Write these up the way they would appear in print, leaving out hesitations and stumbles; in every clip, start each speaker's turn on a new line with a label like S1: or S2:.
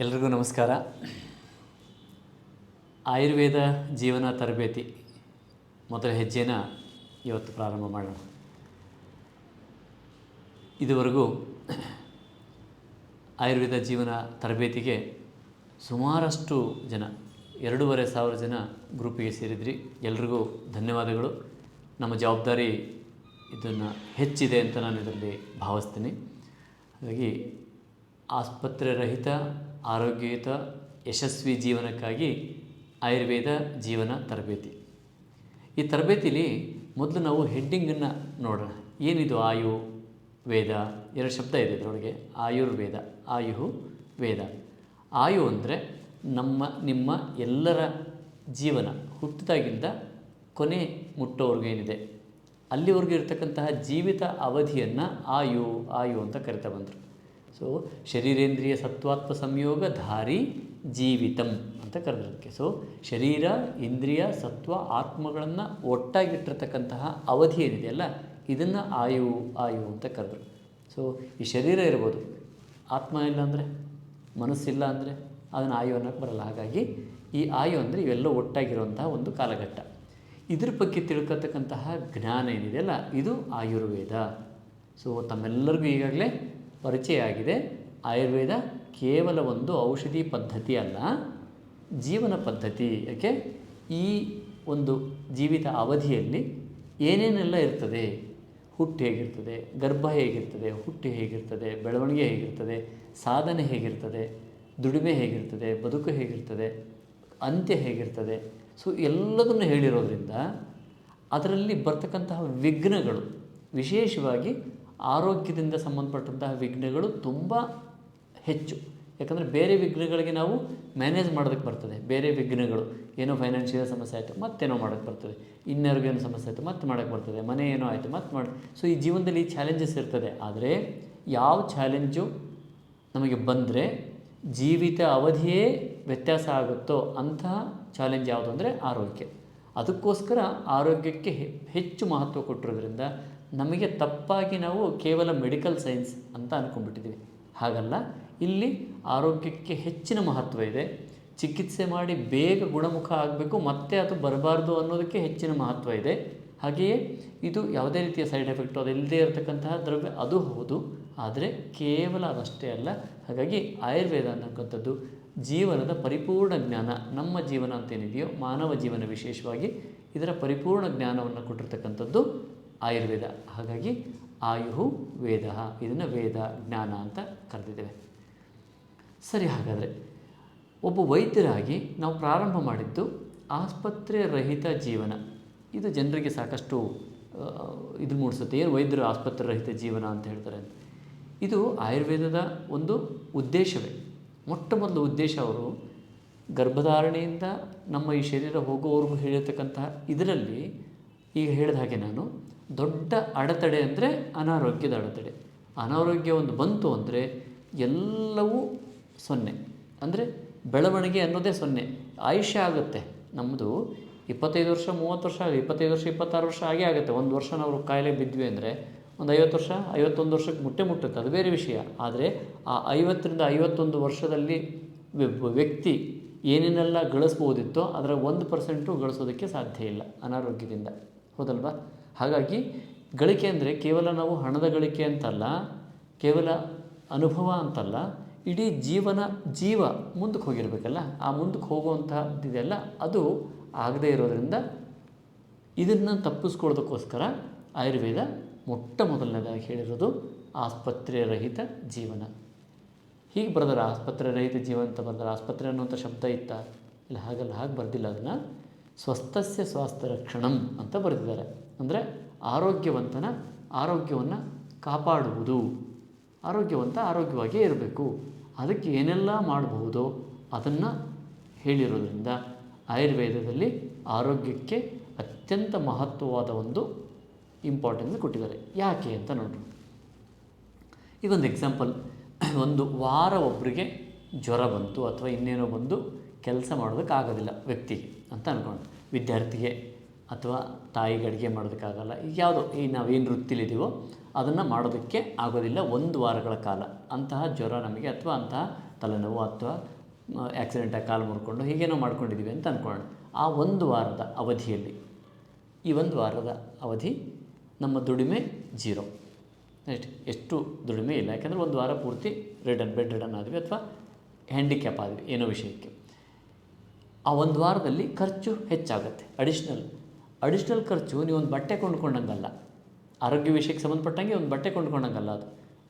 S1: ಎಲ್ರಿಗೂ ನಮಸ್ಕಾರ. ಆಯುರ್ವೇದ ಜೀವನ ತರಬೇತಿ ಮೊದಲ ಹೆಜ್ಜೆನ ಇವತ್ತು ಪ್ರಾರಂಭ ಮಾಡೋಣ. ಇದುವರೆಗೂ ಆಯುರ್ವೇದ ಜೀವನ ತರಬೇತಿಗೆ ಸುಮಾರಷ್ಟು ಜನ 2,500 ಜನ ಗ್ರೂಪಿಗೆ ಸೇರಿದ್ರಿ. ಎಲ್ರಿಗೂ ಧನ್ಯವಾದಗಳು. ನಮ್ಮ ಜವಾಬ್ದಾರಿ ಇದನ್ನು ಹೆಚ್ಚಿದೆ ಅಂತ ನಾನು ಇದರಲ್ಲಿ ಭಾವಿಸ್ತೀನಿ. ಹಾಗಾಗಿ ಆಸ್ಪತ್ರೆ ರಹಿತ ಆರೋಗ್ಯಯುತ ಯಶಸ್ವಿ ಜೀವನಕ್ಕಾಗಿ ಆಯುರ್ವೇದ ಜೀವನ ತರಬೇತಿ. ಈ ತರಬೇತಿಲಿ ಮೊದಲು ನಾವು ಹೆಡ್ಡಿಂಗನ್ನು ನೋಡೋಣ. ಏನಿದು ಆಯು ವೇದ? 2 ಶಬ್ದ ಇದೆ ಇದರೊಳಗೆ. ಆಯುರ್ವೇದ, ಆಯು ವೇದ. ಆಯು ಅಂದರೆ ನಿಮ್ಮ ಎಲ್ಲರ ಜೀವನ ಹುಟ್ಟಿದಾಗಿಂದ ಕೊನೆ ಮುಟ್ಟೋರ್ಗೇನಿದೆ ಅಲ್ಲಿವರೆಗೂ ಇರತಕ್ಕಂತಹ ಜೀವಿತ ಅವಧಿಯನ್ನು ಆಯು ಅಂತ ಕರಿತಾ ಬಂದರು. ಸೊ ಶರೀರೇಂದ್ರಿಯ ಸತ್ವಾತ್ಮ ಸಂಯೋಗ ಧಾರಿ ಜೀವಿತಂ ಅಂತ ಕರೆದಿರೋದಕ್ಕೆ. ಸೊ ಶರೀರ, ಇಂದ್ರಿಯ, ಸತ್ವ, ಆತ್ಮಗಳನ್ನು ಒಟ್ಟಾಗಿಟ್ಟಿರ್ತಕ್ಕಂತಹ ಅವಧಿ ಏನಿದೆಯಲ್ಲ ಇದನ್ನು ಆಯು ಅಂತ ಕರೆದರು. ಸೊ ಈ ಶರೀರ ಇರ್ಬೋದು, ಆತ್ಮ ಇಲ್ಲ ಅಂದರೆ, ಮನಸ್ಸಿಲ್ಲ ಅಂದರೆ ಅದನ್ನು ಆಯು ಅನ್ನೋಕ್ಕೆ ಬರಲ್ಲ. ಹಾಗಾಗಿ ಈ ಆಯು ಅಂದರೆ ಇವೆಲ್ಲ ಒಟ್ಟಾಗಿರುವಂತಹ ಒಂದು ಕಾಲಘಟ್ಟ. ಇದ್ರ ಬಗ್ಗೆ ತಿಳ್ಕೊತಕ್ಕಂತಹ ಜ್ಞಾನ ಏನಿದೆಯಲ್ಲ ಇದು ಆಯುರ್ವೇದ. ಸೊ ತಮ್ಮೆಲ್ಲರಿಗೂ ಈಗಾಗಲೇ ಪರಿಚಯ ಆಗಿದೆ. ಆಯುರ್ವೇದ ಕೇವಲ ಒಂದು ಔಷಧಿ ಪದ್ಧತಿ ಅಲ್ಲ, ಜೀವನ ಪದ್ಧತಿ. ಯಾಕೆ ಈ ಒಂದು ಜೀವಿತ ಅವಧಿಯಲ್ಲಿ ಏನೇನೆಲ್ಲ ಇರ್ತದೆ, ಹುಟ್ಟು ಹೇಗಿರ್ತದೆ, ಗರ್ಭ ಹೇಗಿರ್ತದೆ, ಹುಟ್ಟು ಹೇಗಿರ್ತದೆ, ಬೆಳವಣಿಗೆ ಹೇಗಿರ್ತದೆ, ಸಾಧನೆ ಹೇಗಿರ್ತದೆ, ದುಡಿಮೆ ಹೇಗಿರ್ತದೆ, ಬದುಕು ಹೇಗಿರ್ತದೆ, ಅಂತ್ಯ ಹೇಗಿರ್ತದೆ. ಸೊ ಎಲ್ಲದನ್ನು ಹೇಳಿರೋದ್ರಿಂದ ಅದರಲ್ಲಿ ಬರ್ತಕ್ಕಂತಹ ವಿಘ್ನಗಳು, ವಿಶೇಷವಾಗಿ ಆರೋಗ್ಯದಿಂದ ಸಂಬಂಧಪಟ್ಟಂತಹ ವಿಘ್ನಗಳು ತುಂಬ ಹೆಚ್ಚು. ಯಾಕಂದರೆ ಬೇರೆ ವಿಘ್ನಗಳಿಗೆ ನಾವು ಮ್ಯಾನೇಜ್ ಮಾಡೋದಕ್ಕೆ ಬರ್ತದೆ. ಬೇರೆ ವಿಘ್ನಗಳು ಏನೋ ಫೈನಾನ್ಷಿಯಲ್ ಸಮಸ್ಯೆ ಆಯಿತು ಮತ್ತೇನೋ ಮಾಡೋಕ್ಕೆ ಬರ್ತದೆ, ಇನ್ನೊರ್ಗೇನೋ ಸಮಸ್ಯೆ ಆಯಿತು ಮತ್ತೆ ಮಾಡೋಕ್ಕೆ ಬರ್ತದೆ, ಮನೆ ಏನೋ ಆಯಿತು ಮತ್ತೆ ಮಾಡಿ. ಸೊ ಈ ಜೀವನದಲ್ಲಿ ಚಾಲೆಂಜಸ್ ಇರ್ತದೆ. ಆದರೆ ಯಾವ ಚಾಲೆಂಜು ನಮಗೆ ಬಂದರೆ ಜೀವಿತ ಅವಧಿಯೇ ವ್ಯತ್ಯಾಸ ಆಗುತ್ತೋ ಅಂತಹ ಚಾಲೆಂಜ್ ಯಾವುದು ಅಂದರೆ ಆರೋಗ್ಯ. ಅದಕ್ಕೋಸ್ಕರ ಆರೋಗ್ಯಕ್ಕೆ ಹೆಚ್ಚು ಮಹತ್ವ ಕೊಟ್ಟಿರೋದ್ರಿಂದ ನಮಗೆ ತಪ್ಪಾಗಿ ನಾವು ಕೇವಲ ಮೆಡಿಕಲ್ ಸೈನ್ಸ್ ಅಂತ ಅಂದ್ಕೊಂಡ್ಬಿಟ್ಟಿದ್ದೀವಿ. ಹಾಗಲ್ಲ, ಇಲ್ಲಿ ಆರೋಗ್ಯಕ್ಕೆ ಹೆಚ್ಚಿನ ಮಹತ್ವ ಇದೆ. ಚಿಕಿತ್ಸೆ ಮಾಡಿ ಬೇಗ ಗುಣಮುಖ ಆಗಬೇಕು, ಮತ್ತೆ ಅದು ಬರಬಾರ್ದು ಅನ್ನೋದಕ್ಕೆ ಹೆಚ್ಚಿನ ಮಹತ್ವ ಇದೆ. ಹಾಗೆಯೇ ಇದು ಯಾವುದೇ ರೀತಿಯ ಸೈಡ್ ಎಫೆಕ್ಟು ಅದೆಲ್ಲದೇ ಇರತಕ್ಕಂತಹ ದ್ರವ್ಯ ಅದು ಹೌದು, ಆದರೆ ಕೇವಲ ಅದಷ್ಟೇ ಅಲ್ಲ. ಹಾಗಾಗಿ ಆಯುರ್ವೇದ ಅನ್ನೋಕ್ಕಂಥದ್ದು ಜೀವನದ ಪರಿಪೂರ್ಣ ಜ್ಞಾನ. ನಮ್ಮ ಜೀವನ ಅಂತೇನಿದೆಯೋ ಮಾನವ ಜೀವನ ವಿಶೇಷವಾಗಿ ಇದರ ಪರಿಪೂರ್ಣ ಜ್ಞಾನವನ್ನು ಕೊಟ್ಟಿರ್ತಕ್ಕಂಥದ್ದು ಆಯುರ್ವೇದ. ಹಾಗಾಗಿ ಆಯು ವೇದ, ಇದನ್ನು ವೇದ ಜ್ಞಾನ ಅಂತ ಕರೆದಿದ್ದೇವೆ. ಸರಿ, ಹಾಗಾದರೆ ಒಬ್ಬ ವೈದ್ಯರಾಗಿ ನಾವು ಪ್ರಾರಂಭ ಮಾಡಿದ್ದು ಆಸ್ಪತ್ರೆ ರಹಿತ ಜೀವನ. ಇದು ಜನರಿಗೆ ಸಾಕಷ್ಟು ಇದು ಮೂಡಿಸುತ್ತೆ. ಏನು ವೈದ್ಯರು ಆಸ್ಪತ್ರೆ ರಹಿತ ಜೀವನ ಅಂತ ಹೇಳ್ತಾರೆ ಅಂತ. ಇದು ಆಯುರ್ವೇದದ ಒಂದು ಉದ್ದೇಶವೇ. ಮೊಟ್ಟ ಮೊದಲು ಉದ್ದೇಶ ಅವರು ಗರ್ಭಧಾರಣೆಯಿಂದ ನಮ್ಮ ಈ ಶರೀರ ಹೋಗುವವರೆಗೂ ಹೇಳಿರ್ತಕ್ಕಂತಹ ಇದರಲ್ಲಿ ಈಗ ಹೇಳಿದ ಹಾಗೆ ನಾನು ದೊಡ್ಡ ಅಡೆತಡೆ ಅಂದರೆ ಅನಾರೋಗ್ಯದ ಅಡೆತಡೆ. ಅನಾರೋಗ್ಯ ಒಂದು ಬಂತು ಅಂದರೆ ಎಲ್ಲವೂ 0. ಅಂದರೆ ಬೆಳವಣಿಗೆ ಅನ್ನೋದೇ 0. ಆಯುಷ್ಯ ಆಗುತ್ತೆ. ನಮ್ಮದು 25 ವರ್ಷ 30 ವರ್ಷ 25 ವರ್ಷ 26 ವರ್ಷ ಆಗುತ್ತೆ. ಒಂದು ವರ್ಷ ನಾವು ಕಾಯಿಲೆ ಬಿದ್ವಿ ಅಂದರೆ ಒಂದು 50 ವರ್ಷ 51 ವರ್ಷಕ್ಕೆ ಮುಟ್ಟುತ್ತೆ, ಅದು ಬೇರೆ ವಿಷಯ. ಆದರೆ ಆ 50ರಿಂದ 51 ವರ್ಷದಲ್ಲಿ ವ್ಯಕ್ತಿ ಏನೇನೆಲ್ಲ ಗಳಿಸ್ಬೋದಿತ್ತೋ ಅದರ 1% ಗಳಿಸೋದಕ್ಕೆ ಸಾಧ್ಯ ಇಲ್ಲ ಅನಾರೋಗ್ಯದಿಂದ, ಹೌದಲ್ವಾ? ಹಾಗಾಗಿ ಗಳಿಕೆ ಅಂದರೆ ಕೇವಲ ನಾವು ಹಣದ ಗಳಿಕೆ ಅಂತಲ್ಲ, ಕೇವಲ ಅನುಭವ ಅಂತಲ್ಲ, ಇಡೀ ಜೀವ ಮುಂದಕ್ಕೆ ಹೋಗಿರಬೇಕಲ್ಲ. ಆ ಮುಂದಕ್ಕೆ ಹೋಗುವಂಥದ್ದಿದೆಯಲ್ಲ ಅದು ಆಗದೇ ಇರೋದರಿಂದ ಇದನ್ನು ತಪ್ಪಿಸ್ಕೊಳ್ಳೋದಕ್ಕೋಸ್ಕರ ಆಯುರ್ವೇದ ಮೊಟ್ಟ ಮೊದಲನೇದಾಗಿ ಹೇಳಿರೋದು ಆಸ್ಪತ್ರೆ ರಹಿತ ಜೀವನ. ಹೀಗೆ ಬರೆದಾರೆ, ಆಸ್ಪತ್ರೆ ರಹಿತ ಜೀವನ ಅಂತ ಬರೆದಾರೆ. ಆಸ್ಪತ್ರೆ ಅನ್ನುವಂಥ ಶಬ್ದ ಇತ್ತ? ಇಲ್ಲ, ಹಾಗಲ್ಲ, ಹಾಗೆ ಬರೆದಿಲ್ಲ. ಅದನ್ನು ಸ್ವಸ್ಥಸ್ಯ ಸ್ವಾಸ್ಥ್ಯ ರಕ್ಷಣಂ ಅಂತ ಬರೆದಿದ್ದಾರೆ. ಅಂದರೆ ಆರೋಗ್ಯವಂತನ ಆರೋಗ್ಯವನ್ನು ಕಾಪಾಡುವುದು. ಆರೋಗ್ಯವಾಗಿಯೇ ಇರಬೇಕು. ಅದಕ್ಕೆ ಏನೆಲ್ಲ ಮಾಡಬಹುದೋ ಅದನ್ನು ಹೇಳಿರೋದ್ರಿಂದ ಆಯುರ್ವೇದದಲ್ಲಿ ಆರೋಗ್ಯಕ್ಕೆ ಅತ್ಯಂತ ಮಹತ್ವವಾದ ಒಂದು ಇಂಪಾರ್ಟೆನ್ಸ್ ಕೊಟ್ಟಿದ್ದಾರೆ. ಯಾಕೆ ಅಂತ ನೋಡ್ರಿ. ಈಗ ಒಂದು ಎಕ್ಸಾಂಪಲ್, ಒಂದು ವಾರ ಒಬ್ಬರಿಗೆ ಜ್ವರ ಬಂತು ಅಥವಾ ಇನ್ನೇನೋ ಬಂದು ಕೆಲಸ ಮಾಡೋದಕ್ಕಾಗೋದಿಲ್ಲ ವ್ಯಕ್ತಿಗೆ ಅಂತ ಅಂದ್ಕೊಂಡು, ವಿದ್ಯಾರ್ಥಿಗೆ ಅಥವಾ ತಾಯಿಗೆ ಅಡುಗೆ ಮಾಡೋದಕ್ಕಾಗಲ್ಲ, ಈಗ ಯಾವುದೋ ಈ ನಾವೇನು ವೃತ್ತಿಲಿದ್ದೀವೋ ಅದನ್ನು ಮಾಡೋದಕ್ಕೆ ಆಗೋದಿಲ್ಲ 1 ವಾರಗಳ ಕಾಲ. ಅಂತಹ ಜ್ವರ ನಮಗೆ, ಅಥವಾ ಅಂತಹ ತಲೆನೋವು, ಅಥವಾ ಆ್ಯಕ್ಸಿಡೆಂಟಾಗಿ ಕಾಲು ಮುರ್ಕೊಂಡು ಹೀಗೇನೋ ಮಾಡ್ಕೊಂಡಿದ್ದೀವಿ ಅಂತ ಅಂದ್ಕೊಳ್ಳೋಣ. ಆ ಒಂದು ವಾರದ ಅವಧಿಯಲ್ಲಿ, ಈ ಒಂದು ವಾರದ ಅವಧಿ ನಮ್ಮ ದುಡಿಮೆ 0, ರೈಟ್? ಎಷ್ಟು ದುಡಿಮೆ ಇಲ್ಲ, ಯಾಕೆಂದರೆ ಒಂದು ವಾರ ಪೂರ್ತಿ ಬೆಡ್ ರಿಡನ್ ಆದ್ವಿ ಅಥವಾ ಹ್ಯಾಂಡಿಕ್ಯಾಪ್ ಆದ್ವಿ ಏನೋ ವಿಷಯಕ್ಕೆ. ಆ ಒಂದು ವಾರದಲ್ಲಿ ಖರ್ಚು ಹೆಚ್ಚಾಗುತ್ತೆ. ಅಡಿಷ್ನಲ್ ಖರ್ಚು ನೀವೊಂದು ಬಟ್ಟೆ ಕೊಂಡ್ಕೊಂಡಂಗಲ್ಲ, ಆರೋಗ್ಯ ವಿಷಯಕ್ಕೆ ಸಂಬಂಧಪಟ್ಟಂಗೆ ಒಂದು ಬಟ್ಟೆ ಕೊಂಡ್ಕೊಂಡಂಗಲ್ಲ,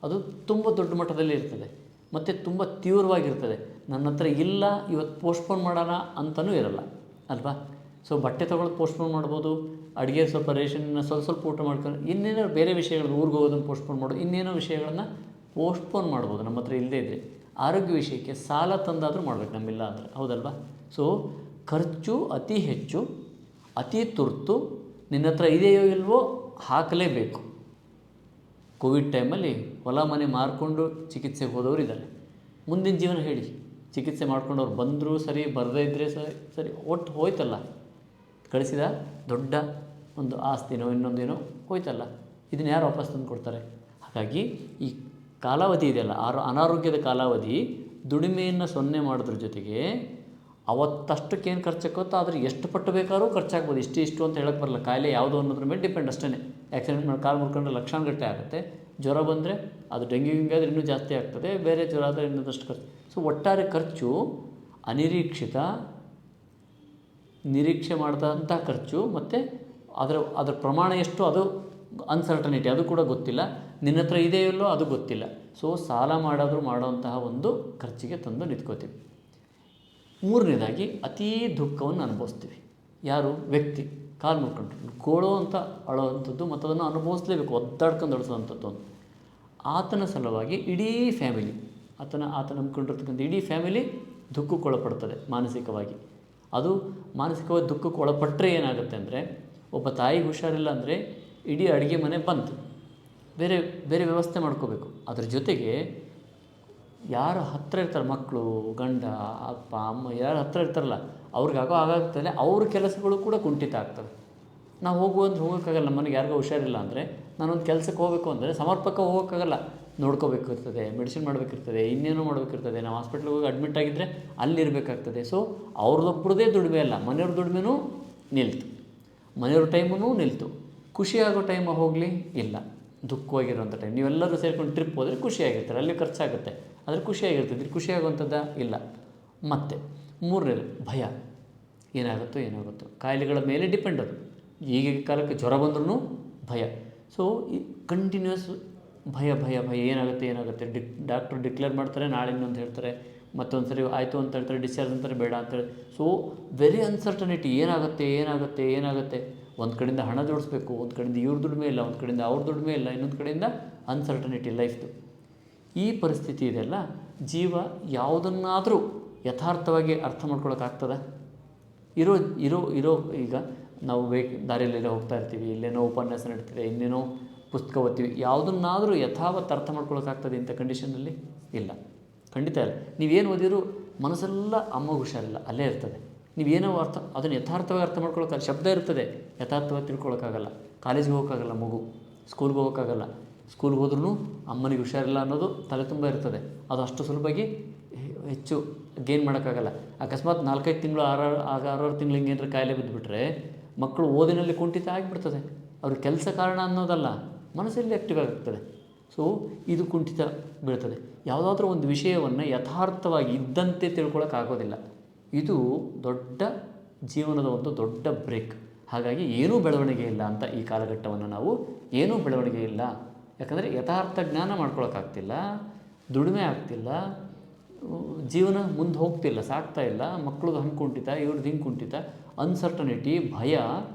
S1: ಅದು ತುಂಬ ದೊಡ್ಡ ಮಟ್ಟದಲ್ಲಿ ಇರ್ತದೆ ಮತ್ತು ತುಂಬ ತೀವ್ರವಾಗಿರ್ತದೆ. ನನ್ನ ಹತ್ರ ಇಲ್ಲ, ಇವತ್ತು ಪೋಸ್ಟ್ಪೋನ್ ಮಾಡೋಣ ಅಂತಲೂ ಇರಲ್ಲ ಅಲ್ವಾ? ಸೊ ಬಟ್ಟೆ ತೊಗೊಳೋದು ಪೋಸ್ಟ್ಪೋನ್ ಮಾಡ್ಬೋದು, ಅಡುಗೆ ಸ್ವಲ್ಪ ರೇಷನ್ನ ಸ್ವಲ್ಪ ಊಟ ಮಾಡ್ಕೊಂಡು ಇನ್ನೇನೋ ಬೇರೆ ವಿಷಯಗಳು, ಊರಿಗೆ ಹೋಗೋದನ್ನು ಪೋಸ್ಟ್ಪೋನ್ ಮಾಡೋದು, ಇನ್ನೇನೋ ವಿಷಯಗಳನ್ನು ಪೋಸ್ಟ್ಪೋನ್ ಮಾಡ್ಬೋದು ನಮ್ಮ ಹತ್ರ ಇಲ್ಲದೇ ಇದ್ದರೆ. ಆರೋಗ್ಯ ವಿಷಯಕ್ಕೆ ಸಾಲ ತಂದಾದರೂ ಮಾಡಬೇಕು ನಮ್ಮಿಲ್ಲ ಅಂದರೆ, ಹೌದಲ್ವಾ? ಸೊ ಖರ್ಚು ಅತಿ ಹೆಚ್ಚು, ಅತಿ ತುರ್ತು, ನಿನ್ನ ಹತ್ರ ಇದೆಯೋ ಇಲ್ವೋ ಹಾಕಲೇಬೇಕು. ಕೋವಿಡ್ ಟೈಮಲ್ಲಿ ಹೊಲ ಮನೆ ಮಾರಿಕೊಂಡು ಚಿಕಿತ್ಸೆಗೆ ಹೋದವರು ಇದ್ದಾರೆ. ಮುಂದಿನ ಜೀವನ ಹೇಳಿ, ಚಿಕಿತ್ಸೆ ಮಾಡ್ಕೊಂಡವ್ರು ಬಂದರೂ ಸರಿ, ಬರದೇ ಇದ್ದರೆ ಸರಿ, ಒಟ್ಟು ಹೋಯ್ತಲ್ಲ, ಕಳಿಸಿದ ದೊಡ್ಡ ಒಂದು ಆಸ್ತಿನೋ ಇನ್ನೊಂದೇನೋ ಹೋಯ್ತಲ್ಲ, ಇದನ್ನು ಯಾರು ವಾಪಸ್ ತಂದು ಕೊಡ್ತಾರೆ? ಹಾಗಾಗಿ ಈ ಕಾಲಾವಧಿ ಇದೆಯಲ್ಲ, ಅನಾರೋಗ್ಯದ ಕಾಲಾವಧಿ, ದುಡಿಮೆಯನ್ನು 0 ಮಾಡೋದ್ರ ಜೊತೆಗೆ ಅವತ್ತಷ್ಟಕ್ಕೇನು ಖರ್ಚಾಗುತ್ತೋ ಆದರೆ ಎಷ್ಟು ಪಟ್ಟು ಬೇಕಾದ್ರೂ ಖರ್ಚಾಗ್ಬೋದು. ಇಷ್ಟು ಅಂತ ಹೇಳಕ್ಕೆ ಬರಲ್ಲ, ಕಾಯಿಲೆ ಯಾವುದು ಅನ್ನೋದ್ರ ಮೇಲೆ ಡಿಪೆಂಡ್ ಅಷ್ಟೇ. ಆ್ಯಕ್ಸಿಡೆಂಟ್ ಮಾಡಿ ಕಾಲು ಮುರ್ಕೊಂಡ್ರೆ ಲಕ್ಷಾನುಗಟ್ಟಲೆ ಆಗುತ್ತೆ, ಜ್ವರ ಬಂದರೆ ಅದು ಡೆಂಗ್ಯೂ ಆದರೆ ಇನ್ನೂ ಜಾಸ್ತಿ ಆಗ್ತದೆ, ಬೇರೆ ಜ್ವರ ಆದರೆ ಇನ್ನೊಂದಷ್ಟು ಖರ್ಚು. ಸೊ ಒಟ್ಟಾರೆ ಖರ್ಚು ಅನಿರೀಕ್ಷಿತ, ನಿರೀಕ್ಷೆ ಮಾಡಿದಂಥ ಖರ್ಚು, ಮತ್ತು ಅದರ ಪ್ರಮಾಣ ಎಷ್ಟು ಅದು ಅನ್ಸರ್ಟನಿಟಿ, ಅದು ಕೂಡ ಗೊತ್ತಿಲ್ಲ, ನಿನ್ನ ಹತ್ರ ಇದೆಯಲ್ಲೋ ಅದು ಗೊತ್ತಿಲ್ಲ. ಸೊ ಸಾಲ ಮಾಡಾದರೂ ಮಾಡೋವಂತಹ ಒಂದು ಖರ್ಚಿಗೆ ತಂದು ನಿಂತ್ಕೋತೀವಿ. 3ನೇದಾಗಿ ಅತೀ ದುಃಖವನ್ನು ಅನುಭವಿಸ್ತೀವಿ. ಯಾರು? ವ್ಯಕ್ತಿ ಕಾಲು ಮುರ್ಕೊಂಡ್ರು ಗೋಳೋ ಅಂತ ಅಳೋವಂಥದ್ದು, ಮತ್ತು ಅದನ್ನು ಅನುಭವಿಸ್ಲೇಬೇಕು, ಒದ್ದಾಡ್ಕೊಂಡು ಅಳಿಸೋವಂಥದ್ದು. ಆತನ ಸಲುವಾಗಿ ಇಡೀ ಫ್ಯಾಮಿಲಿ, ಆತ ನಂಬ್ಕೊಂಡಿರ್ತಕ್ಕಂಥ ಇಡೀ ಫ್ಯಾಮಿಲಿ ದುಃಖಕ್ಕೊಳಪಡ್ತದೆ ಮಾನಸಿಕವಾಗಿ. ಅದು ಮಾನಸಿಕವಾಗಿ ದುಃಖಕ್ಕೆ ಒಳಪಟ್ಟರೆ ಏನಾಗುತ್ತೆ ಅಂದರೆ, ಒಬ್ಬ ತಾಯಿಗೆ ಹುಷಾರಿಲ್ಲ ಅಂದರೆ ಇಡೀ ಅಡುಗೆ ಮನೆ ಬಂತು, ಬೇರೆ ಬೇರೆ ವ್ಯವಸ್ಥೆ ಮಾಡ್ಕೋಬೇಕು. ಅದ್ರ ಜೊತೆಗೆ ಯಾರು ಹತ್ತಿರ ಇರ್ತಾರೆ, ಮಕ್ಕಳು, ಗಂಡ, ಅಪ್ಪ, ಅಮ್ಮ, ಯಾರು ಹತ್ತಿರ ಇರ್ತಾರಲ್ಲ ಅವ್ರಿಗೆ ಆಗಾಗ್ತದೆ, ಅವ್ರ ಕೆಲಸಗಳು ಕೂಡ ಕುಂಠಿತ ಆಗ್ತವೆ. ನಾವು ಹೋಗೋಕ್ಕಾಗಲ್ಲ. ಮನೆಗೆ ಯಾರಿಗೂ ಹುಷಾರಿಲ್ಲ ಅಂದರೆ, ನಾನೊಂದು ಕೆಲಸಕ್ಕೆ ಹೋಗಬೇಕು ಅಂದರೆ ಸಮರ್ಪಕ ಹೋಗೋಕ್ಕಾಗಲ್ಲ, ನೋಡ್ಕೋಬೇಕಿರ್ತದೆ, ಮೆಡಿಸಿನ್ ಮಾಡಬೇಕಿರ್ತದೆ, ಇನ್ನೇನೋ ಮಾಡಬೇಕಿರ್ತದೆ. ನಾವು ಹಾಸ್ಪಿಟ್ಲಿಗೆ ಹೋಗಿ ಅಡ್ಮಿಟ್ ಆಗಿದ್ದರೆ ಅಲ್ಲಿರಬೇಕಾಗ್ತದೆ. ಸೊ ಅವ್ರದ್ದೊಬ್ಬರದೇ ದುಡಿಮೆ ಅಲ್ಲ, ಮನೆಯವ್ರ ದುಡಿಮೆನೂ ನಿಲ್ತು, ಮನೆಯವ್ರ ಟೈಮೂ ನಿಲ್ತು. ಖುಷಿಯಾಗೋ ಟೈಮ್ ಹೋಗಲಿ ಇಲ್ಲ, ದುಃಖವಾಗಿರೋಂಥ ಟೈಮ್. ನೀವೆಲ್ಲರೂ ಸೇರ್ಕೊಂಡು ಟ್ರಿಪ್ ಹೋದರೆ ಖುಷಿಯಾಗಿರ್ತಾರೆ, ಅಲ್ಲಿ ಖರ್ಚಾಗುತ್ತೆ, ಆದರೆ ಖುಷಿಯಾಗಿರ್ತದೆ. ಖುಷಿಯಾಗುವಂಥದ್ದು ಇಲ್ಲ. ಮತ್ತು 3ನೇದು ಭಯ, ಏನಾಗುತ್ತೋ ಕಾಯಿಲೆಗಳ ಮೇಲೆ ಡಿಪೆಂಡ್ ಅದು. ಈಗಿನ ಕಾಲಕ್ಕೆ ಜ್ವರ ಬಂದ್ರೂ ಭಯ. ಸೊ ಈ ಕಂಟಿನ್ಯೂಸ್ ಭಯ ಏನಾಗುತ್ತೆ ಡಾಕ್ಟ್ರು ಡಿಕ್ಲೇರ್ ಮಾಡ್ತಾರೆ, ನಾಳೆ ಇನ್ನೊಂದು ಹೇಳ್ತಾರೆ, ಮತ್ತೊಂದು ಸರಿ ಆಯಿತು ಅಂತ ಹೇಳ್ತಾರೆ, ಡಿಸ್ಚಾರ್ಜ್ ಅಂತಾರೆ, ಬೇಡ ಅಂತೇಳಿ. ಸೊ ವೆರಿ ಅನ್ಸರ್ಟನಿಟಿ, ಏನಾಗುತ್ತೆ. ಒಂದು ಕಡೆಯಿಂದ ಹಣ ಜೋಡಿಸ್ಬೇಕು, ಒಂದು ಕಡೆಯಿಂದ ಇವ್ರ ದುಡಿಮೆ ಇಲ್ಲ, ಒಂದು ಕಡೆಯಿಂದ ಅವ್ರ ದುಡಿಮೆ ಇಲ್ಲ, ಇನ್ನೊಂದು ಕಡೆಯಿಂದ ಅನ್ಸರ್ಟನಿಟಿ ಲೈಫ್ದು. ಈ ಪರಿಸ್ಥಿತಿ ಇದೆಲ್ಲ, ಜೀವ ಯಾವುದನ್ನಾದರೂ ಯಥಾರ್ಥವಾಗಿ ಅರ್ಥ ಮಾಡ್ಕೊಳಕ್ಕಾಗ್ತದೆ? ಇರೋ ಈಗ ನಾವು ದಾರಿಯಲ್ಲೆಲ್ಲ ಹೋಗ್ತಾ ಇರ್ತೀವಿ, ಇಲ್ಲೇನೋ ಉಪನ್ಯಾಸ ನಡೀತಿದೆ, ಇನ್ನೇನೋ ಪುಸ್ತಕ ಓದ್ತೀವಿ, ಯಾವುದನ್ನಾದರೂ ಯಥಾವತ್ತು ಅರ್ಥ ಮಾಡ್ಕೊಳಕ್ಕಾಗ್ತದೆ ಇಂಥ ಕಂಡೀಷನಲ್ಲಿ? ಇಲ್ಲ, ಖಂಡಿತ ಇಲ್ಲ. ನೀವೇನು ಓದಿದ್ರು ಮನಸ್ಸೆಲ್ಲ ಅಮ್ಮಗೆ ಹುಷಾರಿಲ್ಲ ಅಲ್ಲೇ ಇರ್ತದೆ. ನೀವೇನೋ ಅದನ್ನು ಯಥಾರ್ಥವಾಗಿ ಅರ್ಥ ಮಾಡ್ಕೊಳಕ್ಕಾಗಲ್ಲ. ಶಬ್ದ ಇರ್ತದೆ, ಯಥಾರ್ಥವಾಗಿ ತಿಳ್ಕೊಳಕ್ಕಾಗಲ್ಲ. ಕಾಲೇಜಿಗೆ ಹೋಗೋಕ್ಕಾಗಲ್ಲ, ಮಗು ಸ್ಕೂಲ್ಗೆ ಹೋಗೋಕ್ಕಾಗಲ್ಲ. ಸ್ಕೂಲ್ಗೆ ಹೋದ್ರೂ ಅಮ್ಮನಿಗೆ ಹುಷಾರಿಲ್ಲ ಅನ್ನೋದು ತಲೆ ತುಂಬ ಇರ್ತದೆ. ಅದು ಅಷ್ಟು ಸುಲಭವಾಗಿ ಹೆಚ್ಚು ಗೇನ್ ಮಾಡೋಕ್ಕಾಗಲ್ಲ. ಅಕಸ್ಮಾತ್ 4-5 ತಿಂಗಳು 6 ತಿಂಗಳು ಹಿಂಗೇನಾರ ಕಾಯಿಲೆ ಬಿದ್ದುಬಿಟ್ರೆ ಮಕ್ಕಳು ಓದಿನಲ್ಲಿ ಕುಂಠಿತ ಆಗಿಬಿಡ್ತದೆ. ಅವ್ರ ಕೆಲಸ ಕಾರಣ ಅನ್ನೋದಲ್ಲ, ಮನಸ್ಸಲ್ಲಿ ಆ್ಯಕ್ಟಿವ್ ಆಗಿರ್ತದೆ. ಸೊ ಇದು ಕುಂಠಿತ ಬೀಳ್ತದೆ. ಯಾವುದಾದ್ರೂ ಒಂದು ವಿಷಯವನ್ನು ಯಥಾರ್ಥವಾಗಿ ಇದ್ದಂತೆ ತಿಳ್ಕೊಳ್ಳೋಕ್ಕಾಗೋದಿಲ್ಲ. ಇದು ದೊಡ್ಡ ಜೀವನದ ಒಂದು ದೊಡ್ಡ ಬ್ರೇಕ್. ಹಾಗಾಗಿ ಏನೂ ಬೆಳವಣಿಗೆ ಇಲ್ಲ ಅಂತ ಈ ಕಾಲಘಟ್ಟವನ್ನು ನಾವು ಏನೂ ಬೆಳವಣಿಗೆ ಇಲ್ಲ. ಯಾಕಂದರೆ ಯಥಾರ್ಥ ಜ್ಞಾನ ಮಾಡ್ಕೊಳಕ್ಕಾಗ್ತಿಲ್ಲ, ದುಡಿಮೆ ಆಗ್ತಿಲ್ಲ, ಜೀವನ ಮುಂದೆ ಹೋಗ್ತಿಲ್ಲ, ಸಾಗ್ತಾ ಇಲ್ಲ. ಮಕ್ಕಳದು ಹಂಗೆ ಕುಂಠಿತ, ಇವ್ರದ್ದು ಹಿಂಗೆ ಕುಂಠಿತ, ಅನ್ಸರ್ಟನಿಟಿ, ಭಯ,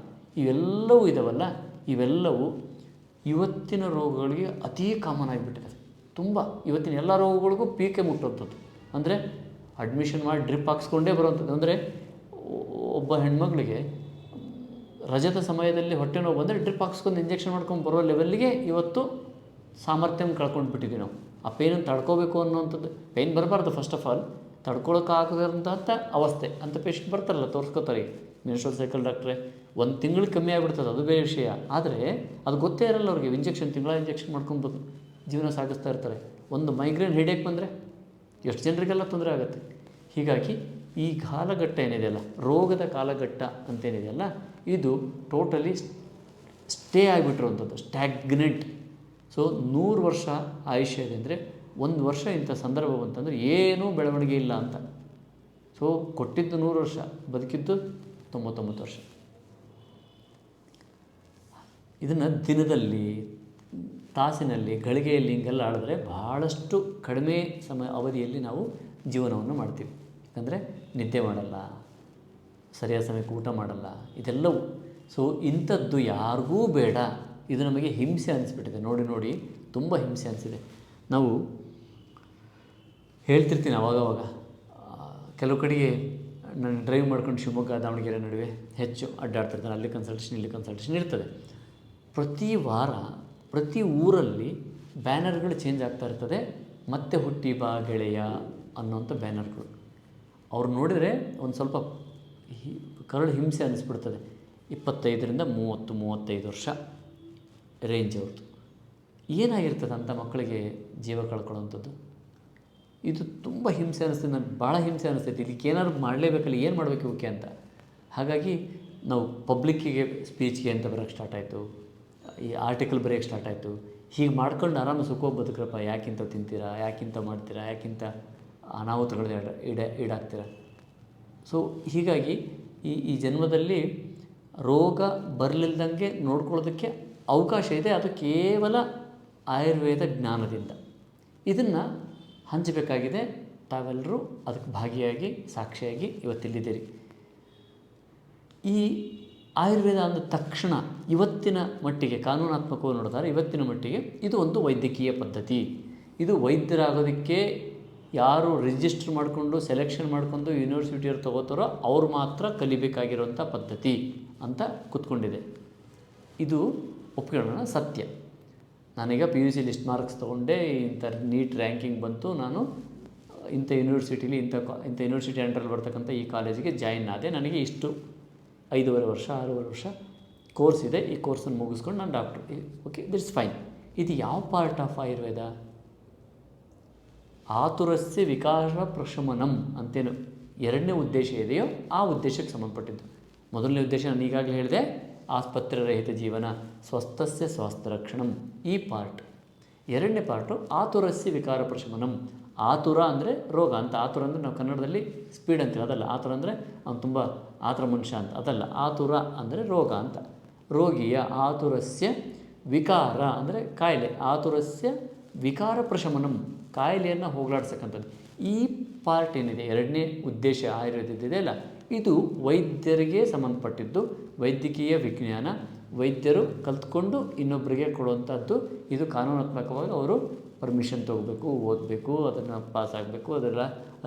S1: ಇವೆಲ್ಲವೂ ಇದಾವಲ್ಲ, ಇವೆಲ್ಲವೂ ಇವತ್ತಿನ ರೋಗಗಳಿಗೆ ಅತೀ ಕಾಮನ್ ಆಗಿಬಿಟ್ಟಿದೆ. ತುಂಬ ಇವತ್ತಿನ ಎಲ್ಲ ರೋಗಗಳಿಗೂ ಪೀಕೆ ಮುಟ್ಟುವಂಥದ್ದು. ಅಂದರೆ ಅಡ್ಮಿಷನ್ ಮಾಡಿ ಡ್ರಿಪ್ ಹಾಕ್ಸ್ಕೊಂಡೇ ಬರುವಂಥದ್ದು. ಅಂದರೆ ಒಬ್ಬ ಹೆಣ್ಮಗಳಿಗೆ ರಜದ ಸಮಯದಲ್ಲಿ ಹೊಟ್ಟೆ ನೋವು ಬಂದರೆ ಡ್ರಿಪ್ ಹಾಕ್ಸ್ಕೊಂಡು ಇಂಜೆಕ್ಷನ್ ಮಾಡ್ಕೊಂಡು ಬರೋ ಲೆವೆಲ್ಲಿಗೆ ಇವತ್ತು ಸಾಮರ್ಥ್ಯ ಕಳ್ಕೊಂಡು ಬಿಟ್ಟಿದ್ದೀವಿ ನಾವು. ಆ ಪೇನನ್ನು ತಡ್ಕೋಬೇಕು ಅನ್ನೋವಂಥದ್ದು, ಪೇಯ್ನ್ ಬರಬಾರ್ದು ಫಸ್ಟ್ ಆಫ್ ಆಲ್, ತಡ್ಕೊಳಕ್ಕಾಗದಂಥ ಅವಸ್ಥೆ ಅಂತ ಪೇಷಂಟ್ ಬರ್ತಾರಲ್ಲ, ತೋರಿಸ್ಕೋತಾರೆ. ಮೆನ್ಸ್ಟ್ರುವಲ್ ಸೈಕಲ್ ಡಾಕ್ಟ್ರೆ 1 ತಿಂಗಳು ಕಮ್ಮಿ ಆಗಿಬಿಡ್ತದೆ, ಅದು ಬೇರೆ ವಿಷಯ. ಆದರೆ ಅದು ಗೊತ್ತೇ ಇರಲ್ಲ ಅವ್ರಿಗೆ. ಇಂಜೆಕ್ಷನ್ ಮಾಡ್ಕೊಬೋದು, ಜೀವನ ಸಾಗಿಸ್ತಾ ಇರ್ತಾರೆ. ಒಂದು ಮೈಗ್ರೇನ್ ಹೆಡೇಕ್ ಬಂದರೆ ಎಷ್ಟು ಜನರಿಗೆಲ್ಲ ತೊಂದರೆ ಆಗುತ್ತೆ. ಹೀಗಾಗಿ ಈ ಕಾಲಘಟ್ಟ ಏನಿದೆಯಲ್ಲ, ರೋಗದ ಕಾಲಘಟ್ಟ ಅಂತೇನಿದೆಯಲ್ಲ, ಇದು ಟೋಟಲಿ ಸ್ಟೇ ಆಗಿಬಿಟ್ಟಿರುವಂಥದ್ದು, ಸ್ಟ್ಯಾಗ್ನೆಂಟ್. ಸೊ 100 ವರ್ಷ ಆಯುಷ್ಯ ಇದೆ ಅಂದರೆ 1 ವರ್ಷ ಇಂಥ ಸಂದರ್ಭ ಬಂತಂದರೆ ಏನೂ ಬೆಳವಣಿಗೆ ಇಲ್ಲ ಅಂತ. ಸೊ ಕೊಟ್ಟಿದ್ದು 100 ವರ್ಷ, ಬದುಕಿದ್ದು 99 ವರ್ಷ. ಇದನ್ನು ದಿನದಲ್ಲಿ, ತಾಸಿನಲ್ಲಿ, ಗಳಿಗೆಯಲ್ಲಿ ಹಿಂಗೆಲ್ಲ ಆಡಿದ್ರೆ ಭಾಳಷ್ಟು ಕಡಿಮೆ ಅವಧಿಯಲ್ಲಿ ನಾವು ಜೀವನವನ್ನು ಮಾಡ್ತೀವಿ. ಯಾಕಂದರೆ ನಿದ್ದೆ ಮಾಡಲ್ಲ, ಸರಿಯಾದ ಸಮಯಕ್ಕೆ ಊಟ ಮಾಡಲ್ಲ, ಇದೆಲ್ಲವೂ. ಸೊ ಇಂಥದ್ದು ಯಾರಿಗೂ ಬೇಡ. ಇದು ನಮಗೆ ಹಿಂಸೆ ಅನಿಸ್ಬಿಟ್ಟಿದೆ. ನೋಡಿ ತುಂಬ ಹಿಂಸೆ ಅನಿಸಿದೆ. ನಾವು ಹೇಳ್ತಿರ್ತೀನಿ ಅವಾಗವಾಗ, ಕೆಲವು ಕಡೆಗೆ ನಾನು ಡ್ರೈವ್ ಮಾಡ್ಕೊಂಡು ಶಿವಮೊಗ್ಗ ದಾವಣಗೆರೆ ನಡುವೆ ಹೆಚ್ಚು ಅಡ್ಡಾಡ್ತಿರ್ತಾನೆ. ಅಲ್ಲಿ ಕನ್ಸಲ್ಟೇಷನ್, ಇಲ್ಲಿ ಕನ್ಸಲ್ಟೇಷನ್ ಇರ್ತದೆ. ಪ್ರತಿ ವಾರ ಪ್ರತಿ ಊರಲ್ಲಿ ಬ್ಯಾನರ್ಗಳು ಚೇಂಜ್ ಆಗ್ತಾ ಇರ್ತದೆ. ಮತ್ತೆ ಹುಟ್ಟಿ ಬಾ ಗೆಳೆಯ ಅನ್ನೋಂಥ ಬ್ಯಾನರ್ಗಳು. ಅವ್ರು ನೋಡಿದರೆ ಒಂದು ಸ್ವಲ್ಪ ಕರಳು ಹಿಂಸೆ ಅನ್ನಿಸ್ಬಿಡ್ತದೆ. 25ರಿಂದ 30-35 ವರ್ಷ ರೇಂಜ್ ಅವ್ರದ್ದು. ಏನಾಗಿರ್ತದೆ ಅಂಥ ಮಕ್ಕಳಿಗೆ ಜೀವ ಕಳ್ಕೊಳ್ಳೋವಂಥದ್ದು? ಇದು ತುಂಬ ಹಿಂಸೆ ಅನ್ನಿಸ್ತದೆ. ನನಗೆ ಭಾಳ ಹಿಂಸೆ ಅನ್ನಿಸ್ತೈತಿ. ಇದಕ್ಕೆ ಏನಾದ್ರು ಮಾಡಲೇಬೇಕಲ್ಲ, ಏನು ಮಾಡಬೇಕು ಇವಕ್ಕೆ ಅಂತ. ಹಾಗಾಗಿ ನಾವು ಪಬ್ಲಿಕ್ಕಿಗೆ ಸ್ಪೀಚ್ಗೆ ಅಂತ ಬರೋಕ್ಕೆ ಸ್ಟಾರ್ಟ್ ಆಯಿತು, ಈ ಆರ್ಟಿಕಲ್ ಬರೆಯೋಕ್ಕೆ ಸ್ಟಾರ್ಟ್ ಆಯಿತು. ಹೀಗೆ ಮಾಡ್ಕೊಂಡು ಆರಾಮ ಸುಖವಾಗಿ ಬದುಕ್ರಪ್ಪ, ಯಾಕಿಂತ ತಿಂತೀರಾ, ಯಾಕಿಂತ ಮಾಡ್ತೀರಾ, ಯಾಕಿಂತ ಅನಾಹುತಗಳು ಈಡಾಗ್ತೀರಾ. ಸೊ ಹೀಗಾಗಿ ಈ ಜನ್ಮದಲ್ಲಿ ರೋಗ ಬರಲಿಲ್ದಂಗೆ ನೋಡ್ಕೊಳ್ಳೋದಕ್ಕೆ ಅವಕಾಶ ಇದೆ. ಅದು ಕೇವಲ ಆಯುರ್ವೇದ ಜ್ಞಾನದಿಂದ. ಇದನ್ನು ಹಂಚಬೇಕಾಗಿದೆ. ತಾವೆಲ್ಲರೂ ಅದಕ್ಕೆ ಭಾಗಿಯಾಗಿ, ಸಾಕ್ಷಿಯಾಗಿ ಇವತ್ತಿಲ್ಲಿದ್ದೀರಿ. ಈ ಆಯುರ್ವೇದ ಅಂದ ತಕ್ಷಣ ಇವತ್ತಿನ ಮಟ್ಟಿಗೆ, ಕಾನೂನಾತ್ಮಕವಾಗಿ ನೋಡಿದರೆ ಇವತ್ತಿನ ಮಟ್ಟಿಗೆ ಇದು ಒಂದು ವೈದ್ಯಕೀಯ ಪದ್ಧತಿ. ಇದು ವೈದ್ಯರಾಗೋದಕ್ಕೆ ಯಾರು ರಿಜಿಸ್ಟರ್ ಮಾಡಿಕೊಂಡು ಸೆಲೆಕ್ಷನ್ ಮಾಡಿಕೊಂಡು ಯೂನಿವರ್ಸಿಟಿಯವ್ರು ತೊಗೋತಾರೋ ಅವ್ರು ಮಾತ್ರ ಕಲಿಬೇಕಾಗಿರುವಂಥ ಪದ್ಧತಿ ಅಂತ ಕೂತ್ಕೊಂಡಿದೆ. ಇದು ಒಪ್ಕೊಳ್ಳೋಣ, ಸತ್ಯ. ನಾನೀಗ PUC ಲಿಸ್ಟ್ ಮಾರ್ಕ್ಸ್ ತೊಗೊಂಡೆ, ಇಂಥ ನೀಟ್ ರ್ಯಾಂಕಿಂಗ್ ಬಂತು, ನಾನು ಇಂಥ ಯೂನಿವರ್ಸಿಟಿಲಿ ಇಂಥ ಯೂನಿವರ್ಸಿಟಿ ಅಂಡರಲ್ಲಿ ಬರ್ತಕ್ಕಂಥ ಈ ಕಾಲೇಜಿಗೆ ಜಾಯಿನ್ ಆದೆ. ನನಗೆ ಇಷ್ಟು 5.5 ವರ್ಷ 6.5 ವರ್ಷ ಕೋರ್ಸ್ ಇದೆ. ಈ ಕೋರ್ಸನ್ನು ಮುಗಿಸ್ಕೊಂಡು ನಾನು ಡಾಕ್ಟ್ರು. Okay, ದಿಟ್ಸ್ fine. ಇದು ಯಾವ ಪಾರ್ಟ್ ಆಫ್ ಆಯುರ್ವೇದ? ಆತುರಸ್ಯ ವಿಕಾರ ಪ್ರಶಮನಂ ಅಂತೇನು ಎರಡನೇ ಉದ್ದೇಶ ಇದೆಯೋ ಆ ಉದ್ದೇಶಕ್ಕೆ ಸಂಬಂಧಪಟ್ಟಿದ್ದು. ಮೊದಲನೇ ಉದ್ದೇಶ ನಾನು ಈಗಾಗಲೇ ಹೇಳಿದೆ, ಆಸ್ಪತ್ರೆ ರಹಿತ ಜೀವನ, ಸ್ವಸ್ಥಸ್ಯ ಸ್ವಾಸ್ಥ್ಯ ರಕ್ಷಣಂ, ಈ ಪಾರ್ಟ್. ಎರಡನೇ ಪಾರ್ಟು ಆತುರಸ್ಯ ವಿಕಾರ ಪ್ರಶಮನಂ. ಆತುರ ಅಂದರೆ ರೋಗ ಅಂತ. ಆತುರ ಅಂದರೆ ನಾವು ಕನ್ನಡದಲ್ಲಿ ಸ್ಪೀಡ್ ಅಂತೀವಿ, ಅದಲ್ಲ. ಆತುರ ಅಂದರೆ ಅವನು ತುಂಬ ಆತುರ ಮನುಷ್ಯ ಅಂತ, ಅದಲ್ಲ. ಆತುರ ಅಂದರೆ ರೋಗ ಅಂತ. ರೋಗಿಯ ಆತುರಸ್ಯ ವಿಕಾರ ಅಂದರೆ ಕಾಯಿಲೆ, ಆತುರಸ್ಯ ವಿಕಾರ ಪ್ರಶಮನಂ, ಕಾಯಿಲೆಯನ್ನು ಹೋಗಲಾಡ್ಸಕ್ಕಂಥದ್ದು. ಈ ಪಾರ್ಟ್ ಏನಿದೆ, ಎರಡನೇ ಉದ್ದೇಶ ಆಯುರ್ವೇದದಿದೆ ಅಲ್ಲ, ಇದು ವೈದ್ಯರಿಗೆ ಸಂಬಂಧಪಟ್ಟಿದ್ದು. ವೈದ್ಯಕೀಯ ವಿಜ್ಞಾನ, ವೈದ್ಯರು ಕಲ್ತ್ಕೊಂಡು ಇನ್ನೊಬ್ಬರಿಗೆ ಕೊಡುವಂಥದ್ದು. ಇದು ಕಾನೂನಾತ್ಮಕವಾಗಿ ಅವರು ಪರ್ಮಿಷನ್ ತೊಗೋಬೇಕು, ಓದಬೇಕು, ಅದನ್ನು ಪಾಸ್ ಆಗಬೇಕು, ಅದೆಲ್ಲ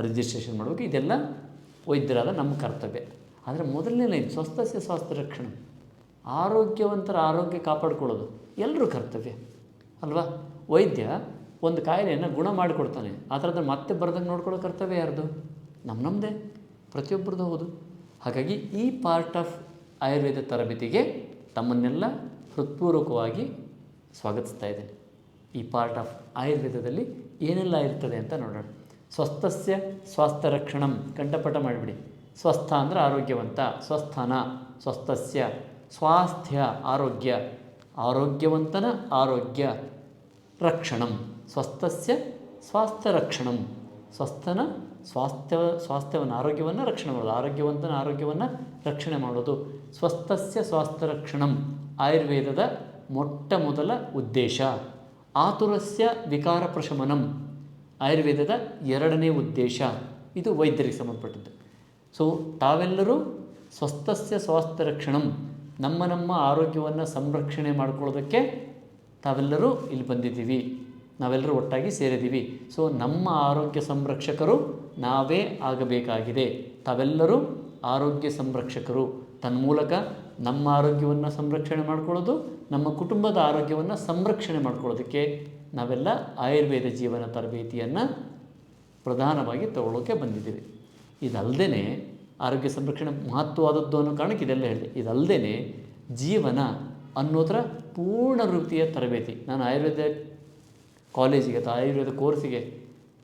S1: ರಿಜಿಸ್ಟ್ರೇಷನ್ ಮಾಡಬೇಕು. ಇದೆಲ್ಲ ವೈದ್ಯರಾದ ನಮ್ಮ ಕರ್ತವ್ಯ. ಆದರೆ ಮೊದಲನೇ ಲೈನ್ ಸ್ವಸ್ಥಸ್ಯ ಸ್ವಾಸ್ಥ್ಯ ರಕ್ಷಣೆ, ಆರೋಗ್ಯವಂತರ ಆರೋಗ್ಯ ಕಾಪಾಡಿಕೊಳ್ಳೋದು ಎಲ್ಲರೂ ಕರ್ತವ್ಯ ಅಲ್ವಾ. ವೈದ್ಯ ಒಂದು ಕಾಯಿಲೆಯನ್ನು ಗುಣ ಮಾಡಿಕೊಡ್ತಾನೆ, ಆ ಥರದ್ದು ಮತ್ತೆ ಬರ್ದಂಗೆ ನೋಡ್ಕೊಳ್ಳೋ ಕರ್ತವ್ಯ ಯಾರ್ದು? ನಮ್ಮದೇ, ಪ್ರತಿಯೊಬ್ಬರದ್ದು. ಹೌದು. ಹಾಗಾಗಿ ಈ ಪಾರ್ಟ್ ಆಫ್ ಆಯುರ್ವೇದ ತರಬೇತಿಗೆ ತಮ್ಮನ್ನೆಲ್ಲ ಹೃತ್ಪೂರ್ವಕವಾಗಿ ಸ್ವಾಗತಿಸ್ತಾ ಇದ್ದೇನೆ. ಈ ಪಾರ್ಟ್ ಆಫ್ ಆಯುರ್ವೇದದಲ್ಲಿ ಏನೆಲ್ಲ ಇರ್ತದೆ ಅಂತ ನೋಡೋಣ. ಸ್ವಸ್ಥಸ್ಯ ಸ್ವಾಸ್ಥ್ಯ ರಕ್ಷಣಂ, ಕಂಠಪಟ ಮಾಡಿಬಿಡಿ. ಸ್ವಸ್ಥ ಅಂದರೆ ಆರೋಗ್ಯವಂತ, ಸ್ವಸ್ಥಾನ, ಸ್ವಸ್ಥಸ್ಯ ಸ್ವಾಸ್ಥ್ಯ ಆರೋಗ್ಯ, ಆರೋಗ್ಯವಂತನ ಆರೋಗ್ಯ, ರಕ್ಷಣಂ ಸ್ವಸ್ಥಸ್ಯ ಸ್ವಾಸ್ಥ್ಯ ರಕ್ಷಣಂ, ಸ್ವಸ್ಥನ ಸ್ವಾಸ್ಥ್ಯವನ್ನು ಆರೋಗ್ಯವನ್ನು ರಕ್ಷಣೆ ಮಾಡೋದು, ಆರೋಗ್ಯವಂತನ ಆರೋಗ್ಯವನ್ನು ರಕ್ಷಣೆ ಮಾಡೋದು. ಸ್ವಸ್ಥಸ್ಯ ಸ್ವಾಸ್ಥ್ಯ ರಕ್ಷಣಂ ಆಯುರ್ವೇದದ ಮೊಟ್ಟ ಮೊದಲ ಉದ್ದೇಶ. ಆತುರಸ್ಯ ವಿಕಾರ ಪ್ರಶಮನಂ ಆಯುರ್ವೇದದ ಎರಡನೇ ಉದ್ದೇಶ. ಇದು ವೈದ್ಯರಿಗೆ ಸಂಬಂಧಪಟ್ಟಿದ್ದು. ಸೊ ತಾವೆಲ್ಲರೂ ಸ್ವಸ್ಥಸ್ಯ ಸ್ವಾಸ್ಥ್ಯ ರಕ್ಷಣಂ, ನಮ್ಮ ಆರೋಗ್ಯವನ್ನು ಸಂರಕ್ಷಣೆ ಮಾಡ್ಕೊಳ್ಳೋದಕ್ಕೆ ತಾವೆಲ್ಲರೂ ಇಲ್ಲಿ ಬಂದಿದ್ದೀವಿ, ನಾವೆಲ್ಲರೂ ಒಟ್ಟಾಗಿ ಸೇರಿದ್ದೀವಿ. ಸೊ ನಮ್ಮ ಆರೋಗ್ಯ ಸಂರಕ್ಷಕರು ನಾವೇ ಆಗಬೇಕಾಗಿದೆ. ತಾವೆಲ್ಲರೂ ಆರೋಗ್ಯ ಸಂರಕ್ಷಕರು. ತನ್ಮೂಲಕ ನಮ್ಮ ಆರೋಗ್ಯವನ್ನು ಸಂರಕ್ಷಣೆ ಮಾಡ್ಕೊಳ್ಳೋದು, ನಮ್ಮ ಕುಟುಂಬದ ಆರೋಗ್ಯವನ್ನು ಸಂರಕ್ಷಣೆ ಮಾಡ್ಕೊಳ್ಳೋದಕ್ಕೆ ನಾವೆಲ್ಲ ಆಯುರ್ವೇದ ಜೀವನ ತರಬೇತಿಯನ್ನು ಪ್ರಧಾನವಾಗಿ ತಗೊಳ್ಳೋಕ್ಕೆ ಬಂದಿದ್ದೀವಿ. ಇದಲ್ಲದೇ ಆರೋಗ್ಯ ಸಂರಕ್ಷಣೆ ಮಹತ್ವವಾದದ್ದು ಅನ್ನೋ ಕಾರಣಕ್ಕೆ ಇದೆಲ್ಲ ಹೇಳಿದೆ. ಇದಲ್ಲದೇ ಜೀವನ ಅನ್ನೋದರ ಪೂರ್ಣ ವೃತ್ತಿಯ ತರಬೇತಿ. ನಾನು ಆಯುರ್ವೇದ ಕಾಲೇಜಿಗೆ ಅಥವಾ ಆಯುರ್ವೇದ ಕೋರ್ಸಿಗೆ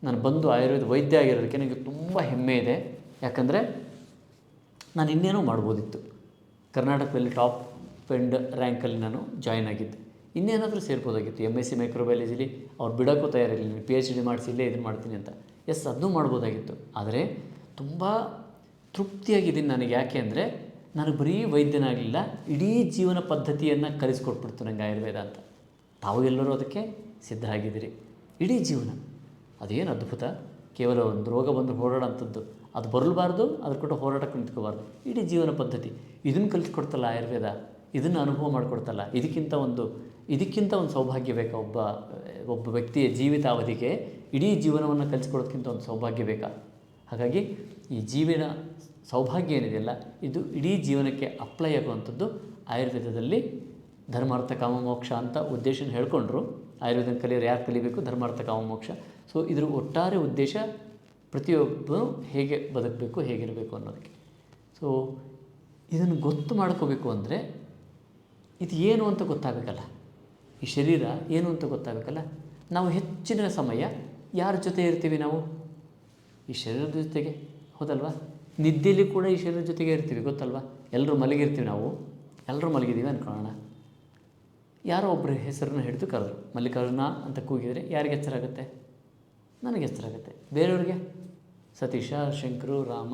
S1: ನಾನು ಬಂದು ಆಯುರ್ವೇದ ವೈದ್ಯ ಆಗಿರೋದಕ್ಕೆ ನನಗೆ ತುಂಬ ಹೆಮ್ಮೆ ಇದೆ. ಯಾಕಂದರೆ ನಾನು ಇನ್ನೇನೋ ಮಾಡ್ಬೋದಿತ್ತು. ಕರ್ನಾಟಕದಲ್ಲಿ ಟಾಪ್ ಎಂಡ್ ರ್ಯಾಂಕಲ್ಲಿ ನಾನು ಜಾಯ್ನ್ ಆಗಿದ್ದೆ. ಇನ್ನೇನಾದರೂ ಸೇರ್ಬೋದಾಗಿತ್ತು. MSc ಮೈಕ್ರೋಬಯಾಲಜಿಲಿ ಅವ್ರು ಬಿಡೋಕ್ಕೂ ತಯಾರಿರಲಿಲ್ಲ, PhD ಮಾಡಿಸಿ ಇಲ್ಲೇ ಇದನ್ನು ಮಾಡ್ತೀನಿ ಅಂತ. ಅದನ್ನೂ ಮಾಡ್ಬೋದಾಗಿತ್ತು. ಆದರೆ ತುಂಬ ತೃಪ್ತಿಯಾಗಿದ್ದೀನಿ ನನಗೆ. ಯಾಕೆ ಅಂದರೆ ನನಗೆ ಬರೀ ವೈದ್ಯನಾಗಲಿಲ್ಲ, ಇಡೀ ಜೀವನ ಪದ್ಧತಿಯನ್ನು ಕಲಿಸ್ಕೊಟ್ಬಿಡ್ತು ನನಗೆ ಆಯುರ್ವೇದ ಅಂತ. ತಾವು ಎಲ್ಲರೂ ಅದಕ್ಕೆ ಸಿದ್ಧರಾಗಿದ್ದೀರಿ. ಇಡೀ ಜೀವನ ಅದೇನು ಅದ್ಭುತ. ಕೇವಲ ಒಂದು ರೋಗ ಬಂದು ಹೋರಾಡೋಂಥದ್ದು, ಅದು ಬರಲಬಾರ್ದು, ಅದ್ರ ಕೊಟ್ಟು ಹೋರಾಟಕ್ಕೆ ನಿಂತ್ಕೋಬಾರ್ದು. ಇಡೀ ಜೀವನ ಪದ್ಧತಿ ಇದನ್ನು ಕಲಿಸ್ಕೊಡ್ತಲ್ಲ ಆಯುರ್ವೇದ, ಇದನ್ನು ಅನುಭವ ಮಾಡಿಕೊಡ್ತಲ್ಲ. ಇದಕ್ಕಿಂತ ಒಂದು ಸೌಭಾಗ್ಯ ಬೇಕಾ? ಒಬ್ಬ ವ್ಯಕ್ತಿಯ ಜೀವಿತಾವಧಿಗೆ ಇಡೀ ಜೀವನವನ್ನು ಕಲಿಸ್ಕೊಡೋದಕ್ಕಿಂತ ಒಂದು ಸೌಭಾಗ್ಯ ಬೇಕಾ? ಹಾಗಾಗಿ ಈ ಜೀವನ ಸೌಭಾಗ್ಯ ಏನಿದೆಯಲ್ಲ, ಇದು ಇಡೀ ಜೀವನಕ್ಕೆ ಅಪ್ಲೈ ಆಗುವಂಥದ್ದು. ಆಯುರ್ವೇದದಲ್ಲಿ ಧರ್ಮಾರ್ಥ ಕಾಮಮೋಕ್ಷ ಅಂತ ಉದ್ದೇಶನ ಹೇಳ್ಕೊಂಡ್ರು. ಆಯುರ್ವೇದನ ಕಲಿಯೋರು ಯಾರು ಕಲಿಬೇಕು? ಧರ್ಮಾರ್ಥ ಕಾಮಮೋಕ್ಷ. ಸೊ ಇದ್ರ ಒಟ್ಟಾರೆ ಉದ್ದೇಶ ಪ್ರತಿಯೊಬ್ಬನು ಹೇಗೆ ಬದುಕಬೇಕು, ಹೇಗಿರಬೇಕು ಅನ್ನೋದಕ್ಕೆ. ಸೊ ಇದನ್ನು ಗೊತ್ತು ಮಾಡ್ಕೋಬೇಕು ಅಂದರೆ ಇದು ಏನು ಅಂತ ಗೊತ್ತಾಗಬೇಕಲ್ಲ. ಈ ಶರೀರ ಏನು ಅಂತ ಗೊತ್ತಾಗಬೇಕಲ್ಲ. ನಾವು ಹೆಚ್ಚಿನ ಸಮಯ ಯಾರ ಜೊತೆ ಇರ್ತೀವಿ? ನಾವು ಈ ಶರೀರದ ಜೊತೆಗೆ, ಹೌದಲ್ವಾ? ನಿದ್ದೆಯಲ್ಲಿ ಕೂಡ ಈ ಶರೀರದ ಜೊತೆಗೆ ಇರ್ತೀವಿ, ಗೊತ್ತಲ್ವಾ? ಎಲ್ಲರೂ ಮಲಗಿರ್ತೀವಿ. ನಾವು ಎಲ್ಲರೂ ಮಲಗಿದ್ದೀವಿ ಅಂದ್ಕೊಳ್ಳೋಣ. ಯಾರೋ ಒಬ್ಬರ ಹೆಸರನ್ನ ಹಿಡಿದು ಕರೆದ್ರು, ಮಲ್ಲಿಕಾರ್ಜುನ ಅಂತ ಕೂಗಿದರೆ ಯಾರಿಗೆ ಎಚ್ಚರ ಆಗುತ್ತೆ? ನನಗೆ ಎಚ್ಚರ ಆಗುತ್ತೆ. ಬೇರೆಯವ್ರಿಗೆ ಸತೀಶ, ಶಂಕರು, ರಾಮ,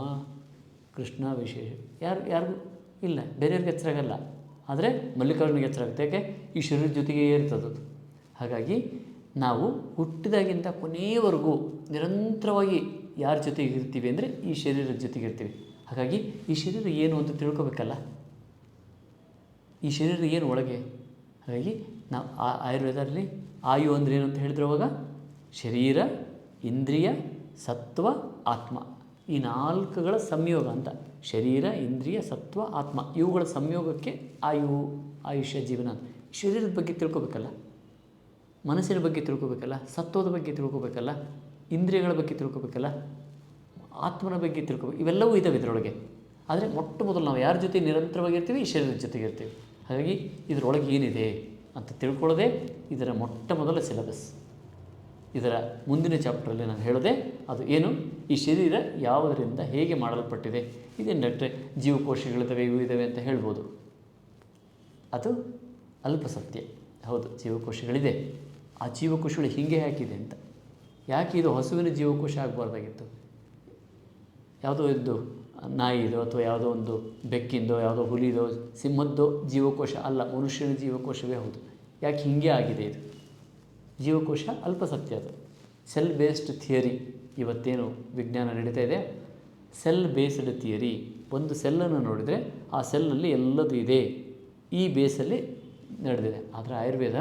S1: ಕೃಷ್ಣ, ವಿಶೇಷ ಯಾರಿಗೂ ಇಲ್ಲ, ಬೇರೆಯವ್ರಿಗೆ ಎಚ್ಚರ ಆಗಲ್ಲ. ಆದರೆ ಮಲ್ಲಿಕಾರ್ಜುನಿಗೆ ಎಚ್ಚರ ಆಗುತ್ತೆ. ಯಾಕೆ? ಈ ಶರೀರದ ಜೊತೆಗೆ ಇರ್ತದದು. ಹಾಗಾಗಿ ನಾವು ಹುಟ್ಟಿದಾಗಿಂದ ಕೊನೆಯವರೆಗೂ ನಿರಂತರವಾಗಿ ಯಾರ ಜೊತೆಗೆ ಇರ್ತೀವಿ ಅಂದರೆ ಈ ಶರೀರದ ಜೊತೆಗೆ ಇರ್ತೀವಿ. ಹಾಗಾಗಿ ಈ ಶರೀರ ಏನು ಅಂತ ತಿಳ್ಕೊಬೇಕಲ್ಲ, ಈ ಶರೀರ ಏನು ಒಳಗೆ. ಹಾಗಾಗಿ ನಾವು ಆಯುರ್ವೇದದಲ್ಲಿ ಆಯು ಅಂದರೆ ಏನು ಅಂತ ಹೇಳಿದ್ರೆ ಅವಾಗ ಶರೀರ, ಇಂದ್ರಿಯ, ಸತ್ವ, ಆತ್ಮ, ಈ ನಾಲ್ಕುಗಳ ಸಂಯೋಗ ಅಂತ. ಶರೀರ, ಇಂದ್ರಿಯ, ಸತ್ವ, ಆತ್ಮ, ಇವುಗಳ ಸಂಯೋಗಕ್ಕೆ ಆಯು, ಆಯುಷ್ಯ, ಜೀವನ. ಶರೀರದ ಬಗ್ಗೆ ತಿಳ್ಕೊಬೇಕಲ್ಲ, ಮನಸ್ಸಿನ ಬಗ್ಗೆ ತಿಳ್ಕೊಬೇಕಲ್ಲ, ಸತ್ವದ ಬಗ್ಗೆ ತಿಳ್ಕೊಬೇಕಲ್ಲ, ಇಂದ್ರಿಯಗಳ ಬಗ್ಗೆ ತಿಳ್ಕೊಬೇಕಲ್ಲ, ಆತ್ಮನ ಬಗ್ಗೆ ತಿಳ್ಕೊಬೇಕು. ಇವೆಲ್ಲವೂ ಇದ್ದಾವೆ ಇದರೊಳಗೆ. ಆದರೆ ಮೊಟ್ಟ ಮೊದಲು ನಾವು ಯಾರ ಜೊತೆ ನಿರಂತರವಾಗಿರ್ತೀವಿ? ಈ ಶರೀರದ ಜೊತೆಗೆ ಇರ್ತೀವಿ. ಹಾಗಾಗಿ ಇದರೊಳಗೆ ಏನಿದೆ ಅಂತ ತಿಳ್ಕೊಳ್ಳೋದೇ ಇದರ ಮೊಟ್ಟ ಮೊದಲ ಸಿಲೆಬಸ್. ಇದರ ಮುಂದಿನ ಚಾಪ್ಟ್ರಲ್ಲಿ ನಾನು ಹೇಳೋದೆ ಅದು ಏನು, ಈ ಶರೀರ ಯಾವುದರಿಂದ ಹೇಗೆ ಮಾಡಲ್ಪಟ್ಟಿದೆ. ಇದೇನು ಡಾಕ್ಟ್ರೆ ಜೀವಕೋಶಗಳಿದ್ದಾವೆ, ಇವು ಇದ್ದಾವೆ ಅಂತ ಹೇಳ್ಬೋದು. ಅದು ಅಲ್ಪ ಸತ್ಯ. ಹೌದು, ಜೀವಕೋಶಗಳಿದೆ. ಆ ಜೀವಕೋಶಗಳು ಹೀಗೆ ಹಾಕಿದೆ ಅಂತ. ಯಾಕೆ ಇದು ಹಸುವಿನ ಜೀವಕೋಶ ಆಗಬಾರ್ದಾಗಿತ್ತು? ಯಾವುದೋ ಒಂದು ನಾಯಿದೋ ಅಥವಾ ಯಾವುದೋ ಒಂದು ಬೆಕ್ಕಿಂದೋ, ಯಾವುದೋ ಹುಲಿದೋ, ಸಿಂಹದ್ದೋ ಜೀವಕೋಶ ಅಲ್ಲ, ಮನುಷ್ಯನ ಜೀವಕೋಶವೇ ಹೌದು. ಯಾಕೆ ಹೀಗೆ ಆಗಿದೆ? ಇದು ಜೀವಕೋಶ ಅಲ್ಪ ಸತ್ಯ. ಅದು ಸೆಲ್ ಬೇಸ್ಡ್ ಥಿಯರಿ. ಇವತ್ತೇನು ವಿಜ್ಞಾನ ನಡೀತಾ ಇದೆ, ಸೆಲ್ ಬೇಸ್ಡ್ ಥಿಯರಿ. ಒಂದು ಸೆಲ್ಲನ್ನು ನೋಡಿದರೆ ಆ ಸೆಲ್ಲಲ್ಲಿ ಎಲ್ಲದೂ ಇದೆ, ಈ ಬೇಸಲ್ಲಿ ನಡೆದಿದೆ. ಆದರೆ ಆಯುರ್ವೇದ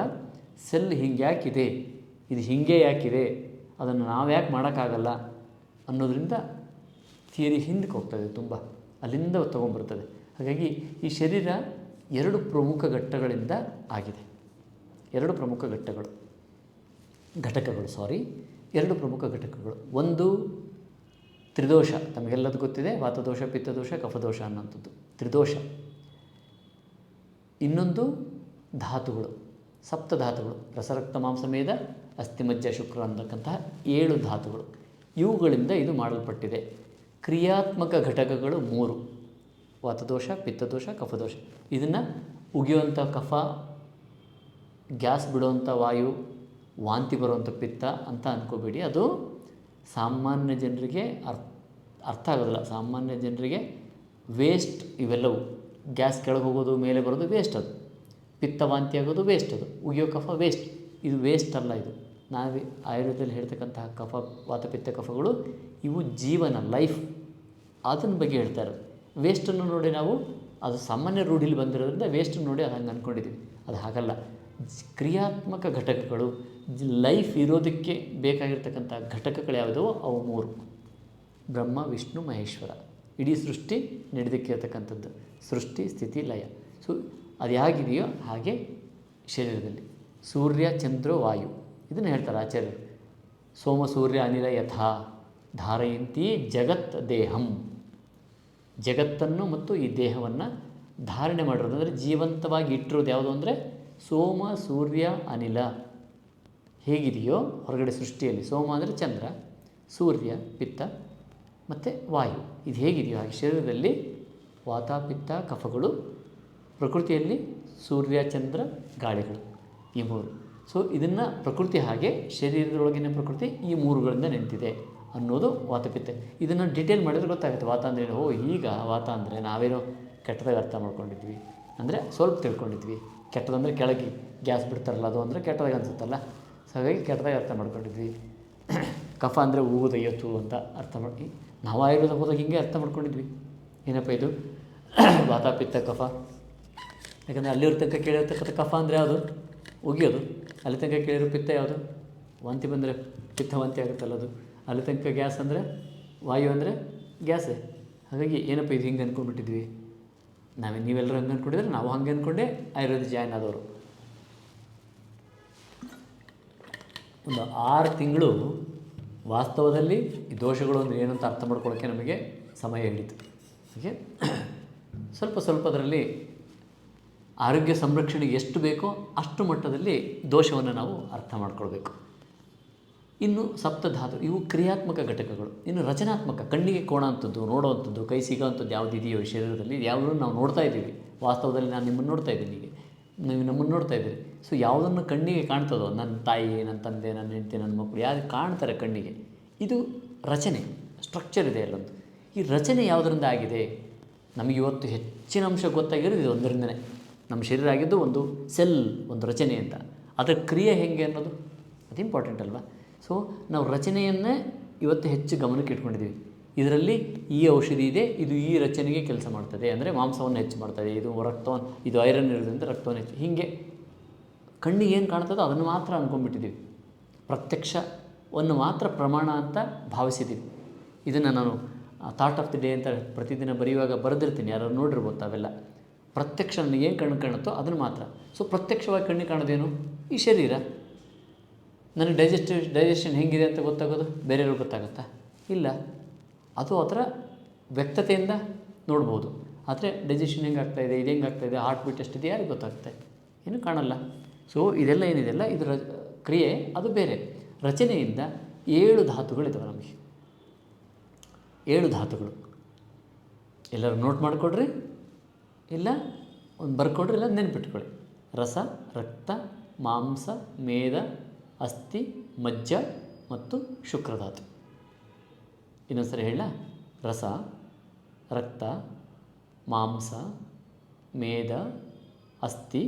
S1: ಸೆಲ್ ಹಿಂಗೆ ಯಾಕಿದೆ, ಇದು ಹೀಗೆ ಯಾಕಿದೆ, ಅದನ್ನು ನಾವು ಯಾಕೆ ಮಾಡೋಕ್ಕಾಗಲ್ಲ ಅನ್ನೋದರಿಂದ ಥಿಯರಿ ಹಿಂದಕ್ಕೆ ಹೋಗ್ತದೆ, ತುಂಬ ಅಲ್ಲಿಂದ ತೊಗೊಂಬರ್ತದೆ. ಹಾಗಾಗಿ ಈ ಶರೀರ ಎರಡು ಪ್ರಮುಖ ಘಟ್ಟಗಳಿಂದ ಆಗಿದೆ. ಎರಡು ಪ್ರಮುಖ ಘಟಕಗಳು. ಒಂದು ತ್ರಿದೋಷ, ತಮಗೆಲ್ಲದು ಗೊತ್ತಿದೆ, ವಾತದೋಷ, ಪಿತ್ತದೋಷ, ಕಫದೋಷ ಅನ್ನೋಂಥದ್ದು ತ್ರಿದೋಷ. ಇನ್ನೊಂದು ಧಾತುಗಳು, ಸಪ್ತಧಾತುಗಳು, ರಸರಕ್ತ ಮಾಂಸಮೇಧ ಅಸ್ಥಿಮಜ್ಜ ಶುಕ್ರ ಅಂತಕ್ಕಂತಹ 7 ಧಾತುಗಳು. ಇವುಗಳಿಂದ ಇದು ಮಾಡಲ್ಪಟ್ಟಿದೆ. ಕ್ರಿಯಾತ್ಮಕ ಘಟಕಗಳು 3: ವಾತದೋಷ, ಪಿತ್ತದೋಷ, ಕಫದೋಷ. ಇದನ್ನು ಉಗಿಯುವಂಥ ಕಫ, ಗ್ಯಾಸ್ ಬಿಡುವಂಥ ವಾಯು, ವಾಂತಿ ಬರುವಂಥ ಪಿತ್ತ ಅಂತ ಅಂದ್ಕೋಬೇಡಿ. ಅದು ಸಾಮಾನ್ಯ ಜನರಿಗೆ ಅರ್ಥ ಆಗೋದಿಲ್ಲ. ಸಾಮಾನ್ಯ ಜನರಿಗೆ ವೇಸ್ಟ್ ಇವೆಲ್ಲವು. ಗ್ಯಾಸ್ ಕೆಳಗೆ ಹೋಗೋದು, ಮೇಲೆ ಬರೋದು ವೇಸ್ಟ್. ಅದು ಪಿತ್ತ ವಾಂತಿ ಆಗೋದು ವೇಸ್ಟ್. ಅದು ಉಗಿಯೋ ಕಫ ವೇಸ್ಟ್. ಇದು ವೇಸ್ಟ್ ಅಲ್ಲ. ಇದು ನಾವು ಆಯುರ್ವೇದದಲ್ಲಿ ಹೇಳ್ತಕ್ಕಂತಹ ಕಫ, ವಾತಪಿತ್ತ ಕಫಗಳು ಇವು ಜೀವನ, ಲೈಫ್, ಅದನ್ನ ಬಗ್ಗೆ ಹೇಳ್ತಾರೆ. ವೇಸ್ಟನ್ನು ನೋಡಿ ನಾವು ಅದು ಸಾಮಾನ್ಯ ರೂಢಿಲಿ ಬಂದಿರೋದ್ರಿಂದ ವೇಸ್ಟನ್ನು ನೋಡಿ ಅದು ಹಂಗೆ ಅಂದ್ಕೊಂಡಿದ್ದೀವಿ. ಅದು ಹಾಗಲ್ಲ. ಕ್ರಿಯಾತ್ಮಕ ಘಟಕಗಳು, ಲೈಫ್ ಇರೋದಕ್ಕೆ ಬೇಕಾಗಿರ್ತಕ್ಕಂಥ ಘಟಕಗಳು ಯಾವುದೋ ಅವು 3: ಬ್ರಹ್ಮ, ವಿಷ್ಣು, ಮಹೇಶ್ವರ. ಇಡೀ ಸೃಷ್ಟಿ ನಡೆದಕ್ಕಿರ್ತಕ್ಕಂಥದ್ದು ಸೃಷ್ಟಿ, ಸ್ಥಿತಿ, ಲಯ. ಸೊ ಅದು ಹೇಗಿದೆಯೋ ಹಾಗೆ ಶರೀರದಲ್ಲಿ ಸೂರ್ಯ, ಚಂದ್ರ, ವಾಯು. ಇದನ್ನು ಹೇಳ್ತಾರೆ ಆಚಾರ್ಯರು. ಸೋಮ, ಸೂರ್ಯ, ಅನಿಲ ಯಥಾ ಧಾರಯಂತಿ ಜಗತ್ ದೇಹಂ. ಜಗತ್ತನ್ನು ಮತ್ತು ಈ ದೇಹವನ್ನು ಧಾರಣೆ ಮಾಡಿರೋದು ಅಂದರೆ ಜೀವಂತವಾಗಿ ಇಟ್ಟಿರೋದು ಯಾವುದು ಅಂದರೆ ಸೋಮ, ಸೂರ್ಯ, ಅನಿಲ. ಹೇಗಿದೆಯೋ ಹೊರಗಡೆ ಸೃಷ್ಟಿಯಲ್ಲಿ, ಸೋಮ ಅಂದರೆ ಚಂದ್ರ, ಸೂರ್ಯ ಪಿತ್ತ ಮತ್ತು ವಾಯು, ಇದು ಹೇಗಿದೆಯೋ ಹಾಗೆ ಶರೀರದಲ್ಲಿ ವಾತ ಪಿತ್ತ ಕಫಗಳು, ಪ್ರಕೃತಿಯಲ್ಲಿ ಸೂರ್ಯ ಚಂದ್ರ ಗಾಳಿಗಳು, ಈ ಮೂರು. ಸೊ ಇದನ್ನು ಪ್ರಕೃತಿ ಹಾಗೆ ಶರೀರದೊಳಗಿನ ಪ್ರಕೃತಿ ಈ ಮೂರುಗಳಿಂದ ನಿಂತಿದೆ ಅನ್ನೋದು ವಾತಪಿತ್ತ. ಇದನ್ನು ಡಿಟೇಲ್ ಮಾಡಿದ್ರೆ ಗೊತ್ತಾಗುತ್ತೆ ವಾತ ಅಂದರೆ ಏನು. ಈಗ ವಾತ ಅಂದರೆ ನಾವೇನೋ ಕೆಟ್ಟದಾಗ ಅರ್ಥ ಮಾಡ್ಕೊಂಡಿದ್ವಿ, ಅಂದರೆ ಸ್ವಲ್ಪ ತಿಳ್ಕೊಂಡಿದ್ವಿ. ಕೆಟ್ಟದಂದರೆ ಕೆಳಗೆ ಗ್ಯಾಸ್ ಬಿಡ್ತಾರಲ್ಲ ಅದು ಅಂದರೆ ಕೆಟ್ಟದಾಗ ಅನಿಸುತ್ತಲ್ಲ, ಸೊ ಹಾಗಾಗಿ ಕೆಟ್ಟದಾಗ ಅರ್ಥ ಮಾಡ್ಕೊಂಡಿದ್ವಿ. ಕಫ ಅಂದರೆ ಊದಯ್ಯತ್ತು ಅಂತ ಅರ್ಥ ಮಾಡಿ ನಾವು ಆಯುರ್ವೇದ ಹೋದಾಗ ಹಿಂಗೆ ಅರ್ಥ ಮಾಡ್ಕೊಂಡಿದ್ವಿ. ಏನಪ್ಪ ಇದು ವಾತ ಪಿತ್ತ ಕಫ, ಯಾಕಂದರೆ ಅಲ್ಲಿವ್ರ ತನಕ ಕೇಳಿರ್ತಕ್ಕಂಥ ಕಫ ಅಂದರೆ ಯಾವುದು, ಉಗಿಯೋದು. ಅಲ್ಲಿ ತನಕ ಕೇಳಿರೋ ಪಿತ್ತ ಯಾವುದು, ವಾಂತಿ ಬಂದರೆ ಪಿತ್ತ ವಾಂತಿ ಆಗುತ್ತಲ್ಲ ಅದು. ಅಲ್ಲಿ ತನಕ ಗ್ಯಾಸ್ ಅಂದರೆ ವಾಯು ಅಂದರೆ ಗ್ಯಾಸೇ. ಹಾಗಾಗಿ ಏನಪ್ಪ ಇದು ಹಿಂಗೆ ಅಂದ್ಕೊಂಡ್ಬಿಟ್ಟಿದ್ವಿ. ನೀವೆಲ್ಲರೂ ಹಂಗೆ ಅಂದ್ಕೊಂಡಿದ್ರೆ ನಾವು ಹಂಗೆ ಅಂದ್ಕೊಂಡೆ ಆಯುರ್ವೇದ ಜಾಯ್ನ್ ಆದವರು. ಒಂದು 6 ತಿಂಗಳು ವಾಸ್ತವದಲ್ಲಿ ಈ ದೋಷಗಳು ಅಂದರೆ ಏನು ಅಂತ ಅರ್ಥ ಮಾಡ್ಕೊಳ್ಳೋಕ್ಕೆ ನಮಗೆ ಸಮಯ ಹಿಡಿತು. ಹಾಗೆ ಸ್ವಲ್ಪದರಲ್ಲಿ ಆರೋಗ್ಯ ಸಂರಕ್ಷಣೆಗೆ ಎಷ್ಟು ಬೇಕೋ ಅಷ್ಟು ಮಟ್ಟದಲ್ಲಿ ದೋಷವನ್ನು ನಾವು ಅರ್ಥ ಮಾಡ್ಕೊಳ್ಬೇಕು. ಇನ್ನು ಸಪ್ತಧಾತು ಇವು ಕ್ರಿಯಾತ್ಮಕ ಘಟಕಗಳು. ಇನ್ನು ರಚನಾತ್ಮಕ, ಕಣ್ಣಿಗೆ ಕೋಣಂಥದ್ದು, ನೋಡೋವಂಥದ್ದು, ಕೈ ಸಿಗೋವಂಥದ್ದು ಯಾವುದು ಇದೆಯೋ ಈ ಶರೀರದಲ್ಲಿ, ಯಾವುದನ್ನು ನಾವು ನೋಡ್ತಾ ಇದ್ದೀವಿ. ವಾಸ್ತವದಲ್ಲಿ ನಾನು ನಿಮ್ಮನ್ನು ನೋಡ್ತಾ ಇದ್ದೀನಿ, ನೀವು ನಮ್ಮನ್ನು ನೋಡ್ತಾ ಇದ್ದೀರಿ. ಸೊ ಯಾವುದನ್ನು ಕಣ್ಣಿಗೆ ಕಾಣ್ತದೋ, ನನ್ನ ತಾಯಿ, ನನ್ನ ತಂದೆ, ನನ್ನ ಹೆಂಡತಿ, ನನ್ನ ಮಕ್ಕಳು ಯಾರು ಕಾಣ್ತಾರೆ ಕಣ್ಣಿಗೆ, ಇದು ರಚನೆ, ಸ್ಟ್ರಕ್ಚರ್ ಇದೆ ಅಲ್ಲೊಂದು. ಈ ರಚನೆ ಯಾವುದರಿಂದ ಆಗಿದೆ, ನಮಗೆ ಇವತ್ತು ಹೆಚ್ಚಿನ ಅಂಶ ಗೊತ್ತಾಗಿರೋದು ಇದು ಒಂದರಿಂದನೇ. ನಮ್ಮ ಶರೀರ ಆಗಿದ್ದು ಒಂದು ಸೆಲ್, ಒಂದು ರಚನೆ ಅಂತ. ಅದರ ಕ್ರಿಯೆ ಹೇಗೆ ಅನ್ನೋದು ಅದು ಇಂಪಾರ್ಟೆಂಟ್ ಅಲ್ವಾ. ಸೊ ನಾವು ರಚನೆಯನ್ನೇ ಇವತ್ತು ಹೆಚ್ಚು ಗಮನಕ್ಕೆ ಇಟ್ಕೊಂಡಿದ್ದೀವಿ. ಇದರಲ್ಲಿ ಈ ಔಷಧಿ ಇದೆ, ಇದು ಈ ರಚನೆಗೆ ಕೆಲಸ ಮಾಡ್ತದೆ, ಅಂದರೆ ಮಾಂಸವನ್ನು ಹೆಚ್ಚು ಮಾಡ್ತದೆ, ಇದು ರಕ್ತವನ್ನು, ಇದು ಐರನ್ ಇರೋದ್ರಿಂದ ರಕ್ತವನ್ನು ಹೆಚ್ಚು, ಹೀಗೆ ಕಣ್ಣಿಗೆ ಏನು ಕಾಣ್ತದೋ ಅದನ್ನು ಮಾತ್ರ ಅಂದ್ಕೊಂಡ್ಬಿಟ್ಟಿದ್ದೀವಿ. ಪ್ರತ್ಯಕ್ಷವನ್ನು ಮಾತ್ರ ಪ್ರಮಾಣ ಅಂತ ಭಾವಿಸಿದ್ದೀವಿ. ಇದನ್ನು ನಾನು ಥಾಟ್ ಆಫ್ ದಿ ಡೇ ಅಂತ ಪ್ರತಿದಿನ ಬರೆಯುವಾಗ ಬರೆದಿರ್ತೀನಿ, ಯಾರು ನೋಡಿರ್ಬೋದು ತಾವೆಲ್ಲ. ಪ್ರತ್ಯಕ್ಷ ನನಗೆ ಏನು ಕಣ್ಣು ಕಾಣುತ್ತೋ ಅದನ್ನು ಮಾತ್ರ. ಸೊ ಪ್ರತ್ಯಕ್ಷವಾಗಿ ಕಣ್ಣಿಗೆ ಕಾಣೋದೇನು, ಈ ಶರೀರ. ನನಗೆ ಡೈಜೆಷನ್ ಹೆಂಗಿದೆ ಅಂತ ಗೊತ್ತಾಗೋದು ಬೇರೆಯವ್ರಿಗೆ ಗೊತ್ತಾಗುತ್ತಾ? ಇಲ್ಲ. ಅದು ಅದರ ವ್ಯಕ್ತತೆಯಿಂದ ನೋಡ್ಬೋದು. ಆದರೆ ಡೈಜೆಷನ್ ಹೆಂಗೆ ಆಗ್ತಾಯಿದೆ, ಇದು ಹೆಂಗೆ ಆಗ್ತಾಯಿದೆ, ಹಾರ್ಟ್ ಬೀಟ್ ಎಷ್ಟಿದೆ ಯಾರಿಗೆ ಗೊತ್ತಾಗುತ್ತೆ? ಏನು ಕಾಣಲ್ಲ. ಸೊ ಇದೆಲ್ಲ ಏನಿದೆಲ್ಲ ಇದರ ಕ್ರಿಯೆ ಅದು ಬೇರೆ. ರಚನೆಯಿಂದ 7 ಧಾತುಗಳಿದ್ದಾವೆ ನಮಗೆ. 7 ಧಾತುಗಳು. ಎಲ್ಲರೂ ನೋಟ್ ಮಾಡಿಕೊಡ್ರಿ, ಇಲ್ಲ ಒಂದು ಬರ್ಕೊಡ್ರಿ, ಇಲ್ಲ ನೆನ್ಪಿಟ್ಕೊಳ್ಳಿ. ರಸ, ರಕ್ತ, ಮಾಂಸ, ಮೇದ, ಅಸ್ಥಿ, ಮಜ್ಜ ಮತ್ತು ಶುಕ್ರಧಾತು. ಇನ್ನೊಂದು ಸರಿ ಹೇಳ. ರಸ, ರಕ್ತ, ಮಾಂಸ, ಮೇದ, ಅಸ್ಥಿ,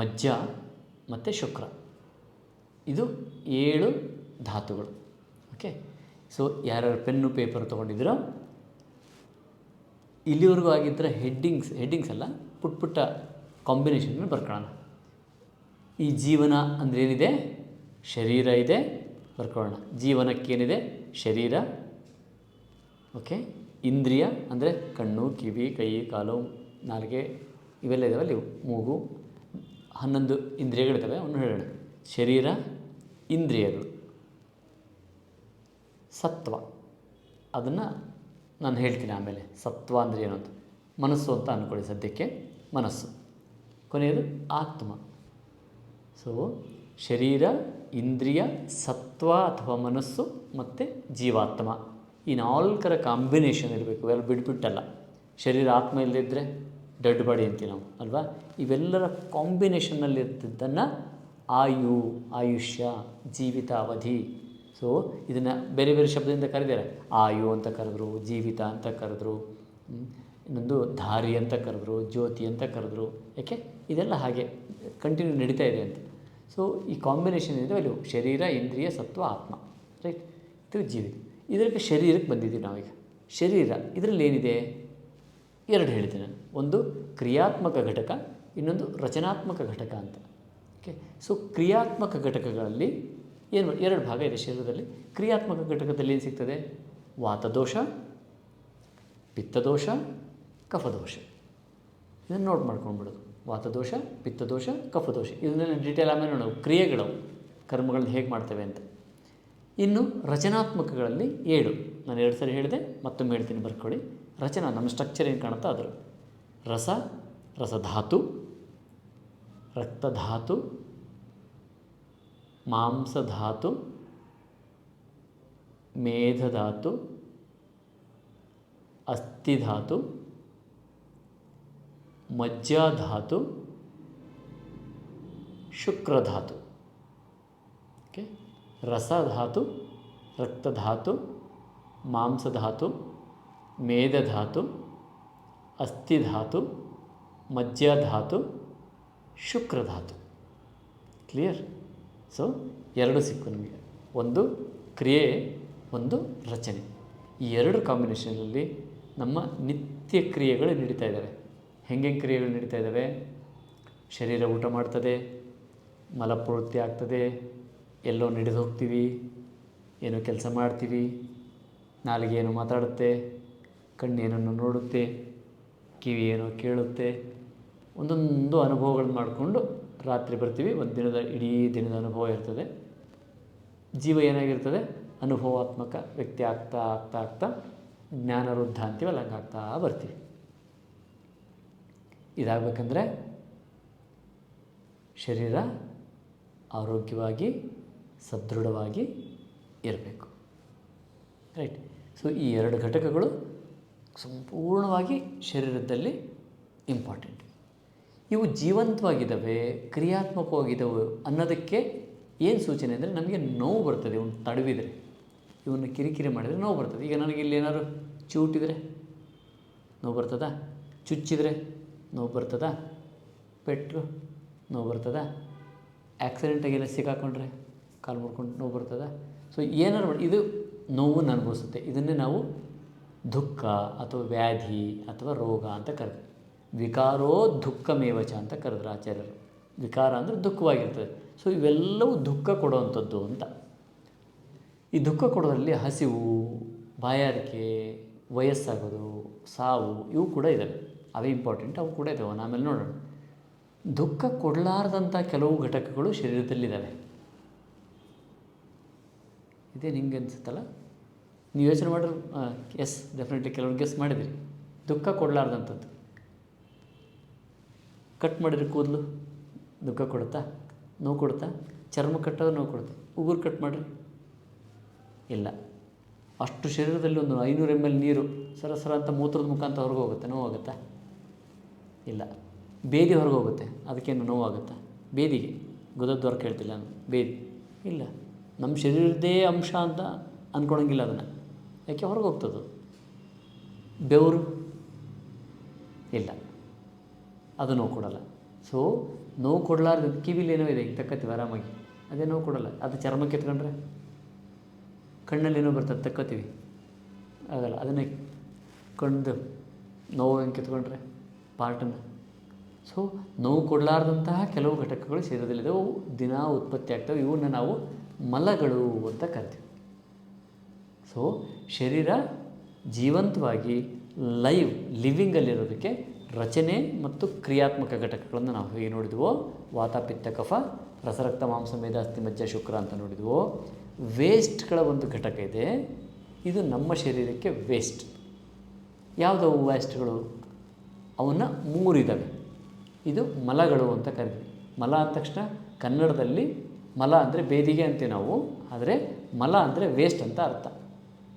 S1: ಮಜ್ಜ ಮತ್ತು ಶುಕ್ರ. ಇದು 7 ಧಾತುಗಳು. ಓಕೆ. ಸೊ ಯಾರ್ಯಾರು ಪೆನ್ನು ಪೇಪರ್ ತೊಗೊಂಡಿದ್ದೀರೋ ಇಲ್ಲಿವರೆಗೂ ಆಗಿದ್ದರೆ ಹೆಡ್ಡಿಂಗ್ಸ್ ಅಲ್ಲ, ಪುಟ್ಟ ಕಾಂಬಿನೇಷನ್ ಬರ್ಕೊಳ್ಳೋಣ. ಈ ಜೀವನ ಅಂದರೆ ಏನಿದೆ, ಶರೀರ ಇದೆ, ಬರ್ಕೊಳ್ಳೋಣ. ಜೀವನಕ್ಕೇನಿದೆ, ಶರೀರ. ಓಕೆ. ಇಂದ್ರಿಯ ಅಂದರೆ ಕಣ್ಣು, ಕಿವಿ, ಕೈ, ಕಾಲು, ನಾಲಿಗೆ ಇವೆಲ್ಲ ಇದಾವಲ್ಲ, ಇವು ಮೂಗು, 11 ಇಂದ್ರಿಯಗಳಿದ್ದಾವೆ. ಅವನು ಹೇಳೋಣ. ಶರೀರ, ಇಂದ್ರಿಯಗಳು. ಸತ್ವ, ಅದನ್ನು ನಾನು ಹೇಳ್ತೀನಿ ಆಮೇಲೆ. ಸತ್ವ ಅಂದರೆ ಏನು ಅಂತ. ಮನಸ್ಸು ಅಂತ ಅಂದ್ಕೊಳ್ಳಿ ಸದ್ಯಕ್ಕೆ, ಮನಸ್ಸು. ಕೊನೆಯದು ಆತ್ಮ. ಸೊ ಶರೀರ, ಇಂದ್ರಿಯ, ಸತ್ವ ಅಥವಾ ಮನಸ್ಸು ಮತ್ತು ಜೀವಾತ್ಮ, ಈ 4ರ ಕಾಂಬಿನೇಷನ್ ಇರಬೇಕು. ಇವೆಲ್ಲ ಬಿಟ್ಬಿಟ್ಟಲ್ಲ. ಶರೀರ ಆತ್ಮ ಇಲ್ಲದಿದ್ದರೆ ಡೆಡ್ ಬಾಡಿ ಅಂತೀವಿ ನಾವು ಅಲ್ವಾ. ಇವೆಲ್ಲರ ಕಾಂಬಿನೇಷನ್ನಲ್ಲಿರ್ತಿದ್ದನ್ನು ಆಯುಷ್ಯ, ಜೀವಿತಾವಧಿ. ಸೊ ಇದನ್ನು ಬೇರೆ ಬೇರೆ ಶಬ್ದದಿಂದ ಕರೆದಿದ್ದಾರೆ. ಆಯು ಅಂತ ಕರೆದ್ರು, ಜೀವಿತ ಅಂತ ಕರೆದ್ರು, ಇನ್ನೊಂದು ಧಾರಿ ಅಂತ ಕರೆದ್ರು, ಜ್ಯೋತಿ ಅಂತ ಕರೆದ್ರು. ಯಾಕೆ ಇದೆಲ್ಲ ಹಾಗೆ ಕಂಟಿನ್ಯೂ ನಡೀತಾ ಇದೆ ಅಂತ. ಸೊ ಈ ಕಾಂಬಿನೇಷನ್ ಇದೆ ಅಲ್ಲಿ ಶರೀರ, ಇಂದ್ರಿಯ, ಸತ್ವ, ಆತ್ಮ. ರೈಟ್. ಇದು ಜೀವಿತ. ಇದಕ್ಕೆ ಶರೀರಕ್ಕೆ ಬಂದಿದ್ದೀವಿ ನಾವೀಗ. ಶರೀರ ಇದರಲ್ಲಿ ಏನಿದೆ 2 ಹೇಳ್ತೀನಿ ನಾನು. ಒಂದು ಕ್ರಿಯಾತ್ಮಕ ಘಟಕ, ಇನ್ನೊಂದು ರಚನಾತ್ಮಕ ಘಟಕ ಅಂತ. ಓಕೆ. ಸೊ ಕ್ರಿಯಾತ್ಮಕ ಘಟಕಗಳಲ್ಲಿ ಏನು 2 ಭಾಗ ಇದೆ ಶರೀರದಲ್ಲಿ. ಕ್ರಿಯಾತ್ಮಕ ಘಟಕದಲ್ಲಿ ಏನು ಸಿಗ್ತದೆ? ವಾತದೋಷ, ಪಿತ್ತದೋಷ, ಕಫದೋಷ. ಇದನ್ನು ನೋಟ್ ಮಾಡ್ಕೊಂಡ್ಬಿಡೋದು. ವಾತದೋಷ, ಪಿತ್ತದೋಷ, ಕಫದೋಷ. ಇದನ್ನೆಲ್ಲ ಡೀಟೇಲ್ ಆಮೇಲೆ ನೋಡೋದು, ಕ್ರಿಯೆಗಳು, ಕರ್ಮಗಳನ್ನ ಹೇಗೆ ಮಾಡ್ತೇವೆ ಅಂತ. ಇನ್ನು ರಚನಾತ್ಮಕಗಳಲ್ಲಿ 7 ನಾನು 2 ಸರಿ ಹೇಳಿದೆ, ಮತ್ತೊಮ್ಮೆ ಹೇಳ್ತೀನಿ, ಬರ್ಕೊಳ್ಳಿ. ರಚನಾ, ನಮ್ಮ ಸ್ಟ್ರಕ್ಚರ್ ಏನು ಕಾಣುತ್ತೋ ಅದರ ರಸ, ರಸಧಾತು, ರಕ್ತಧಾತು, ಮಾಂಸಧಾತು, ಮೇಧಧಾತು, ಅಸ್ಥಿಧಾತು, ಮಜ್ಜಾಧಾತು, ಶುಕ್ರಧಾತು. ಓಕೆ, ರಸಧಾತು, ರಕ್ತಧಾತು, ಮಾಂಸಧಾತು, ಮೇಧಧಾತು, ಅಸ್ಥಿಧಾತು, ಮಜ್ಜಾಧಾತು, ಶುಕ್ರಧಾತು. ಕ್ಲಿಯರ್? ಸೊ 2 ಸಿಕ್ಕು ನಿಮಗೆ, ಒಂದು ಕ್ರಿಯೆ, ಒಂದು ರಚನೆ. ಈ 2 ಕಾಂಬಿನೇಷನಲ್ಲಿ ನಮ್ಮ ನಿತ್ಯ ಕ್ರಿಯೆಗಳು ನಡೀತಾ ಇದ್ದಾವೆ. ಹೆಂಗೆ ಕ್ರಿಯೆಗಳು ನಡೀತಾ ಇದ್ದಾವೆ? ಶರೀರ ಊಟ ಮಾಡ್ತದೆ, ಮಲಪೂರ್ತಿ ಆಗ್ತದೆ, ಎಲ್ಲೋ ನಡೆದು ಹೋಗ್ತೀವಿ, ಏನೋ ಕೆಲಸ ಮಾಡ್ತೀವಿ, ನಾಲಿಗೆ ಏನೋ ಮಾತಾಡುತ್ತೆ, ಕಣ್ಣೇನನ್ನು ನೋಡುತ್ತೆ, ಕಿವಿ ಏನೋ ಕೇಳುತ್ತೆ, ಒಂದೊಂದು ಅನುಭವಗಳನ್ನು ಮಾಡಿಕೊಂಡು ರಾತ್ರಿ ಬರ್ತೀವಿ. ಒಂದು ಇಡೀ ದಿನದ ಅನುಭವ ಇರ್ತದೆ. ಜೀವ ಏನಾಗಿರ್ತದೆ? ಅನುಭವಾತ್ಮಕ ವ್ಯಕ್ತಿ ಆಗ್ತಾ ಆಗ್ತಾ ಆಗ್ತಾ ಜ್ಞಾನವೃದ್ಧ ಅಂತೀವಲ್ಲ, ಹಂಗೆ ಆಗ್ತಾ ಬರ್ತೀವಿ. ಇದಾಗಬೇಕಂದ್ರೆ ಶರೀರ ಆರೋಗ್ಯವಾಗಿ ಸದೃಢವಾಗಿ ಇರಬೇಕು. ರೈಟ್? ಸೊ ಈ 2 ಘಟಕಗಳು ಸಂಪೂರ್ಣವಾಗಿ ಶರೀರದಲ್ಲಿ ಇಂಪಾರ್ಟೆಂಟ್. ಇವು ಜೀವಂತವಾಗಿದ್ದಾವೆ, ಕ್ರಿಯಾತ್ಮಕವಾಗಿದ್ದಾವೆ ಅನ್ನೋದಕ್ಕೆ ಏನು ಸೂಚನೆ ಅಂದರೆ, ನಮಗೆ ನೋವು ಬರ್ತದೆ. ಇವನು ತಡವಿದರೆ, ಇವನ್ನ ಕಿರಿಕಿರಿ ಮಾಡಿದರೆ ನೋವು ಬರ್ತದೆ. ಈಗ ನನಗೆ ಇಲ್ಲಿ ಏನಾದ್ರು ಚೂಟಿದರೆ ನೋವು ಬರ್ತದಾ? ಚುಚ್ಚಿದರೆ ನೋವು ಬರ್ತದಾ? ಪೆಟ್ರು ನೋವು ಬರ್ತದಾ? ಆ್ಯಕ್ಸಿಡೆಂಟಾಗೆಲ್ಲ ಸಿಕ್ಕಾಕೊಂಡ್ರೆ ಕಾಲು ಮುಡ್ಕೊಂಡು ನೋವು ಬರ್ತದಾ? ಸೊ ಏನಾರು ಮಾಡಿ ಇದು ನೋವನ್ನು ಅನುಭವಿಸುತ್ತೆ. ಇದನ್ನೇ ನಾವು ದುಃಖ ಅಥವಾ ವ್ಯಾಧಿ ಅಥವಾ ರೋಗ ಅಂತ ಕರೆದ್ವಿ. ವಿಕಾರೋ ದುಃಖಮೇವಚ ಅಂತ ಕರೆದ್ರು ಆಚಾರ್ಯರು. ವಿಕಾರ ಅಂದರೆ ದುಃಖವಾಗಿರ್ತದೆ. ಸೊ ಇವೆಲ್ಲವೂ ದುಃಖ ಕೊಡುವಂಥದ್ದು ಅಂತ. ಈ ದುಃಖ ಕೊಡೋದ್ರಲ್ಲಿ ಹಸಿವು, ಬಾಯಾರಿಕೆ, ವಯಸ್ಸಾಗೋದು, ಸಾವು ಇವು ಕೂಡ ಇದ್ದಾವೆ. ಅವೇ ಇಂಪಾರ್ಟೆಂಟ್, ಅವು ಕೂಡ ಇದ್ದಾವೆ. ಆಮೇಲೆ ನೋಡೋಣ. ದುಃಖ ಕೊಡಲಾರ್ದಂಥ ಕೆಲವು ಘಟಕಗಳು ಶರೀರದಲ್ಲಿದ್ದಾವೆ. ಇದೇ ನಿಂಗೆ ಅನಿಸುತ್ತಲ್ಲ? ನೀವು ಯೋಚನೆ ಮಾಡಿದ್ರೆ ಎಸ್, ಡೆಫಿನೆಟ್ಲಿ ಕೆಲವ್ರು ಗೆಸ್ ಮಾಡಿದಿರಿ. ದುಃಖ ಕೊಡಲಾರ್ದಂಥದ್ದು. ಕಟ್ ಮಾಡಿದ್ರೆ ಕೂದಲು ದುಃಖ ಕೊಡುತ್ತಾ? ನೋವು ಕೊಡುತ್ತಾ? ಚರ್ಮ ಕಟ್ಟೋದು ನೋವು ಕೊಡುತ್ತೆ. ಉಗುರು ಕಟ್ ಮಾಡಿರಿ ಇಲ್ಲ. ಅಷ್ಟು ಶರೀರದಲ್ಲಿ ಒಂದು 500 ml ನೀರು ಸರಸರ ಅಂತ ಮೂತ್ರದ ಮುಖಾಂತರ ಹೊರಗೆ ಹೋಗುತ್ತೆ, ನೋವಾಗುತ್ತಾ? ಇಲ್ಲ. ಬೇದಿ ಹೊರಗೆ ಹೋಗುತ್ತೆ, ಅದಕ್ಕೇನು ನೋವಾಗುತ್ತಾ? ಬೇದಿಗೆ ಗುದದ್ವಾರ ಕೇಳ್ತಿಲ್ಲ ನಾನು, ಬೇದಿ ಇಲ್ಲ. ನಮ್ಮ ಶರೀರದೇ ಅಂಶ ಅಂತ ಅಂದ್ಕೊಳಂಗಿಲ್ಲ ಅದನ್ನು. ಯಾಕೆ? ಹೊರಗೆ ಹೋಗ್ತದೆ. ಬೆವರು ಇಲ್ಲ, ಅದು ನೋವು ಕೊಡೋಲ್ಲ. ಸೊ ನೋವು ಕೊಡಲಾರ್ದು ಕಿವಿಲಿ ಏನೋ ಇದೆ, ಈಗ ತಕ್ಕತ್ತೀವಿ ಆರಾಮಾಗಿ, ಅದೇ ನೋವು ಕೊಡೋಲ್ಲ. ಅದು ಚರ್ಮಕ್ಕೆ ಎತ್ಕೊಂಡ್ರೆ, ಕಣ್ಣಲ್ಲಿ ಏನೋ ಬರ್ತದೆ, ತಕ್ಕೋತೀವಿ, ಆಗಲ್ಲ. ಅದನ್ನೇ ಕಣ್ಣು ನೋವು ಹೆಂಗೆ ಕಿತ್ಕೊಂಡ್ರೆ ಪಾರ್ಟನ್ನು. ಸೊ ನೋವು ಕೊಡಲಾರ್ದಂತಹ ಕೆಲವು ಘಟಕಗಳು ಶರೀರದಲ್ಲಿದೆ, ಅವು ದಿನ ಉತ್ಪತ್ತಿ ಆಗ್ತವೆ. ಇವನ್ನ ನಾವು ಮಲಗಳು ಅಂತ ಕರಿತೀವಿ. ಸೊ ಶರೀರ ಜೀವಂತವಾಗಿ ಲಿವಿಂಗಲ್ಲಿರೋದಕ್ಕೆ ರಚನೆ ಮತ್ತು ಕ್ರಿಯಾತ್ಮಕ ಘಟಕಗಳನ್ನು ನಾವು ಹೇಗೆ ನೋಡಿದ್ವೋ, ವಾತ ಪಿತ್ತ ಕಫ ರಸರಕ್ತ ಮಾಂಸ ಮೇಧ ಅಸ್ಥಿ ಮಜ್ಜ ಶುಕ್ರ ಅಂತ ನೋಡಿದ್ವೋ, ವೇಸ್ಟ್ಗಳ ಒಂದು ಘಟಕ ಇದೆ. ಇದು ನಮ್ಮ ಶರೀರಕ್ಕೆ ವೇಸ್ಟ್. ಯಾವುದವು ವೇಸ್ಟ್ಗಳು? ಅವನ್ನ 3 ಇದ್ದಾವೆ. ಇದು ಮಲಗಳು ಅಂತ ಕರಿತೀವಿ. ಮಲ ಅಂದ ತಕ್ಷಣ ಕನ್ನಡದಲ್ಲಿ ಮಲ ಅಂದರೆ ಬೇದಿಗೆ ಅಂತೀವಿ ನಾವು, ಆದರೆ ಮಲ ಅಂದರೆ ವೇಸ್ಟ್ ಅಂತ ಅರ್ಥ.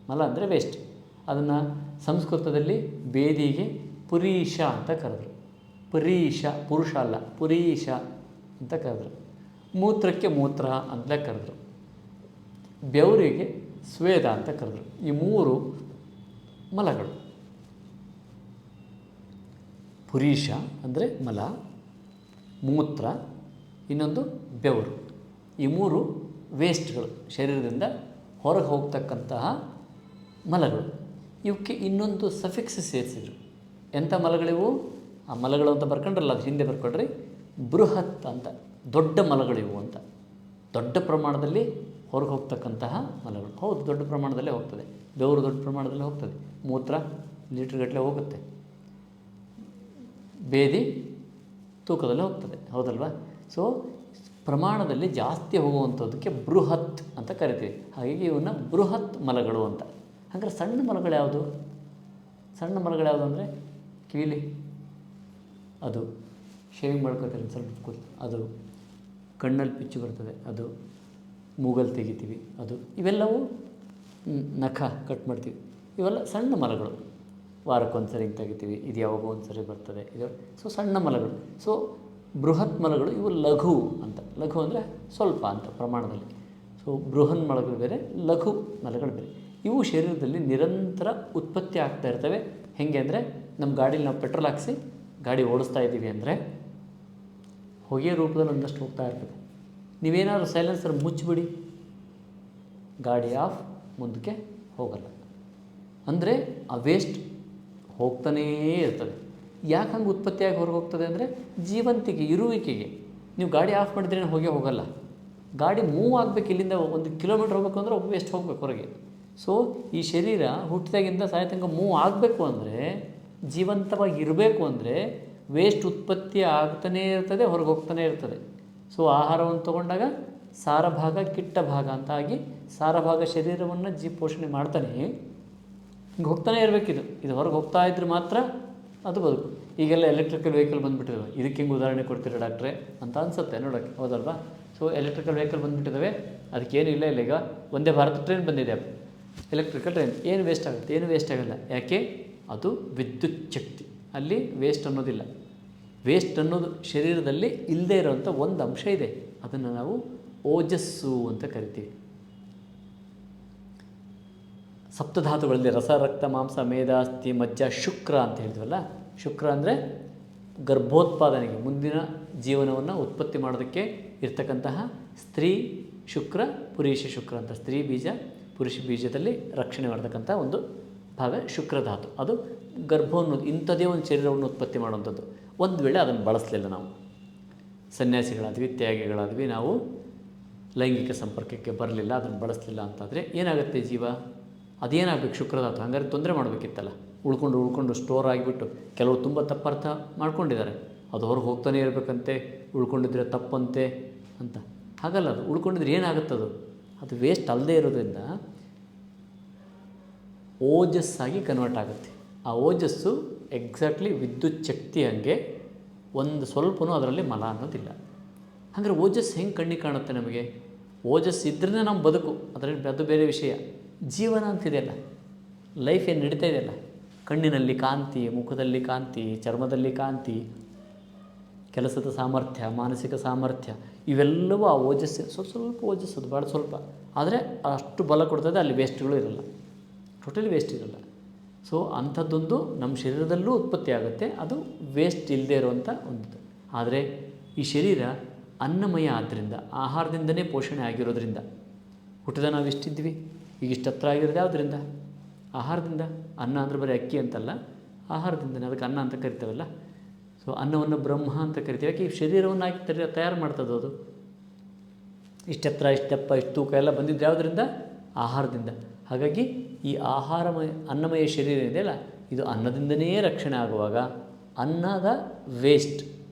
S1: ಮಲ ಅಂದರೆ ವೇಸ್ಟ್. ಅದನ್ನು ಸಂಸ್ಕೃತದಲ್ಲಿ ಬೇದಿಗೆ ಪುರೀಶ ಅಂತ ಕರೆದ್ರು. ಪುರೀಶ, ಪುರುಷ ಅಲ್ಲ, ಪುರೀಶ ಅಂತ ಕರೆದ್ರು. ಮೂತ್ರಕ್ಕೆ ಮೂತ್ರ ಅಂತಲೇ ಕರೆದ್ರು. ಬೆವರಿಗೆ ಸ್ವೇದ ಅಂತ ಕರೆದ್ರು. ಈ 3 ಮಲಗಳು. ಪುರೀಶ ಅಂದರೆ ಮಲ, ಮೂತ್ರ, ಇನ್ನೊಂದು ಬೆವರು. ಈ 3 ವೇಸ್ಟ್ಗಳು, ಶರೀರದಿಂದ ಹೊರಗೆ ಹೋಗ್ತಕ್ಕಂತಹ ಮಲಗಳು. ಇವಕ್ಕೆ ಇನ್ನೊಂದು ಸಫಿಕ್ಸ್ ಸೇರಿಸಿದ್ರು. ಎಂಥ ಮಲಗಳಿವು? ಆ ಮಲಗಳು ಅಂತ ಬರ್ಕೊಂಡ್ರಲ್ಲ, ಅದು ಹಿಂದೆ ಬರ್ಕೊಂಡ್ರಿ, ಬೃಹತ್ ಅಂತ, ದೊಡ್ಡ ಮಲಗಳಿವು ಅಂತ. ದೊಡ್ಡ ಪ್ರಮಾಣದಲ್ಲಿ ಹೊರಗೆ ಹೋಗ್ತಕ್ಕಂತಹ ಮಲಗಳು. ಹೌದು, ದೊಡ್ಡ ಪ್ರಮಾಣದಲ್ಲೇ ಹೋಗ್ತದೆ. ಬೆವರು ದೊಡ್ಡ ಪ್ರಮಾಣದಲ್ಲೇ ಹೋಗ್ತದೆ. ಮೂತ್ರ ಲೀಟ್ರ್ಗಟ್ಟಲೆ ಹೋಗುತ್ತೆ. ಬೇದಿ ತೂಕದಲ್ಲೇ ಹೋಗ್ತದೆ, ಹೌದಲ್ವಾ? ಸೊ ಪ್ರಮಾಣದಲ್ಲಿ ಜಾಸ್ತಿ ಹೋಗುವಂಥದ್ದಕ್ಕೆ ಬೃಹತ್ ಅಂತ ಕರಿತೀವಿ. ಹಾಗಾಗಿ ಇವನ್ನ ಬೃಹತ್ ಮಲಗಳು ಅಂತ. ಹಾಗಾದ್ರೆ ಸಣ್ಣ ಮಲಗಳು ಯಾವುದು? ಸಣ್ಣ ಮಲಗಳು ಯಾವುದು ಅಂದರೆ ಕಿವಿಲಿ ಅದು, ಶೇವಿಂಗ್ ಮಾಡ್ಕೋತಾರೆ ಸ್ವಲ್ಪ ಕೂತು ಅದು, ಕಣ್ಣಲ್ಲಿ ಪಿಚ್ಚು ಬರ್ತದೆ ಅದು, ಮೂಗಲ್ ತೆಗಿತೀವಿ ಅದು, ಇವೆಲ್ಲವೂ ನಖ ಕಟ್ ಮಾಡ್ತೀವಿ, ಇವೆಲ್ಲ ಸಣ್ಣ ಮಲಗಳು. ವಾರಕ್ಕೊಂದು ಸರಿ ಹಿಂಗೆ ತೆಗಿತೀವಿ, ಇದು ಯಾವಾಗೋ ಒಂದು ಸರಿ ಬರ್ತದೆ ಇದು. ಸೊ ಸಣ್ಣ ಮಲಗಳು. ಸೊ ಬೃಹತ್ ಮಲಗಳು ಇವು ಲಘು ಅಂತ. ಲಘು ಅಂದರೆ ಸ್ವಲ್ಪ ಅಂತ ಪ್ರಮಾಣದಲ್ಲಿ. ಸೊ ಬೃಹನ್ ಮಲಗಳು ಬೇರೆ, ಲಘು ಮಲಗಳು ಬೇರೆ. ಇವು ಶರೀರದಲ್ಲಿ ನಿರಂತರ ಉತ್ಪತ್ತಿ ಆಗ್ತಾ ಇರ್ತವೆ. ಹೇಗೆ ಅಂದರೆ ನಮ್ಮ ಗಾಡೀಲಿ ನಾವು ಪೆಟ್ರೋಲ್ ಹಾಕಿಸಿ ಗಾಡಿ ಓಡಿಸ್ತಾ ಇದ್ದೀವಿ ಅಂದರೆ ಹೊಗೆ ರೂಪದಲ್ಲಿ ಒಂದಷ್ಟು ಹೋಗ್ತಾ ಇರ್ತದೆ. ನೀವೇನಾದ್ರು ಸೈಲೆನ್ಸರ್ ಮುಚ್ಚಿಬಿಡಿ, ಗಾಡಿ ಆಫ್, ಮುಂದಕ್ಕೆ ಹೋಗಲ್ಲ. ಅಂದರೆ ಆ ವೇಸ್ಟ್ ಹೋಗ್ತಾನೇ ಇರ್ತದೆ. ಯಾಕೆ ಹಂಗೆ ಉತ್ಪತ್ತಿಯಾಗಿ ಹೊರಗೆ ಹೋಗ್ತದೆ ಅಂದರೆ ಜೀವಂತಿಕೆ, ಇರುವಿಕೆಗೆ. ನೀವು ಗಾಡಿ ಆಫ್ ಮಾಡಿದ್ರೆ ಹೊಗೆ ಹೋಗಲ್ಲ. ಗಾಡಿ ಮೂವ್ ಆಗಬೇಕು, ಇಲ್ಲಿಂದ 1 ಕಿಲೋಮೀಟ್ರ್ ಹೋಗಬೇಕು ಅಂದರೆ ವೇಸ್ಟ್ ಹೋಗ್ಬೇಕು ಹೊರಗೆ. ಸೊ ಈ ಶರೀರ ಹುಟ್ಟಿದಾಗಿಂದ ಸಾಯತಂಕ ಮೂವ್ ಆಗಬೇಕು ಅಂದರೆ, ಜೀವಂತವಾಗಿ ಇರಬೇಕು ಅಂದರೆ ವೇಸ್ಟ್ ಉತ್ಪತ್ತಿ ಆಗ್ತಾನೇ ಇರ್ತದೆ, ಹೊರಗೆ ಹೋಗ್ತಾನೆ ಇರ್ತದೆ. ಸೊ ಆಹಾರವನ್ನು ತೊಗೊಂಡಾಗ ಸಾರಭಾಗ ಕಿಟ್ಟ ಭಾಗ ಅಂತ ಆಗಿ ಸಾರಭಾಗ ಶರೀರವನ್ನು ಪೋಷಣೆ ಮಾಡ್ತಾನೆ ಹಿಂಗೆ ಹೋಗ್ತಾನೆ ಇರಬೇಕಿದು. ಇದು ಹೊರಗೆ ಹೋಗ್ತಾ ಇದ್ರೆ ಮಾತ್ರ ಅದು ಬದುಕು. ಈಗೆಲ್ಲ ಎಲೆಕ್ಟ್ರಿಕಲ್ ವೆಹಿಕಲ್ ಬಂದುಬಿಟ್ಟಿದ್ದಾವೆ. ಇದಕ್ಕೆ ಹಿಂಗೆ ಉದಾಹರಣೆ ಕೊಡ್ತೀರಾ ಡಾಕ್ಟ್ರೆ ಅಂತ ಅನಿಸುತ್ತೆ ನೋಡೋಕ್ಕೆ, ಹೌದಲ್ವಾ? ಸೊ ಎಲೆಕ್ಟ್ರಿಕಲ್ ವೆಹಿಕಲ್ ಬಂದುಬಿಟ್ಟಿದ್ದಾವೆ, ಅದಕ್ಕೇನು ಇಲ್ಲ. ಈಗ ಒಂದೇ ಭಾರತ ಟ್ರೈನ್ ಬಂದಿದೆ, ಎಲೆಕ್ಟ್ರಿಕಲ್ ಟ್ರೈನ್. ಏನು ವೇಸ್ಟ್ ಆಗುತ್ತೆ? ಏನು ವೇಸ್ಟ್ ಆಗಲ್ಲ. ಯಾಕೆ? ಅದು ವಿದ್ಯುತ್ ಶಕ್ತಿ. ಅಲ್ಲಿ ವೇಸ್ಟ್ ಅನ್ನೋದಿಲ್ಲ. ವೇಸ್ಟ್ ಅನ್ನೋದು ಶರೀರದಲ್ಲಿ ಇಲ್ಲದೇ ಇರೋವಂಥ ಒಂದು ಅಂಶ ಇದೆ, ಅದನ್ನು ನಾವು ಓಜಸ್ಸು ಅಂತ ಕರಿತೀವಿ. ಸಪ್ತಧಾತುಗಳಲ್ಲಿ ರಸ, ರಕ್ತ, ಮಾಂಸ, ಮೇಧ, ಅಸ್ಥಿ, ಮಜ್ಜ, ಶುಕ್ರ ಅಂತ ಹೇಳಿದ್ವಲ್ಲ. ಶುಕ್ರ ಅಂದರೆ ಗರ್ಭೋತ್ಪಾದನೆಗೆ, ಮುಂದಿನ ಜೀವನವನ್ನು ಉತ್ಪತ್ತಿ ಮಾಡೋದಕ್ಕೆ ಇರ್ತಕ್ಕಂತಹ ಸ್ತ್ರೀ ಶುಕ್ರ, ಪುರುಷ ಶುಕ್ರ ಅಂತ. ಸ್ತ್ರೀ ಬೀಜ, ಪುರುಷ ಬೀಜದಲ್ಲಿ ರಕ್ಷಣೆ ಮಾಡ್ತಕ್ಕಂಥ ಒಂದು ಭಾಗ ಶುಕ್ರಧಾತು. ಅದು ಗರ್ಭ ಅನ್ನೋದು ಇಂಥದೇ ಒಂದು ಶರೀರವನ್ನು ಉತ್ಪತ್ತಿ ಮಾಡುವಂಥದ್ದು. ಒಂದು ವೇಳೆ ಅದನ್ನು ಬಳಸಲಿಲ್ಲ, ನಾವು ಸನ್ಯಾಸಿಗಳಾದ್ವಿ, ತ್ಯಾಗಿಗಳಾದ್ವಿ, ನಾವು ಲೈಂಗಿಕ ಸಂಪರ್ಕಕ್ಕೆ ಬರಲಿಲ್ಲ, ಅದನ್ನು ಬಳಸಲಿಲ್ಲ ಅಂತಾದರೆ ಏನಾಗುತ್ತೆ ಜೀವ? ಅದೇನಾಗಬೇಕು? ಶುಕ್ರಧಾತು. ಹಾಗಾದ್ರೆ ತೊಂದರೆ ಮಾಡಬೇಕಿತ್ತಲ್ಲ. ಉಳ್ಕೊಂಡು ಸ್ಟೋರ್ ಆಗಿಬಿಟ್ಟು ಕೆಲವರು ತುಂಬ ತಪ್ಪರ್ಥ ಮಾಡ್ಕೊಂಡಿದ್ದಾರೆ. ಅದು ಹೊರಗೆ ಹೋಗ್ತಾನೆ ಇರಬೇಕಂತೆ, ಉಳ್ಕೊಂಡಿದ್ರೆ ತಪ್ಪಂತೆ ಅಂತ. ಹಾಗಲ್ಲ, ಅದು ಉಳ್ಕೊಂಡಿದ್ರೆ ಏನಾಗುತ್ತದು? ಅದು ವೇಸ್ಟ್ ಅಲ್ಲದೆ ಇರೋದ್ರಿಂದ ಓಜಸ್ಸಾಗಿ ಕನ್ವರ್ಟ್ ಆಗುತ್ತೆ. ಆ ಓಜಸ್ಸು ಎಕ್ಸಾಕ್ಟ್ಲಿ ವಿದ್ಯುತ್ ಶಕ್ತಿ. ಹಂಗೆ ಒಂದು ಸ್ವಲ್ಪನೂ ಅದರಲ್ಲಿ ಮಲ ಅನ್ನೋದಿಲ್ಲ. ಹಾಗಾದ್ರೆ ಓಜಸ್ ಹೆಂಗೆ ಕಣ್ಣಿಗೆ ಕಾಣುತ್ತೆ ನಮಗೆ? ಓಜಸ್ ಇದ್ರೇ ನಮ್ಮ ಬದುಕು, ಅದರಲ್ಲಿ ಅದು ಬೇರೆ ವಿಷಯ. ಜೀವನ ಅಂತಿದೆಯಲ್ಲ, ಲೈಫ್ ಏನು ನಡೀತಾ ಇದೆಯಲ್ಲ, ಕಣ್ಣಿನಲ್ಲಿ ಕಾಂತಿ, ಮುಖದಲ್ಲಿ ಕಾಂತಿ, ಚರ್ಮದಲ್ಲಿ ಕಾಂತಿ, ಕೆಲಸದ ಸಾಮರ್ಥ್ಯ, ಮಾನಸಿಕ ಸಾಮರ್ಥ್ಯ, ಇವೆಲ್ಲವೂ ಆ ಓಜಸ್ಸು. ಸ್ವಲ್ಪ ಓಜಸ್ಸು, ಅದು ಭಾಳ ಸ್ವಲ್ಪ, ಆದರೆ ಅಷ್ಟು ಬಲ ಕೊಡ್ತದೆ. ಅಲ್ಲಿ ವೇಸ್ಟ್ಗಳು ಇರಲ್ಲ, ಟೋಟಲಿ ವೇಸ್ಟ್ ಇರಲ್ಲ. ಸೊ ಅಂಥದ್ದೊಂದು ನಮ್ಮ ಶರೀರದಲ್ಲೂ ಉತ್ಪತ್ತಿ ಆಗುತ್ತೆ, ಅದು ವೇಸ್ಟ್ ಇಲ್ಲದೆ ಇರುವಂಥ ಒಂದು. ಆದರೆ ಈ ಶರೀರ ಅನ್ನಮಯ ಆದ್ದರಿಂದ, ಆಹಾರದಿಂದನೇ ಪೋಷಣೆ ಆಗಿರೋದ್ರಿಂದ, ಹುಟ್ಟಿದ ನಾವು ಇಷ್ಟಿದ್ವಿ, ಈಗ ಇಷ್ಟು ಹತ್ರ ಆಗಿರೋದು ಯಾವುದರಿಂದ? ಆಹಾರದಿಂದ. ಅನ್ನ ಅಂದರೆ ಬರೀ ಅಕ್ಕಿ ಅಂತಲ್ಲ, ಆಹಾರದಿಂದನೇ. ಅದಕ್ಕೆ ಅನ್ನ ಅಂತ ಕರಿತೇವಲ್ಲ. ಸೊ ಅನ್ನವನ್ನು ಬ್ರಹ್ಮ ಅಂತ ಕರಿತೀವಿ. ಯಾಕೆ? ಈ ಶರೀರವನ್ನು ಹಾಕಿ ತಯಾರು ಮಾಡ್ತದೆ ಅದು. ಇಷ್ಟು ಎತ್ತರ, ಇಷ್ಟು ದಪ್ಪ, ಇಷ್ಟು ತೂಕ ಎಲ್ಲ ಬಂದಿದ್ದು ಯಾವುದರಿಂದ? ಆಹಾರದಿಂದ. ಹಾಗಾಗಿ ಈ ಅನ್ನಮಯ ಶರೀರ ಇದೆಯಲ್ಲ, ಇದು ಅನ್ನದಿಂದನೇ ರಕ್ಷಣೆ ಆಗುವಾಗ ಅನ್ನದ ವೇಸ್ಟ್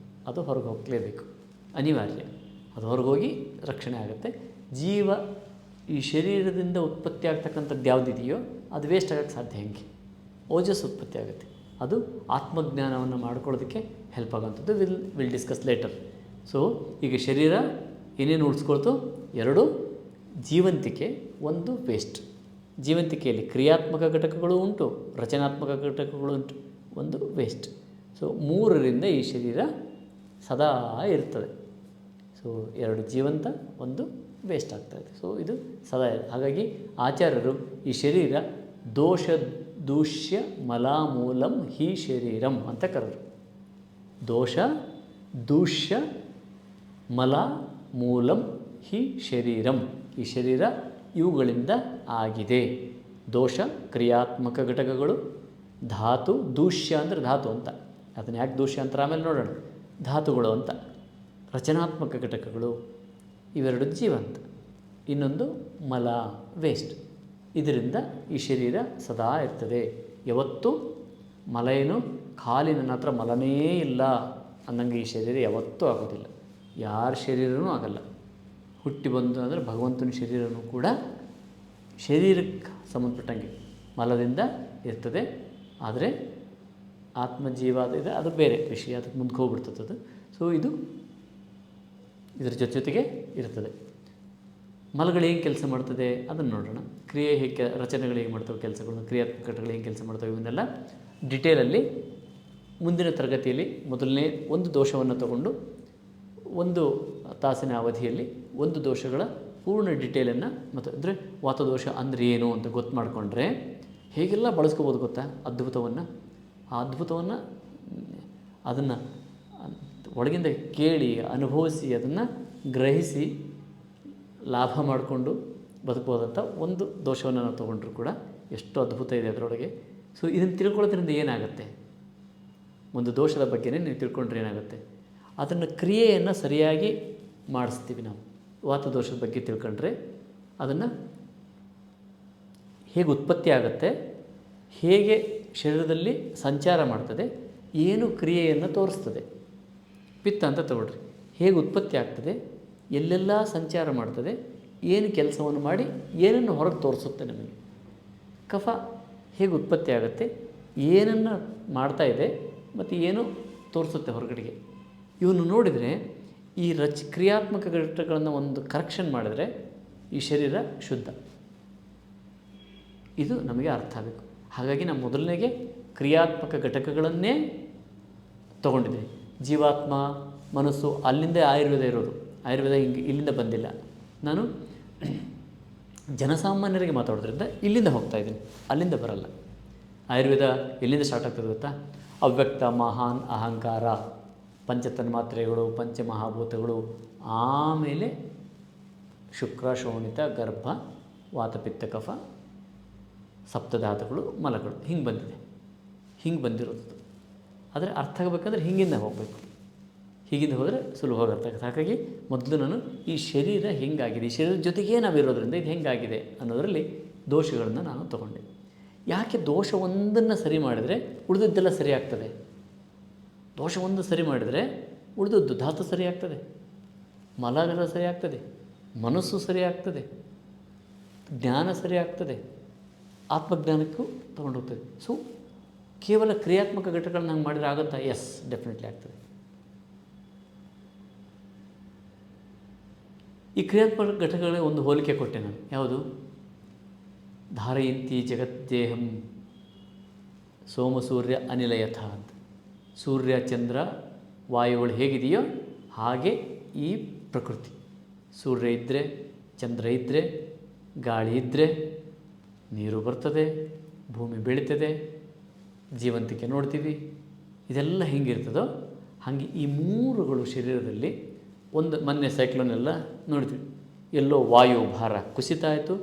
S1: ಅದು ಹೊರಗೆ ಹೋಗಲೇಬೇಕು, ಅನಿವಾರ್ಯ. ಅದು ಹೊರಗೋಗಿ ರಕ್ಷಣೆ ಆಗುತ್ತೆ. ಜೀವ ಈ ಶರೀರದಿಂದ ಉತ್ಪತ್ತಿ ಆಗ್ತಕ್ಕಂಥದ್ದು ಯಾವುದಿದೆಯೋ ಅದು ವೇಸ್ಟ್ ಆಗೋಕ್ಕೆ ಸಾಧ್ಯ ಹೆಂಗೆ? ಓಜಸ್ ಉತ್ಪತ್ತಿ ಆಗುತ್ತೆ. ಅದು ಆತ್ಮಜ್ಞಾನವನ್ನು ಮಾಡ್ಕೊಳ್ಳೋದಕ್ಕೆ ಹೆಲ್ಪ್ ಆಗೋಂಥದ್ದು. Will discuss later. ಸೊ ಈಗ ಶರೀರ ಏನೇನು ಉಳಿಸ್ಕೊಳ್ತು? 2 ಜೀವಂತಿಕೆ, 1 ವೇಸ್ಟ್. ಜೀವಂತಿಕೆಯಲ್ಲಿ ಕ್ರಿಯಾತ್ಮಕ ಘಟಕಗಳು ಉಂಟು, ರಚನಾತ್ಮಕ ಘಟಕಗಳು ಉಂಟು, 1 ವೇಸ್ಟ್. ಸೊ 3ರಿಂದ ಈ ಶರೀರ ಸದಾ ಇರ್ತದೆ. ಸೊ 2 ಜೀವಂತ, 1 ವೇಸ್ಟ್ ಆಗ್ತಾಯಿದೆ. ಸೊ ಇದು ಸದಾ ಇದೆ. ಹಾಗಾಗಿ ಆಚಾರ್ಯರು ಈ ಶರೀರ ದೋಷ ದೂಷ್ಯ ಮಲಾಮೂಲಂ ಹಿ ಶರೀರಂ ಅಂತ ಕರೆದರು. ದೋಷ ದೂಷ್ಯ ಮಲ ಮೂಲಂ ಹಿ ಶರೀರಂ. ಈ ಶರೀರ ಇವುಗಳಿಂದ ಆಗಿದೆ. ದೋಷ ಕ್ರಿಯಾತ್ಮಕ ಘಟಕಗಳು, ಧಾತು, ದೂಷ್ಯ ಅಂದರೆ ಧಾತು ಅಂತ. ಅದನ್ನು ಯಾಕೆ ದೂಷ್ಯ ಅಂತ ಆಮೇಲೆ ನೋಡೋಣ. ಧಾತುಗಳು ಅಂತ. ರಚನಾತ್ಮಕ ಘಟಕಗಳು, ಇವೆರಡು ಜೀವಂತ. ಇನ್ನೊಂದು ಮಲ, ವೇಸ್ಟ್. ಇದರಿಂದ ಈ ಶರೀರ ಸದಾ ಇರ್ತದೆ. ಯಾವತ್ತೂ ಮಲ ಏನು ಖಾಲಿ ನನ್ನ ಹತ್ರ ಮಲನೇ ಇಲ್ಲ ಅನ್ನಂಗೆ ಈ ಶರೀರ ಯಾವತ್ತೂ ಆಗೋದಿಲ್ಲ. ಯಾರ ಶರೀರವೂ ಆಗಲ್ಲ. ಹುಟ್ಟಿ ಬಂದು ಅಂದರೆ ಭಗವಂತನ ಶರೀರವೂ ಕೂಡ ಶರೀರಕ್ಕೆ ಸಂಬಂಧಪಟ್ಟಂಗೆ ಮಲದಿಂದ ಇರ್ತದೆ. ಆದರೆ ಆತ್ಮಜೀವ ಇದೆ, ಅದು ಬೇರೆ ವಿಷಯ, ಅದಕ್ಕೆ ಮುಂದಕ್ಕೆ ಹೋಗ್ಬಿಡ್ತದೆ ಅದು. ಸೊ ಇದು ಇದರ ಜೊತೆಗೆ ಇರ್ತದೆ. ಮಲಗಳು ಹೇಗೆ ಕೆಲಸ ಮಾಡ್ತದೆ ಅದನ್ನು ನೋಡೋಣ. ಕ್ರಿಯೆ ಹೇಗೆ, ರಚನೆಗಳು ಹೇಗೆ ಮಾಡ್ತವೆ, ಕೆಲಸಗಳನ್ನು, ಕ್ರಿಯಾತ್ಮಕ ಘಟಕಗಳು ಹೇಗೆ ಕೆಲಸ ಮಾಡ್ತವೆ, ಇವನ್ನೆಲ್ಲ ಡಿಟೇಲಲ್ಲಿ ಮುಂದಿನ ತರಗತಿಯಲ್ಲಿ ಮೊದಲನೇ ಒಂದು ದೋಷವನ್ನು ತಗೊಂಡು ಒಂದು ತಾಸಿನ ಅವಧಿಯಲ್ಲಿ ಒಂದು ದೋಷಗಳ ಪೂರ್ಣ ಡಿಟೇಲನ್ನು ಮತ್ತು ಅಂದರೆ ವಾತದೋಷ ಅಂದರೆ ಏನು ಅಂತ ಗೊತ್ತು ಮಾಡಿಕೊಂಡ್ರೆ ಹೇಗೆಲ್ಲ ಬಳಸ್ಕೋಬೋದು ಗೊತ್ತಾ ಅದ್ಭುತವನ್ನು. ಆ ಅದ್ಭುತವನ್ನು ಅದನ್ನು ಒಳಗಿಂದ ಕೇಳಿ ಅನುಭವಿಸಿ ಅದನ್ನು ಗ್ರಹಿಸಿ ಲಾಭ ಮಾಡಿಕೊಂಡು ಬದುಕಬೋದಂಥ ಒಂದು ದೋಷವನ್ನು ನಾವು ತೊಗೊಂಡ್ರು ಕೂಡ ಎಷ್ಟು ಅದ್ಭುತ ಇದೆ ಅದರೊಳಗೆ. ಸೊ ಇದನ್ನು ತಿಳ್ಕೊಳ್ಳೋದ್ರಿಂದ ಏನಾಗುತ್ತೆ, ಒಂದು ದೋಷದ ಬಗ್ಗೆನೇ ನೀವು ತಿಳ್ಕೊಂಡ್ರೆ ಏನಾಗುತ್ತೆ, ಅದನ್ನು ಕ್ರಿಯೆಯನ್ನು ಸರಿಯಾಗಿ ಮಾಡಿಸ್ತೀವಿ ನಾವು. ವಾತದೋಷದ ಬಗ್ಗೆ ತಿಳ್ಕೊಂಡ್ರೆ ಅದನ್ನು ಹೇಗೆ ಉತ್ಪತ್ತಿ ಆಗುತ್ತೆ, ಹೇಗೆ ಶರೀರದಲ್ಲಿ ಸಂಚಾರ ಮಾಡ್ತದೆ, ಏನು ಕ್ರಿಯೆಯನ್ನು ತೋರಿಸ್ತದೆ. ಪಿತ್ತ ಅಂತ ತಗೊಳ್ರಿ, ಹೇಗೆ ಉತ್ಪತ್ತಿ ಆಗ್ತದೆ, ಎಲ್ಲೆಲ್ಲ ಸಂಚಾರ ಮಾಡ್ತದೆ, ಏನು ಕೆಲಸವನ್ನು ಮಾಡಿ ಏನನ್ನು ಹೊರಗೆ ತೋರಿಸುತ್ತೆ ನಮಗೆ. ಕಫ ಹೇಗೆ ಉತ್ಪತ್ತಿ ಆಗುತ್ತೆ, ಏನನ್ನು ಮಾಡ್ತಾ ಇದೆ ಮತ್ತು ಏನು ತೋರಿಸುತ್ತೆ ಹೊರಗಡೆಗೆ. ಇವನ್ನು ನೋಡಿದರೆ ಈ ಕ್ರಿಯಾತ್ಮಕ ಘಟಕಗಳನ್ನು ಒಂದು ಕರೆಕ್ಷನ್ ಮಾಡಿದರೆ ಈ ಶರೀರ ಶುದ್ಧ. ಇದು ನಮಗೆ ಅರ್ಥ ಆಗಬೇಕು. ಹಾಗಾಗಿ ನಾವು ಮೊದಲನೇಗೆ ಕ್ರಿಯಾತ್ಮಕ ಘಟಕಗಳನ್ನೇ ತಗೊಂಡಿದ್ದೀನಿ. ಜೀವಾತ್ಮ, ಮನಸ್ಸು, ಅಲ್ಲಿಂದ ಆಯುರ್ವೇದ ಇರೋದು. ಆಯುರ್ವೇದ ಇಲ್ಲಿಂದ ಬಂದಿಲ್ಲ. ನಾನು ಜನಸಾಮಾನ್ಯರಿಗೆ ಮಾತಾಡೋದ್ರಿಂದ ಇಲ್ಲಿಂದ ಹೋಗ್ತಾಯಿದ್ದೀನಿ, ಅಲ್ಲಿಂದ ಬರಲ್ಲ. ಆಯುರ್ವೇದ ಎಲ್ಲಿಂದ ಸ್ಟಾರ್ಟ್ ಆಗ್ತದೆ ಗೊತ್ತಾ? ಅವ್ಯಕ್ತ ಮಹಾನ್ ಅಹಂಕಾರ, ಪಂಚತನ್ಮಾತ್ರೆಗಳು, ಪಂಚಮಹಾಭೂತಗಳು, ಆಮೇಲೆ ಶುಕ್ರ ಶೋಣಿತ ಗರ್ಭ ವಾತಪಿತ್ತ ಕಫ ಸಪ್ತಧಾತುಗಳು ಮಲಗಳು, ಹಿಂಗೆ ಬಂದಿದೆ, ಹಿಂಗೆ ಬಂದಿರೋದು. ಆದರೆ ಅರ್ಥ ಆಗಬೇಕಂದ್ರೆ ಹಿಂಗಿಂದ ಹೋಗಬೇಕು. ಹೀಗಿಂದ ಹೋದರೆ ಸುಲಭವಾಗಿ ಅರ್ಥ ಆಗುತ್ತೆ. ಹಾಗಾಗಿ ಮೊದಲು ನಾನು ಈ ಶರೀರ ಹೆಂಗಾಗಿದೆ, ಈ ಶರೀರದ ಜೊತೆಗೇ ನಾವಿರೋದ್ರಿಂದ ಇದು ಹೆಂಗಾಗಿದೆ ಅನ್ನೋದರಲ್ಲಿ ದೋಷಗಳನ್ನು ನಾನು ತಗೊಂಡೆ. ಯಾಕೆ ದೋಷ ಒಂದನ್ನು ಸರಿ ಮಾಡಿದರೆ ಉಳಿದದ್ದೆಲ್ಲ ಸರಿ ಆಗ್ತದೆ. ದೋಷ ಒಂದು ಸರಿ ಮಾಡಿದರೆ ಉಳಿದದ್ದು ಧಾತು ಸರಿ ಆಗ್ತದೆ, ಮಲಗಳ ಸರಿ ಆಗ್ತದೆ, ಮನಸ್ಸು ಸರಿ ಆಗ್ತದೆ, ಜ್ಞಾನ ಸರಿ ಆಗ್ತದೆ, ಆತ್ಮಜ್ಞಾನಕ್ಕೂ ತೊಗೊಂಡೋಗ್ತದೆ. ಸೊ ಕೇವಲ ಕ್ರಿಯಾತ್ಮಕ ಘಟಕಗಳನ್ನ ಹಂಗೆ ಮಾಡಿದರೆ ಆಗುತ್ತಾ? ಎಸ್, ಡೆಫಿನೆಟ್ಲಿ ಆಗ್ತದೆ. ಈ ಕ್ರಿಯಾತ್ಮಕ ಘಟಕಗಳಿಗೆ ಒಂದು ಹೋಲಿಕೆ ಕೊಟ್ಟೆ ನಾನು. ಯಾವುದು? ಧಾರಯಂತಿ ಜಗದ್ದೇಹಂ ಸೋಮ ಸೂರ್ಯ ಅನಿಲಯಥ ಅಂತ. ಸೂರ್ಯ ಚಂದ್ರ ವಾಯುಗಳು ಹೇಗಿದೆಯೋ ಹಾಗೆ ಈ ಪ್ರಕೃತಿ. ಸೂರ್ಯ ಇದ್ದರೆ, ಚಂದ್ರ ಇದ್ದರೆ, ಗಾಳಿ ಇದ್ದರೆ ನೀರು ಬರ್ತದೆ, ಭೂಮಿ ಬೆಳೀತದೆ, ಜೀವಂತಿಕೆ ನೋಡ್ತೀವಿ. ಇದೆಲ್ಲ ಹೆಂಗಿರ್ತದೋ ಹಾಗೆ ಈ ಮೂರುಗಳು ಶರೀರದಲ್ಲಿ ಒಂದು ಮೊನ್ನೆ ಸೈಕ್ಲೋನ್ ಎಲ್ಲ ನೋಡ್ತೀವಿ. ಎಲ್ಲೋ ವಾಯು ಭಾರ ಕುಸಿತ ಆಯಿತು,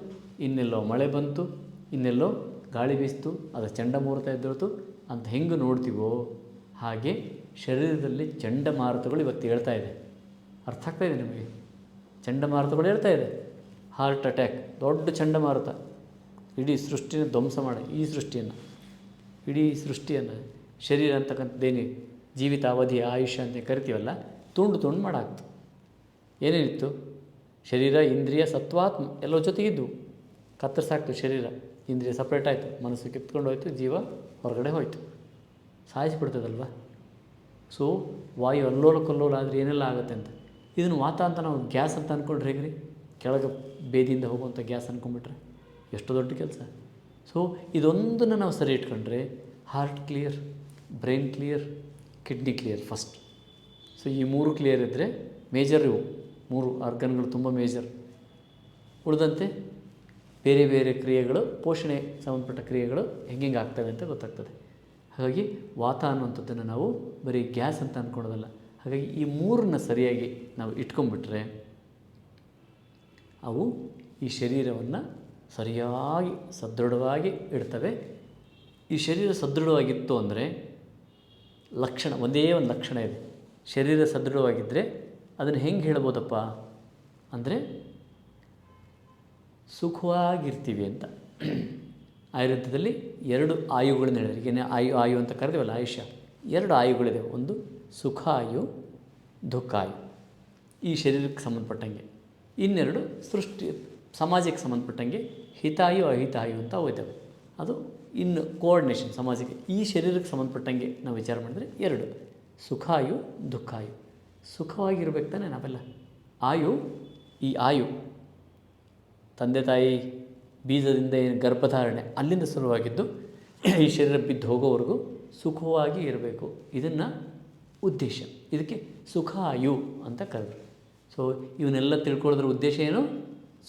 S1: ಇನ್ನೆಲ್ಲೋ ಮಳೆ ಬಂತು, ಇನ್ನೆಲ್ಲೋ ಗಾಳಿ ಬೀಸ್ತು, ಅದು ಚಂಡಮಾರುತ ಎದ್ದೇಳ್ತು ಅಂತ ಹೆಂಗೆ ನೋಡ್ತೀವೋ ಹಾಗೆ ಶರೀರದಲ್ಲಿ ಚಂಡಮಾರುತಗಳು ಇವತ್ತು ಹೇಳ್ತಾ ಇದೆ. ಅರ್ಥ ಆಗ್ತಾಯಿದೆ ನಿಮಗೆ? ಚಂಡಮಾರುತಗಳು ಹೇಳ್ತಾ ಇದೆ. ಹಾರ್ಟ್ ಅಟ್ಯಾಕ್, ದೊಡ್ಡ ಚಂಡಮಾರುತ ಇಡೀ ಸೃಷ್ಟಿನ ಧ್ವಂಸ ಮಾಡಿ, ಈ ಸೃಷ್ಟಿಯನ್ನು, ಇಡೀ ಸೃಷ್ಟಿಯನ್ನು, ಶರೀರ ಅಂತಕ್ಕಂಥದ್ದೇನು ಜೀವಿತಾವಧಿ ಆಯುಷ್ಯ ಅಂತ ಕರಿತೀವಲ್ಲ, ತುಂಡು ತುಂಡು ಮಾಡಾಕ್ತು. ಏನೇನಿತ್ತು? ಶರೀರ, ಇಂದ್ರಿಯ, ಸತ್ವಾತ್ಮ ಎಲ್ಲೋ ಜೊತೆಗಿದ್ದು ಕತ್ತರಿಸಾಕ್ತು. ಶರೀರ ಇಂದ್ರಿಯ ಸಪ್ರೇಟ್ ಆಯಿತು, ಮನಸ್ಸು ಕಿತ್ಕೊಂಡು ಹೋಯ್ತು, ಜೀವ ಹೊರಗಡೆ ಹೋಯಿತು, ಸಾಯಿಸಿಬಿಡ್ತದಲ್ವ. ಸೊ ವಾಯು ಅಲ್ಲೋಲ ಕಲ್ಲೋಲ ಆದರೆ ಏನೆಲ್ಲ ಆಗುತ್ತೆ ಅಂತ. ಇದನ್ನು ವಾತ ಅಂತ ನಾವು ಗ್ಯಾಸ್ ಅಂತ ಅಂದ್ಕೊಂಡ್ರೆ ಹೇಗ್ರಿ? ಕೆಳಗೆ ಬೇದಿಯಿಂದ ಹೋಗುವಂಥ ಗ್ಯಾಸ್ ಅಂದ್ಕೊಂಡ್ಬಿಟ್ರೆ ಎಷ್ಟು ದೊಡ್ಡ ಕೆಲಸ. ಸೊ ಇದೊಂದನ್ನು ನಾವು ಸರಿ ಇಟ್ಕೊಂಡ್ರೆ heart clear, brain clear, kidney clear first. So ಈ ಮೂರು ಕ್ಲಿಯರ್ ಇದ್ದರೆ ಮೇಜರ್, ಇವು ಮೂರು ಆರ್ಗನ್ಗಳು ತುಂಬ ಮೇಜರ್. ಉಳಿದಂತೆ ಬೇರೆ ಬೇರೆ ಕ್ರಿಯೆಗಳು, ಪೋಷಣೆ ಸಂಬಂಧಪಟ್ಟ ಕ್ರಿಯೆಗಳು ಹೆಂಗೆ ಆಗ್ತವೆ ಅಂತ ಗೊತ್ತಾಗ್ತದೆ. ಹಾಗಾಗಿ ವಾತ ಅನ್ನುವಂಥದ್ದನ್ನು ನಾವು ಬರೀ ಗ್ಯಾಸ್ ಅಂತ ಅಂದ್ಕೊಳೋದಲ್ಲ. ಹಾಗಾಗಿ ಈ ಮೂರನ್ನ ಸರಿಯಾಗಿ ನಾವು ಇಟ್ಕೊಂಡ್ಬಿಟ್ರೆ ಅವು ಈ ಶರೀರವನ್ನು ಸರಿಯಾಗಿ ಸದೃಢವಾಗಿ ಇಡ್ತವೆ. ಈ ಶರೀರ ಸದೃಢವಾಗಿತ್ತು ಅಂದರೆ ಲಕ್ಷಣ, ಒಂದೇ ಒಂದು ಲಕ್ಷಣ ಇದೆ. ಶರೀರ ಸದೃಢವಾಗಿದ್ದರೆ ಅದನ್ನು ಹೆಂಗೆ ಹೇಳ್ಬೋದಪ್ಪ ಅಂದರೆ ಸುಖವಾಗಿರ್ತೀವಿ ಅಂತ. ಆಯುರ್ವೇದದಲ್ಲಿ 2 ಆಯುಗಳನ್ನ ಹೇಳಿದ್ರೆ, ಈಗೇನೆ ಆಯು ಅಂತ ಕರೆದೇವಲ್ಲ, ಆಯುಷ್ಯ, 2 ಆಯುಗಳಿದೆ. ಒಂದು ಸುಖಾಯು, ದುಃಖಾಯು, ಈ ಶರೀರಕ್ಕೆ ಸಂಬಂಧಪಟ್ಟಂಗೆ. ಇನ್ನೆರಡು ಸೃಷ್ಟಿ ಸಮಾಜಕ್ಕೆ ಸಂಬಂಧಪಟ್ಟಂಗೆ ಹಿತಾಯು ಅಹಿತಾಯು ಅಂತ ಹೋಯ್ತವೆ. ಅದು ಇನ್ನು ಕೋಆರ್ಡಿನೇಷನ್ ಸಮಾಜಕ್ಕೆ. ಈ ಶರೀರಕ್ಕೆ ಸಂಬಂಧಪಟ್ಟಂಗೆ ನಾವು ವಿಚಾರ ಮಾಡಿದ್ರೆ 2 ಸುಖಾಯು, ದುಃಖಾಯು. ಸುಖವಾಗಿರ್ಬೇಕು ತಾನೆ ನಾವೆಲ್ಲ. ಆಯು, ಈ ಆಯು ತಂದೆ ತಾಯಿ ಬೀಜದಿಂದ ಏನು ಗರ್ಭಧಾರಣೆ ಅಲ್ಲಿಂದ ಶುರುವಾಗಿದ್ದು ಈ ಶರೀರ ಬಿದ್ದು ಹೋಗೋವರೆಗೂ ಸುಖವಾಗಿ ಇರಬೇಕು. ಇದನ್ನು ಉದ್ದೇಶ. ಇದಕ್ಕೆ ಸುಖಾಯು ಅಂತ ಕರೆದ್ರು. ಸೊ ಇವನ್ನೆಲ್ಲ ತಿಳ್ಕೊಳ್ಳೋದ್ರ ಉದ್ದೇಶ ಏನು?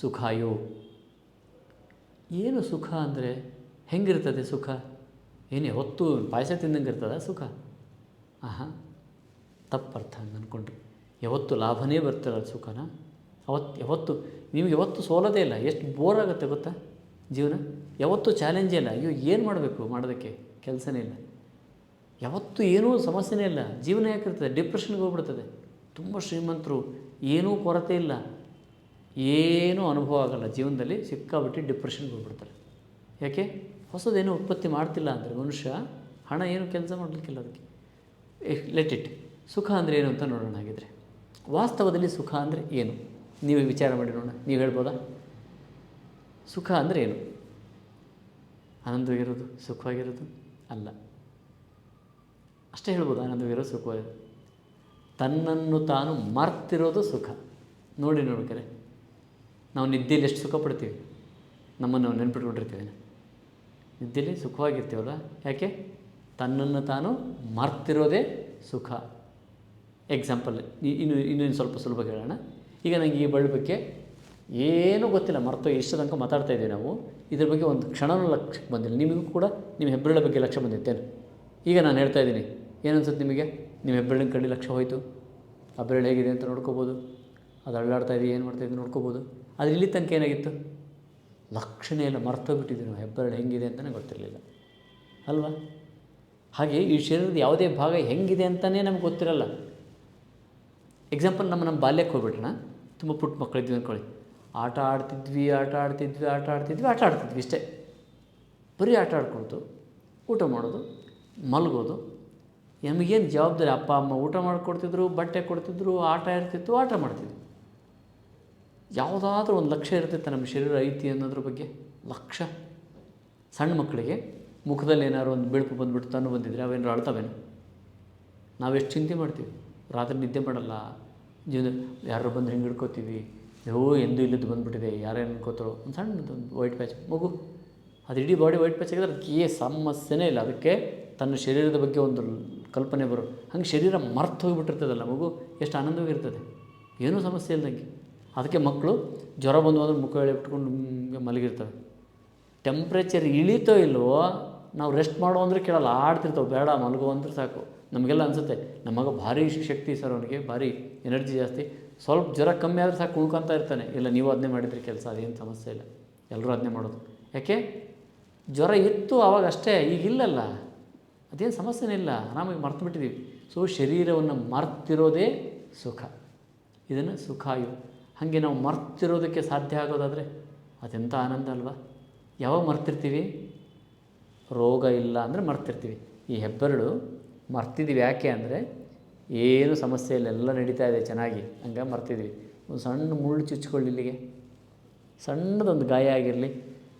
S1: ಸುಖಾಯು. ಏನು ಸುಖ ಅಂದರೆ ಹೆಂಗಿರ್ತದೆ ಸುಖ? ಏನು ಯಾವತ್ತೂ ಪಾಯಸ ತಿಂದಂಗೆ ಇರ್ತದ ಸುಖ? ತಪ್ಪರ್ಥ ಹಂಗೆ ಅಂದ್ಕೊಂಡ್ರಿ. ಯಾವತ್ತು ಲಾಭನೇ ಬರ್ತಿರಲ್ಲ ಸುಖನ. ಯಾವತ್ತು ನಿಮ್ಗೆ ಯಾವತ್ತು ಸೋಲೋದೇ ಇಲ್ಲ. ಎಷ್ಟು ಬೋರ್ ಆಗುತ್ತೆ ಗೊತ್ತಾ ಜೀವನ? ಯಾವತ್ತೂ ಚಾಲೆಂಜೇ ಇಲ್ಲ. ಅಯ್ಯೋ ಏನು ಮಾಡಬೇಕು, ಮಾಡೋದಕ್ಕೆ ಕೆಲಸನೇ ಇಲ್ಲ. ಯಾವತ್ತೂ ಏನೂ ಸಮಸ್ಯೆನೇ ಇಲ್ಲ. ಜೀವನ ಯಾಕಿರ್ತದೆ? ಡಿಪ್ರೆಷನ್ಗೆ ಹೋಗ್ಬಿಡ್ತದೆ. ತುಂಬ ಶ್ರೀಮಂತರು, ಏನೂ ಕೊರತೆ ಇಲ್ಲ, ಏನೂ ಅನುಭವ ಆಗೋಲ್ಲ ಜೀವನದಲ್ಲಿ. ಸಿಕ್ಕಾಬಿಟ್ಟು ಡಿಪ್ರೆಷನ್ಗೆ ಹೋಗ್ಬಿಡ್ತಾರೆ. ಯಾಕೆ? ಹೊಸದೇನೂ ಉತ್ಪತ್ತಿ ಮಾಡ್ತಿಲ್ಲ ಅಂದರೆ ಮನುಷ್ಯ ಹಣ ಏನು ಕೆಲಸ ಮಾಡಲಿಕ್ಕಿಲ್ಲ ಅದಕ್ಕೆ. Let it. ಸುಖ ಅಂದರೆ ಏನು ಅಂತ ನೋಡೋಣ. ಹಾಗಿದ್ರೆ ವಾಸ್ತವದಲ್ಲಿ ಸುಖ ಅಂದರೆ ಏನು? ನೀವೇ ವಿಚಾರ ಮಾಡಿ ನೋಡೋಣ. ನೀವು ಹೇಳ್ಬೋದಾ? ಸುಖ ಅಂದರೆ ಏನು? ಆನಂದವಾಗಿರೋದು, ಸುಖವಾಗಿರೋದು ಅಲ್ಲ. ಅಷ್ಟೇ ಹೇಳ್ಬೋದು. ಆನಂದವಾಗಿರೋದು, ಸುಖವಾಗಿರೋದು. ತನ್ನನ್ನು ತಾನು ಮರ್ತಿರೋದು ಸುಖ. ನೋಡ್ಬೇಕಾರೆ ನಾವು ನಿದ್ದೆಯಲ್ಲಿ ಎಷ್ಟು ಸುಖ ಪಡ್ತೀವಿ, ನಮ್ಮನ್ನು ನಾವು ನೆನ್ಪಿಟ್ಕೊಂಡಿರ್ತೀವಿ. ನಿದ್ದೆಯಲ್ಲಿ ಸುಖವಾಗಿರ್ತೀವಲ್ಲ, ಯಾಕೆ? ತನ್ನನ್ನು ತಾನು ಮರ್ತಿರೋದೇ ಸುಖ. ಎಕ್ಸಾಂಪಲ್ ಇನ್ನೊಂದು ಸ್ವಲ್ಪ ಸುಲಭ ಹೇಳೋಣ. ಈಗ ನನಗೆ ಈ ಬಳ್ಳಿ ಬಗ್ಗೆ ಏನೂ ಗೊತ್ತಿಲ್ಲ, ಮರ್ತೋ ಇಷ್ಟು ತನಕ ಮಾತಾಡ್ತಾ ಇದ್ದೀವಿ ನಾವು. ಇದ್ರ ಬಗ್ಗೆ ಒಂದು ಕ್ಷಣನೂ ಲಕ್ಷ್ಯಕ್ಕೆ ಬಂದಿಲ್ಲ. ನಿಮಗೂ ಕೂಡ ನಿಮ್ಮ ಹೆಬ್ಬೆರಳ ಬಗ್ಗೆ ಲಕ್ಷ್ಯ ಬಂದಿತ್ತೇನು? ಈಗ ನಾನು ಹೇಳ್ತಾ ಇದ್ದೀನಿ, ಏನು ಅನ್ಸುತ್ತೆ ನಿಮಗೆ? ನಿಮ್ಮ ಹೆಬ್ಬೆರಳಿನ ಕಡೆ ಲಕ್ಷ್ಯ ಹೋಯಿತು. ಆ ಬೆರಳು ಹೇಗಿದೆ ಅಂತ ನೋಡ್ಕೋಬೋದು. ಅದು ಅಳ್ಳಾಡ್ತಾ ಇದೆ, ಏನು ಮಾಡ್ತಾಯಿದ್ದು ನೋಡ್ಕೋಬೋದು. ಆದರೆ ಇಲ್ಲಿ ತನಕ ಏನಾಗಿತ್ತು? ಲಕ್ಷಣೇ ಇಲ್ಲ, ಮರ್ತೋಗ್ಬಿಟ್ಟಿದ್ದೀವಿ ನಾವು. ಹೆಬ್ಬೆರಳು ಹೆಂಗಿದೆ ಅಂತಲೇ ಗೊತ್ತಿರಲಿಲ್ಲ ಅಲ್ವಾ? ಹಾಗೆ ಈ ಶರೀರದ ಯಾವುದೇ ಭಾಗ ಹೆಂಗಿದೆ ಅಂತಲೇ ನಮ್ಗೆ ಗೊತ್ತಿರಲ್ಲ. ಎಕ್ಸಾಂಪಲ್ ನಮ್ಮ ಬಾಲ್ಯಕ್ಕೆ ಹೋಗ್ಬಿಟ್ರಣ. ತುಂಬ ಪುಟ್ಟ ಮಕ್ಕಳಿದ್ವಿ ಅಂದ್ಕೊಳ್ಳಿ. ಆಟ ಆಡ್ತಿದ್ವಿ ಇಷ್ಟೇ. ಬರೀ ಆಟ ಆಡ್ಕೊಳ್ತು, ಊಟ ಮಾಡೋದು, ಮಲಗೋದು. ನಮಗೇನು ಜವಾಬ್ದಾರಿ? ಅಪ್ಪ ಅಮ್ಮ ಊಟ ಮಾಡಿಕೊಡ್ತಿದ್ರು, ಬಟ್ಟೆ ಕೊಡ್ತಿದ್ರು, ಆಟ ಇರ್ತಿತ್ತು, ಆಟ ಮಾಡ್ತಿದ್ವಿ. ಯಾವುದಾದ್ರೂ ಒಂದು ಲಕ್ಷ್ಯ ಇರ್ತಿತ್ತು ನಮ್ಮ ಶರೀರ ಐತಿ ಅನ್ನೋದ್ರ ಬಗ್ಗೆ. ಲಕ್ಷ್ಯ. ಸಣ್ಣ ಮಕ್ಕಳಿಗೆ ಮುಖದಲ್ಲಿ ಏನಾದ್ರು ಒಂದು ಬಿಳುಪು ಬಂದುಬಿಟ್ಟು ತನ್ನು ಬಂದಿದ್ರೆ ಅವೇನಾರು ಅಳ್ತವೇನು? ನಾವೆಷ್ಟು ಚಿಂತೆ ಮಾಡ್ತೀವಿ. ರಾತ್ರಿ ನಿದ್ದೆ ಮಾಡಲ್ಲ. ಜೀವನ ಯಾರು ಬಂದು ಹಿಂಗೆ ಹಿಡ್ಕೋತೀವಿ. ಎಂದೂ ಇಲ್ಲದ್ದು ಬಂದುಬಿಟ್ಟಿದೆ, ಯಾರೇನು ಅನ್ಕೋತಾರೋ. ಒಂದು ಸಣ್ಣದೊಂದು ವೈಟ್ ಪ್ಯಾಚ್ ಮಗು, ಅದು ಇಡೀ ಬಾಡಿ ವೈಟ್ ಪ್ಯಾಚ್ ಆಗಿದ್ರೆ ಅದಕ್ಕೆ ಸಮಸ್ಯೆನೇ ಇಲ್ಲ. ಅದಕ್ಕೆ ತನ್ನ ಶರೀರದ ಬಗ್ಗೆ ಒಂದು ಕಲ್ಪನೆ ಬರೋದು. ಹಂಗೆ ಶರೀರ ಮರ್ತು ಹೋಗಿಬಿಟ್ಟಿರ್ತದಲ್ಲ ಮಗು, ಎಷ್ಟು ಆನಂದವಾಗಿರ್ತದೆ, ಏನೂ ಸಮಸ್ಯೆ ಇಲ್ದಂಗೆ. ಅದಕ್ಕೆ ಮಕ್ಕಳು ಜ್ವರ ಬಂದು ಅಂದ್ರೆ ಮುಖ ಎಳಿಬಿಟ್ಕೊಂಡು ಮಲಗಿರ್ತವೆ. ಟೆಂಪ್ರೇಚರ್ ಇಳೀತೋ ಇಲ್ವೋ, ನಾವು ರೆಸ್ಟ್ ಮಾಡೋ ಅಂದರೆ ಕೇಳಲ್ಲ, ಆಡ್ತಿರ್ತವೆ. ಬೇಡ ಮಲಗೋ ಅಂದ್ರೆ ಸಾಕು. ನಮಗೆಲ್ಲ ಅನಿಸುತ್ತೆ ನಮ್ಮ ಮಗ ಭಾರಿ ಶಕ್ತಿ ಸರ್, ಅವನಿಗೆ ಭಾರಿ ಎನರ್ಜಿ ಜಾಸ್ತಿ, ಸ್ವಲ್ಪ ಜ್ವರ ಕಮ್ಮಿ ಆದರೆ ಸಾಕು ಉಳ್ಕೊತ ಇರ್ತಾನೆ. ಇಲ್ಲ, ನೀವು ಅದನ್ನೇ ಮಾಡಿದ್ರಿ ಕೆಲಸ, ಅದೇನು ಸಮಸ್ಯೆ ಇಲ್ಲ, ಎಲ್ಲರೂ ಅದನ್ನೇ ಮಾಡೋದು. ಯಾಕೆ? ಜ್ವರ ಇತ್ತು ಆವಾಗ ಅಷ್ಟೇ, ಈಗಿಲ್ಲಲ್ಲ, ಅದೇನು ಸಮಸ್ಯೆನೇ ಇಲ್ಲ, ಆರಾಮಾಗಿ ಮರ್ತು ಬಿಟ್ಟಿದ್ದೀವಿ. ಸೊ ಶರೀರವನ್ನು ಮರ್ತಿರೋದೇ ಸುಖ. ಇದನ್ನು ಸುಖಾಯು. ಹಾಗೆ ನಾವು ಮರ್ತಿರೋದಕ್ಕೆ ಸಾಧ್ಯ ಆಗೋದಾದರೆ ಅದೆಂಥ ಆನಂದ ಅಲ್ವಾ? ಯಾವಾಗ ಮರ್ತಿರ್ತೀವಿ? ರೋಗ ಇಲ್ಲ ಅಂದರೆ ಮರ್ತಿರ್ತೀವಿ. ಈ ಹೆಬ್ಬೆರಳು ಮರ್ತಿದ್ದೀವಿ. ಯಾಕೆ ಅಂದರೆ ಏನು ಸಮಸ್ಯೆ ಇಲ್ಲ, ಎಲ್ಲ ನಡೀತಾ ಇದೆ ಚೆನ್ನಾಗಿ, ಹಂಗೆ ಮರ್ತಿದ್ವಿ. ಒಂದು ಸಣ್ಣ ಮುಳ್ಳು ಚುಚ್ಕೊಳ್ಳಿ ಇಲ್ಲಿಗೆ, ಸಣ್ಣದೊಂದು ಗಾಯ ಆಗಿರಲಿ,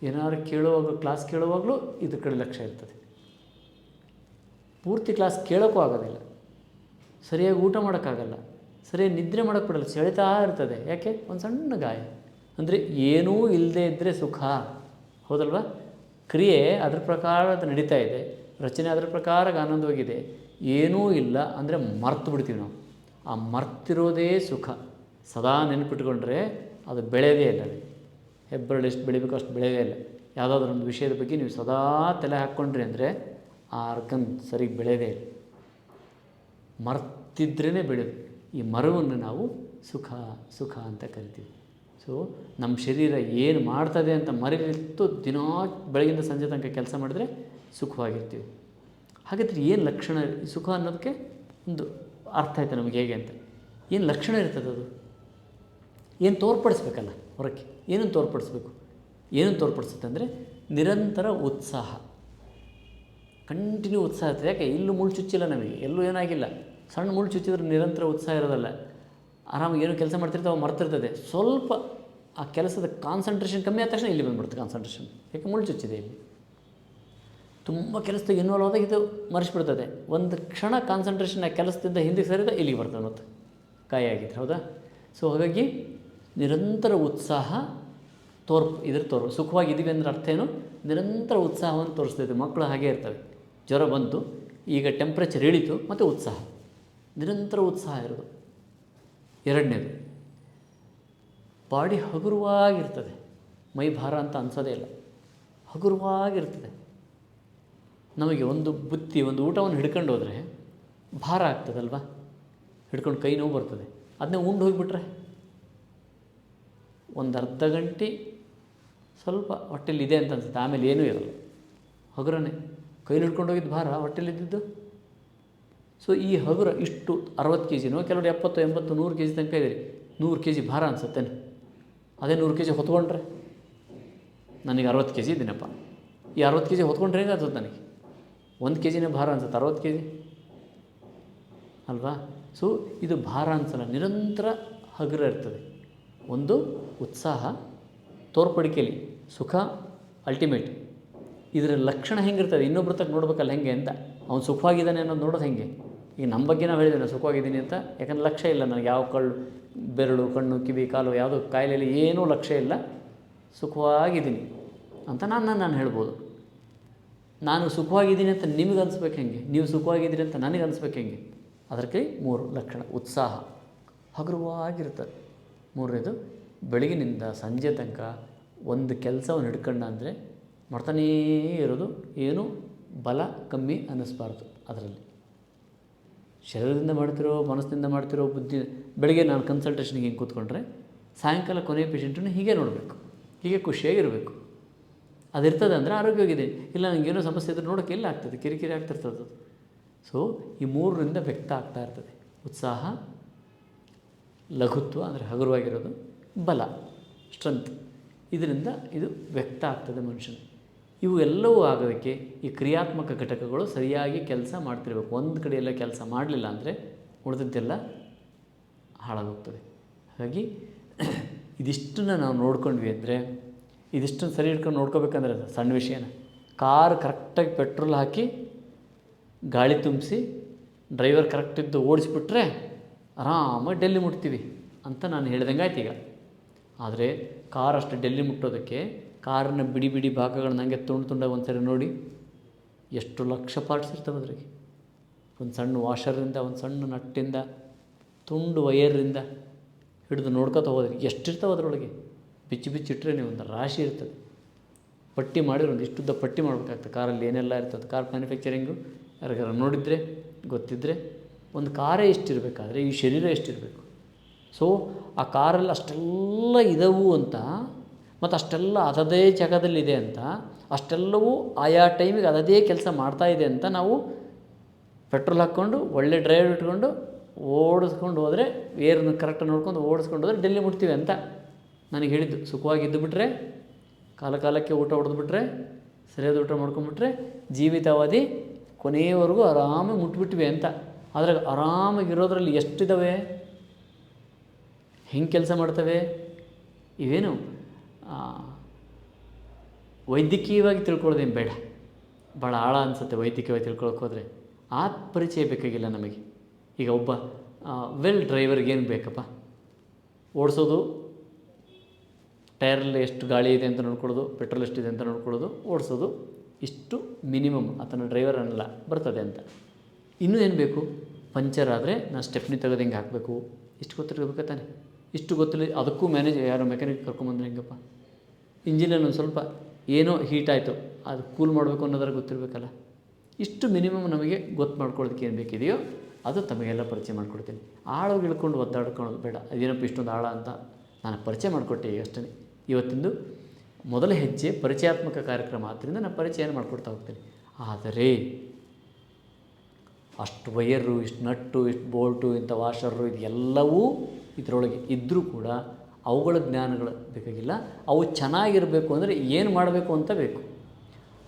S1: ಏನಾದ್ರು ಕೇಳುವಾಗ ಕ್ಲಾಸ್ ಕೇಳುವಾಗಲೂ ಇದ್ರ ಕಡೆ ಲಕ್ಷ್ಯ ಇರ್ತದೆ. ಪೂರ್ತಿ ಕ್ಲಾಸ್ ಕೇಳೋಕ್ಕೂ ಆಗೋದಿಲ್ಲ, ಸರಿಯಾಗಿ ಊಟ ಮಾಡೋಕ್ಕಾಗಲ್ಲ, ಸರಿಯಾಗಿ ನಿದ್ರೆ ಮಾಡೋಕ್ಕೆ ಬಿಡಲ್ಲ, ಸೆಳೆತಾ ಇರ್ತದೆ. ಯಾಕೆ? ಒಂದು ಸಣ್ಣ ಗಾಯ. ಅಂದರೆ ಏನೂ ಇಲ್ಲದೇ ಇದ್ದರೆ ಸುಖ, ಹೌದಲ್ವ? ಕ್ರಿಯೆ ಅದ್ರ ಪ್ರಕಾರ ಅದು ನಡೀತಾ ಇದೆ, ರಚನೆ ಅದರ ಪ್ರಕಾರ ಆನಂದವಾಗಿದೆ. ಏನೂ ಇಲ್ಲ ಅಂದರೆ ಮರ್ತು ಬಿಡ್ತೀವಿ ನಾವು. ಆ ಮರ್ತಿರೋದೇ ಸುಖ. ಸದಾ ನೆನಪಿಟ್ಕೊಂಡ್ರೆ ಅದು ಬೆಳೆಯೋದೇ ಇಲ್ಲ. ಹೆಬ್ಬೆರಳು ಎಷ್ಟು ಬೆಳಿಬೇಕು ಅಷ್ಟು ಬೆಳೆಯೋದೇ ಇಲ್ಲ. ಯಾವುದಾದ್ರೂ ಒಂದು ವಿಷಯದ ಬಗ್ಗೆ ನೀವು ಸದಾ ತಲೆ ಹಾಕ್ಕೊಂಡ್ರಿ ಅಂದರೆ ಆ ಅರ್ಗನ್ ಸರಿಗೆ ಬೆಳೆಯೋದೇ ಇಲ್ಲ. ಮರ್ತಿದ್ರೇ ಬೆಳೆಯೋದು. ಈ ಮರವನ್ನು ನಾವು ಸುಖ ಸುಖ ಅಂತ ಕರಿತೀವಿ. ಸೊ ನಮ್ಮ ಶರೀರ ಏನು ಮಾಡ್ತದೆ ಅಂತ ಮರೆಯಲಿತ್ತು ದಿನ ಬೆಳಗಿಂದ ಸಂಜೆ ತನಕ ಕೆಲಸ ಮಾಡಿದ್ರೆ ಸುಖವಾಗಿರ್ತೀವಿ. ಹಾಗಾದರೆ ಏನು ಲಕ್ಷಣ? ಸುಖ ಅನ್ನೋದಕ್ಕೆ ಒಂದು ಅರ್ಥ ಆಯ್ತು ನಮಗೆ ಹೇಗೆ ಅಂತ. ಏನು ಲಕ್ಷಣ ಇರ್ತದೆ ಅದು? ಏನು ತೋರ್ಪಡಿಸ್ಬೇಕಲ್ಲ ಹೊರಕ್ಕೆ? ಏನನ್ನು ತೋರ್ಪಡಿಸ್ಬೇಕು? ಏನನ್ನು ತೋರ್ಪಡಿಸುತ್ತೆ ಅಂದರೆ ನಿರಂತರ ಉತ್ಸಾಹ, ಕಂಟಿನ್ಯೂ ಉತ್ಸಾಹ ಇರ್ತದೆ. ಯಾಕೆ? ಇಲ್ಲೂ ಮುಳ್ಳು ಚುಚ್ಚಿಲ್ಲ ನಮಗೆ, ಎಲ್ಲೂ ಏನಾಗಿಲ್ಲ. ಸಣ್ಣ ಮುಳ್ಳು ಚುಚ್ಚಿದ್ರೆ ನಿರಂತರ ಉತ್ಸಾಹ ಇರೋದಲ್ಲ. ಆರಾಮಾಗಿ ಏನು ಕೆಲಸ ಮಾಡ್ತಿರ್ತಾವೆ ಮರ್ತಿರ್ತದೆ. ಸ್ವಲ್ಪ ಆ ಕೆಲಸದ ಕಾನ್ಸಂಟ್ರೇಷನ್ ಕಮ್ಮಿ ಆದ ತಕ್ಷಣ ಇಲ್ಲಿ ಬಂದುಬಿಡುತ್ತೆ ಕಾನ್ಸಂಟ್ರೇಷನ್. ಯಾಕೆ? ಮುಳ್ಳು ಚುಚ್ಚಿದೆ ಇಲ್ಲಿ. ತುಂಬ ಕೆಲಸದಾಗ ಇನ್ವಾಲ್ವ್ ಆದಾಗ ಇದು ಮರೆಸಿಬಿಡ್ತದೆ. ಒಂದು ಕ್ಷಣ ಕಾನ್ಸಂಟ್ರೇಷನ್ ಆ ಕೆಲಸದಿಂದ ಹಿಂದಕ್ಕೆ ಸರಿದ ಇಲ್ಲಿಗೆ ಬರ್ತದೆ ಮತ್ತು ಗಾಯ ಆಗಿತ್ತು. ಹೌದಾ? ಸೊ ಹಾಗಾಗಿ ನಿರಂತರ ಉತ್ಸಾಹ ಸುಖವಾಗಿದ್ದೀವಿ ಅಂದರೆ ಅರ್ಥ ಏನು? ನಿರಂತರ ಉತ್ಸಾಹವನ್ನು ತೋರಿಸ್ತೈತೆ. ಮಕ್ಕಳು ಹಾಗೆ ಇರ್ತವೆ. ಜ್ವರ ಬಂತು, ಈಗ ಟೆಂಪ್ರೇಚರ್ ಇಳೀತು, ಮತ್ತು ಉತ್ಸಾಹ, ನಿರಂತರ ಉತ್ಸಾಹ ಇರೋದು. ಎರಡನೇದು, ಬಾಡಿ ಹಗುರವಾಗಿರ್ತದೆ, ಮೈ ಭಾರ ಅಂತ ಅನಿಸೋದೇ ಇಲ್ಲ, ಹಗುರವಾಗಿರ್ತದೆ. ನಮಗೆ ಒಂದು ಬುತ್ತಿ, ಒಂದು ಊಟವನ್ನು ಹಿಡ್ಕೊಂಡು ಹೋದರೆ ಭಾರ ಆಗ್ತದಲ್ವ, ಹಿಡ್ಕೊಂಡು ಕೈ ನೋವು ಬರ್ತದೆ. ಅದನ್ನೇ ಉಂಡು ಹೋಗಿಬಿಟ್ರೆ ಒಂದು ಅರ್ಧ ಗಂಟೆ ಸ್ವಲ್ಪ ಹೊಟ್ಟೆಲಿ ಇದೆ ಅಂತ ಅನ್ಸುತ್ತೆ, ಆಮೇಲೆ ಏನೂ ಇರಲ್ಲ, ಹಗುರನೇ. ಕೈಲಿ ಹಿಡ್ಕೊಂಡು ಹೋಗಿದ್ದು ಭಾರ ಹೊಟ್ಟೆಲಿದ್ದಿದ್ದು. ಸೊ ಈ ಹಗುರ ಇಷ್ಟು 60 kg, ಕೆಲವರು 70, 80, 100 kg ತನಕ ಇದೆ. 100 kg ಭಾರ ಅನಿಸುತ್ತೇನೆ. ಅದೇ 100 kg ಹೊತ್ಕೊಂಡ್ರೆ, ನನಗೆ 60 kg ಇದ್ದೀನಪ್ಪ, ಈ 60 kg ಹೊತ್ಕೊಂಡ್ರೆ ಹೇಗಾಗ್ತದೆ ನನಗೆ? 1 kgನೇ ಭಾರ ಅನ್ಸುತ್ತೆ, 60 kg ಅಲ್ವಾ? ಸೊ ಇದು ಭಾರ ಅನಿಸಲ್ಲ, ನಿರಂತರ ಹಗುರ ಇರ್ತದೆ. ಒಂದು ಉತ್ಸಾಹ ತೋರ್ಪಡಿಕೆಯಲ್ಲಿ, ಸುಖ ಅಲ್ಟಿಮೇಟ್. ಇದರ ಲಕ್ಷಣ ಹೆಂಗಿರ್ತದೆ? ಇನ್ನೊಬ್ರ ತಕ್ಕ ನೋಡ್ಬೇಕಲ್ಲ ಹೆಂಗೆ ಅಂತ. ಅವ್ನು ಸುಖವಾಗಿದ್ದಾನೆ ಅನ್ನೋದು ನೋಡೋದು ಹೆಂಗೆ? ಈಗ ನಮ್ಮ ಬಗ್ಗೆ ನಾವು ಹೇಳಿದ್ದೇನೆ ಸುಖವಾಗಿದ್ದೀನಿ ಅಂತ, ಯಾಕಂದ್ರೆ ಲಕ್ಷ್ಯ ಇಲ್ಲ ನನಗೆ. ಯಾವ ಬೆರಳು, ಕಣ್ಣು, ಕಿವಿ, ಕಾಲು ಯಾವುದೋ ಕಾಯಿಲೆಯಲ್ಲಿ ಏನೂ ಲಕ್ಷ್ಯ ಇಲ್ಲ, ಸುಖವಾಗಿದ್ದೀನಿ ಅಂತ ನಾನು ಹೇಳ್ಬೋದು. ನಾನು ಸುಖವಾಗಿದ್ದೀನಿ ಅಂತ ನಿಮಗೆ ಅನಿಸ್ಬೇಕು ಹೆಂಗೆ? ನೀವು ಸುಖವಾಗಿದ್ದೀರಿ ಅಂತ ನನಗೆ ಅನಿಸ್ಬೇಕು ಹೆಂಗೆ? ಅದಕ್ಕೆ 3 ಲಕ್ಷಣ. ಉತ್ಸಾಹ ಹಗುರವಾಗಿರ್ತದೆ. 3ನೇದು, ಬೆಳಗಿನಿಂದ ಸಂಜೆ ತನಕ ಒಂದು ಕೆಲಸವನ್ನು ಹಿಡ್ಕೊಂಡ ಅಂದರೆ ಮಾಡ್ತಾನೇ ಇರೋದು, ಏನೂ ಬಲ ಕಮ್ಮಿ ಅನ್ನಿಸ್ಬಾರ್ದು ಅದರಲ್ಲಿ. ಶರೀರದಿಂದ ಮಾಡ್ತಿರೋ, ಮನಸ್ಸಿನಿಂದ ಮಾಡ್ತಿರೋ, ಬುದ್ಧಿ. ಬೆಳಗ್ಗೆ ನಾನು ಕನ್ಸಲ್ಟೇಷನ್ಗೆ ಹಿಂಗೆ ಕೂತ್ಕೊಂಡ್ರೆ ಸಾಯಂಕಾಲ ಕೊನೆಯ ಪೇಷಂಟನ್ನು ಹೀಗೆ ನೋಡಬೇಕು, ಹೀಗೆ ಖುಷಿಯಾಗಿರಬೇಕು. ಅದಿರ್ತದೆ ಅಂದರೆ ಆರೋಗ್ಯವಾಗಿದೆ. ಇಲ್ಲ ನನಗೇನೋ ಸಮಸ್ಯೆ ಇದ್ದರೆ ನೋಡೋಕ್ಕೆ ಎಲ್ಲ ಆಗ್ತದೆ, ಕಿರಿಕಿರಿ ಆಗ್ತಿರ್ತದೆ ಅದು. ಸೊ ಈ 3ರಿಂದ ವ್ಯಕ್ತ ಆಗ್ತಾ ಇರ್ತದೆ. ಉತ್ಸಾಹ, ಲಘುತ್ವ ಅಂದರೆ ಹಗುರವಾಗಿರೋದು, ಬಲ ಸ್ಟ್ರೆಂತ್, ಇದರಿಂದ ಇದು ವ್ಯಕ್ತ ಆಗ್ತದೆ ಮನುಷ್ಯನ. ಇವು ಎಲ್ಲವೂ ಆಗೋದಕ್ಕೆ ಈ ಕ್ರಿಯಾತ್ಮಕ ಘಟಕಗಳು ಸರಿಯಾಗಿ ಕೆಲಸ ಮಾಡ್ತಿರ್ಬೇಕು. ಒಂದು ಕಡೆಯೆಲ್ಲ ಕೆಲಸ ಮಾಡಲಿಲ್ಲ ಅಂದರೆ ಉಳಿದದ್ದೆಲ್ಲ ಹಾಳಾಗೋಗ್ತದೆ. ಹಾಗಾಗಿ ಇದಿಷ್ಟನ್ನು ನಾವು ನೋಡ್ಕೊಂಡ್ವಿ ಅಂದರೆ, ಇದಿಷ್ಟನ್ನು ಸರಿ ಹಿಡ್ಕೊಂಡು ನೋಡ್ಕೋಬೇಕಂದ್ರೆ ಸಣ್ಣ ವಿಷಯನ. ಕಾರ್ ಕರೆಕ್ಟಾಗಿ ಪೆಟ್ರೋಲ್ ಹಾಕಿ ಗಾಳಿ ತುಂಬಿಸಿ ಡ್ರೈವರ್ ಕರೆಕ್ಟಿದ್ದು ಓಡಿಸ್ಬಿಟ್ರೆ ಆರಾಮಾಗಿ ಡೆಲ್ಲಿ ಮುಟ್ತೀವಿ ಅಂತ ನಾನು ಹೇಳ್ದಂಗೆ ಆಯ್ತು ಈಗ. ಆದರೆ ಕಾರ್ ಅಷ್ಟು ಡೆಲ್ಲಿ ಮುಟ್ಟೋದಕ್ಕೆ ಕಾರನ್ನ ಬಿಡಿ ಬಿಡಿ ಭಾಗಗಳನ್ನ ನನಗೆ ತುಂಡಾಗಿ ಒಂದು ಸರಿ ನೋಡಿ, ಎಷ್ಟು ಲಕ್ಷ ಪಾರ್ಟ್ಸ್ ಇರ್ತವೆ ಅದ್ರಿಗೆ. ಒಂದು ಸಣ್ಣ ವಾಷರಿಂದ, ಒಂದು ಸಣ್ಣ ನಟ್ಟಿಂದ, ತುಂಡು ವಯರಿಂದ ಹಿಡಿದು ನೋಡ್ಕೊತ ಹೋದ್ರೆ ಎಷ್ಟಿರ್ತಾವೆ ಅದರೊಳಗೆ. ಬಿಚ್ಚಿಟ್ಟರೆ ನೀವು ಒಂದು ರಾಶಿ ಇರ್ತದೆ. ಪಟ್ಟಿ ಮಾಡಿ ಒಂದು ಇಷ್ಟುದ್ದ ಪಟ್ಟಿ ಮಾಡಬೇಕಾಗ್ತದೆ ಕಾರಲ್ಲಿ ಏನೆಲ್ಲ ಇರ್ತದೆ. ಕಾರ್ ಮ್ಯಾನುಫ್ಯಾಕ್ಚರಿಂಗು ಯಾರಿಗಾರ ನೋಡಿದರೆ ಗೊತ್ತಿದ್ದರೆ, ಒಂದು ಕಾರೇ ಎಷ್ಟಿರಬೇಕಾದ್ರೆ ಈ ಶರೀರ ಎಷ್ಟಿರಬೇಕು. ಸೊ ಆ ಕಾರಲ್ಲಿ ಅಷ್ಟೆಲ್ಲ ಇದ್ದವು ಅಂತ, ಮತ್ತು ಅಷ್ಟೆಲ್ಲ ಅದದೇ ಜಾಗದಲ್ಲಿದೆ ಅಂತ, ಅಷ್ಟೆಲ್ಲವೂ ಆಯಾ ಟೈಮಿಗೆ ಅದೇ ಕೆಲಸ ಮಾಡ್ತಾಯಿದೆ ಅಂತ ನಾವು ಪೆಟ್ರೋಲ್ ಹಾಕ್ಕೊಂಡು ಒಳ್ಳೆ ಡ್ರೈವರ್ ಇಟ್ಕೊಂಡು ಓಡಿಸ್ಕೊಂಡು ಹೋದರೆ, ಏರನ್ನು ಕರೆಕ್ಟಾಗಿ ನೋಡ್ಕೊಂಡು ಓಡಿಸ್ಕೊಂಡು ಹೋದರೆ ಡೆಲ್ಲಿ ಮುಟ್ತೀವಿ ಅಂತ ನನಗೆ ಹೇಳಿದ್ದು. ಸುಖವಾಗಿದ್ದು ಬಿಟ್ಟರೆ, ಕಾಲಕ್ಕೆ ಊಟ ಹೊಡೆದ್ಬಿಟ್ರೆ, ಸರಿಯಾದ ಊಟ ಮಾಡ್ಕೊಂಡ್ಬಿಟ್ರೆ ಜೀವಿತಾವಧಿ ಕೊನೆಯವರೆಗೂ ಆರಾಮಾಗಿ ಮುಟ್ಬಿಟ್ವಿ ಅಂತ. ಆದರೆ ಆರಾಮಾಗಿರೋದ್ರಲ್ಲಿ ಎಷ್ಟಿದ್ದಾವೆ, ಹೆಂಗೆ ಕೆಲಸ ಮಾಡ್ತವೆ, ಇವೇನು ವೈದ್ಯಕೀಯವಾಗಿ ತಿಳ್ಕೊಳ್ಳೋದೇನು ಬೇಡ. ಭಾಳ ಆಳ ಅನಿಸುತ್ತೆ ವೈದ್ಯಕೀಯವಾಗಿ ತಿಳ್ಕೊಳಕ್ಕೆ ಹೋದರೆ. ಆ ಪರಿಚಯ ಬೇಕಾಗಿಲ್ಲ ನಮಗೆ. ಈಗ ಒಬ್ಬ ವೆಲ್ ಡ್ರೈವರ್ಗೇನು ಬೇಕಪ್ಪ? ಓಡಿಸೋದು, ಟೈರಲ್ಲಿ ಎಷ್ಟು ಗಾಳಿ ಇದೆ ಅಂತ ನೋಡ್ಕೊಳ್ಳೋದು, ಪೆಟ್ರೋಲ್ ಎಷ್ಟಿದೆ ಅಂತ ನೋಡ್ಕೊಳ್ಳೋದು, ಓಡಿಸೋದು, ಇಷ್ಟು ಮಿನಿಮಮ್ ಆತನ ಡ್ರೈವರ್ ಅನ್ನಲ್ಲ ಬರ್ತದೆ ಅಂತ. ಇನ್ನೂ ಏನು ಬೇಕು? ಪಂಚರ್ ಆದರೆ ನಾನು ಸ್ಟೆಪ್ನಿ ತೆಗೆದು ಹಿಂಗೆ ಹಾಕಬೇಕು, ಇಷ್ಟು ಗೊತ್ತಿರಬೇಕು ತಾನೆ. ಇಷ್ಟು ಗೊತ್ತಿಲ್ಲ, ಅದಕ್ಕೂ ಯಾರೋ ಮೆಕ್ಯಾನಿಕ್ ಕರ್ಕೊಂಬಂದ್ರೆ ಹೆಂಗಪ್ಪ? ಇಂಜಿನಲ್ಲಿ ಒಂದು ಸ್ವಲ್ಪ ಏನೋ ಹೀಟ್ ಆಯಿತು, ಅದು ಕೂಲ್ ಮಾಡಬೇಕು ಅನ್ನೋದ್ರ ಗೊತ್ತಿರಬೇಕಲ್ಲ. ಇಷ್ಟು ಮಿನಿಮಮ್ ನಮಗೆ ಗೊತ್ತು ಮಾಡ್ಕೊಳ್ಳೋದಕ್ಕೆ ಏನು ಬೇಕಿದೆಯೋ ಅದು ತಮಗೆಲ್ಲ ಪರಿಚಯ ಮಾಡಿಕೊಡ್ತೀನಿ. ಆಳವಾಗಿ ಇಳ್ಕೊಂಡು ಒದ್ದಾಡ್ಕೊಳ್ಳೋದು ಬೇಡ. ಅದೇನಪ್ಪ ಇಷ್ಟೊಂದು ಆಳ ಅಂತ ನಾನು ಪರಿಚಯ ಮಾಡಿಕೊಟ್ಟೆ ಈಗ ಅಷ್ಟೇ. ಇವತ್ತಿಂದು ಮೊದಲ ಹೆಜ್ಜೆ ಪರಿಚಯಾತ್ಮಕ ಕಾರ್ಯಕ್ರಮ, ಆದ್ದರಿಂದ ನಾನು ಪರಿಚಯನ ಮಾಡಿಕೊಡ್ತಾ ಹೋಗ್ತೀನಿ. ಆದರೆ ಅಷ್ಟು ವೈಯರು, ಇಷ್ಟು ನಟ್ಟು, ಇಷ್ಟು ಬೋಲ್ಟು, ಇಂಥ ವಾಷರು, ಇದೆಲ್ಲವೂ ಇದರೊಳಗೆ ಇದ್ದರೂ ಕೂಡ ಅವುಗಳ ಜ್ಞಾನಗಳು ಬೇಕಾಗಿಲ್ಲ. ಅವು ಚೆನ್ನಾಗಿರಬೇಕು ಅಂದರೆ ಏನು ಮಾಡಬೇಕು ಅಂತ ಬೇಕು.